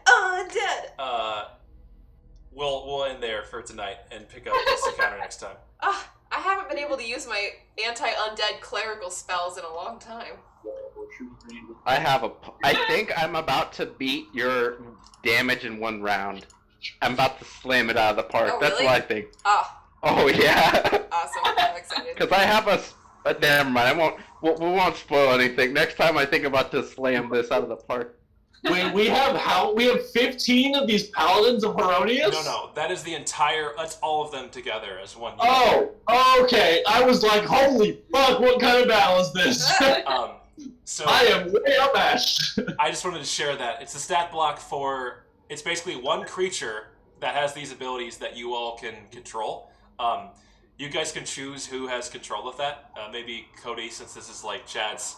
We'll end there for tonight and pick up this encounter next time. I haven't been able to use my anti-undead clerical spells in a long time. I think I'm about to beat your damage in one round. I'm about to slam it out of the park. Oh, That's really? what I think. Oh, Oh yeah. awesome. I'm excited. Because I have never mind. We won't spoil anything. Next time I think about to slam this out of the park. Wait, we have 15 of these paladins of Heronius? No, that is that's all of them together as one unit. Oh, okay. I was like, holy fuck, what kind of battle is this? So I am way abashed. I just wanted to share that. It's a stat block it's basically one creature that has these abilities that you all can control. You guys can choose who has control of that. Maybe Cody, since this is Chad's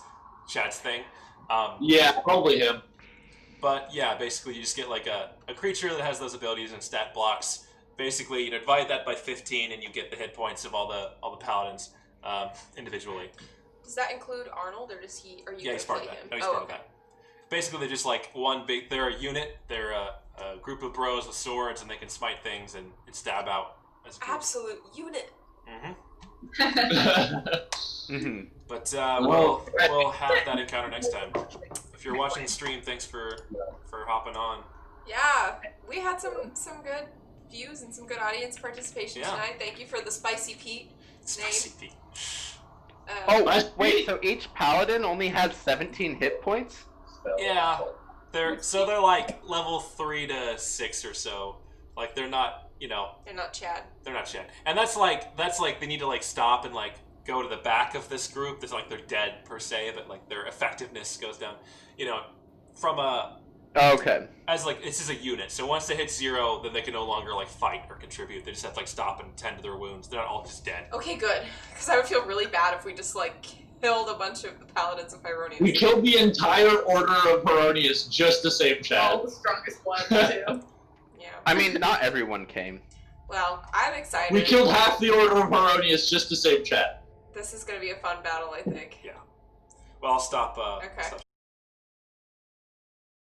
thing. Yeah, probably him. But yeah, basically you just get a creature that has those abilities and stat blocks. Basically, you divide that by 15 and you get the hit points of all the paladins individually. Does that include Arnold, or does he? Are you? Yeah, he's part of that. Him? No, he's part of that. Basically, they're just one big. They're a unit. They're a group of bros with swords, and they can smite things and stab out as a group. Absolute unit. Mm-hmm. But we'll have that encounter next time. If you're watching the stream, thanks for hopping on. Yeah, we had some good views and some good audience participation Yeah. tonight. Thank you for the Spicy Pete Spicy name. Pete. Oh, wait, so each paladin only has 17 hit points? Yeah, they're level 3 to 6 or so. They're not you know, They're not Chad. they're not Chad. And that's like they need to like stop and like go to the back of this group. It's like they're dead per se, but like their effectiveness goes down. You know, from a Okay. as like this is a unit. So once they hit 0, then they can no longer like fight or contribute. They just have to like stop and tend to their wounds. They're not all just dead. Okay, good. Because I would feel really bad if we just like killed a bunch of the paladins of Hyronius. We killed the entire order of Heronius just to save All Chad. the strongest ones, too. Yeah. I mean, not everyone came. Well, I'm excited. We killed half the order of Heronius just to save Chad. This is gonna be a fun battle, I think. Well, I'll stop. Okay. Stop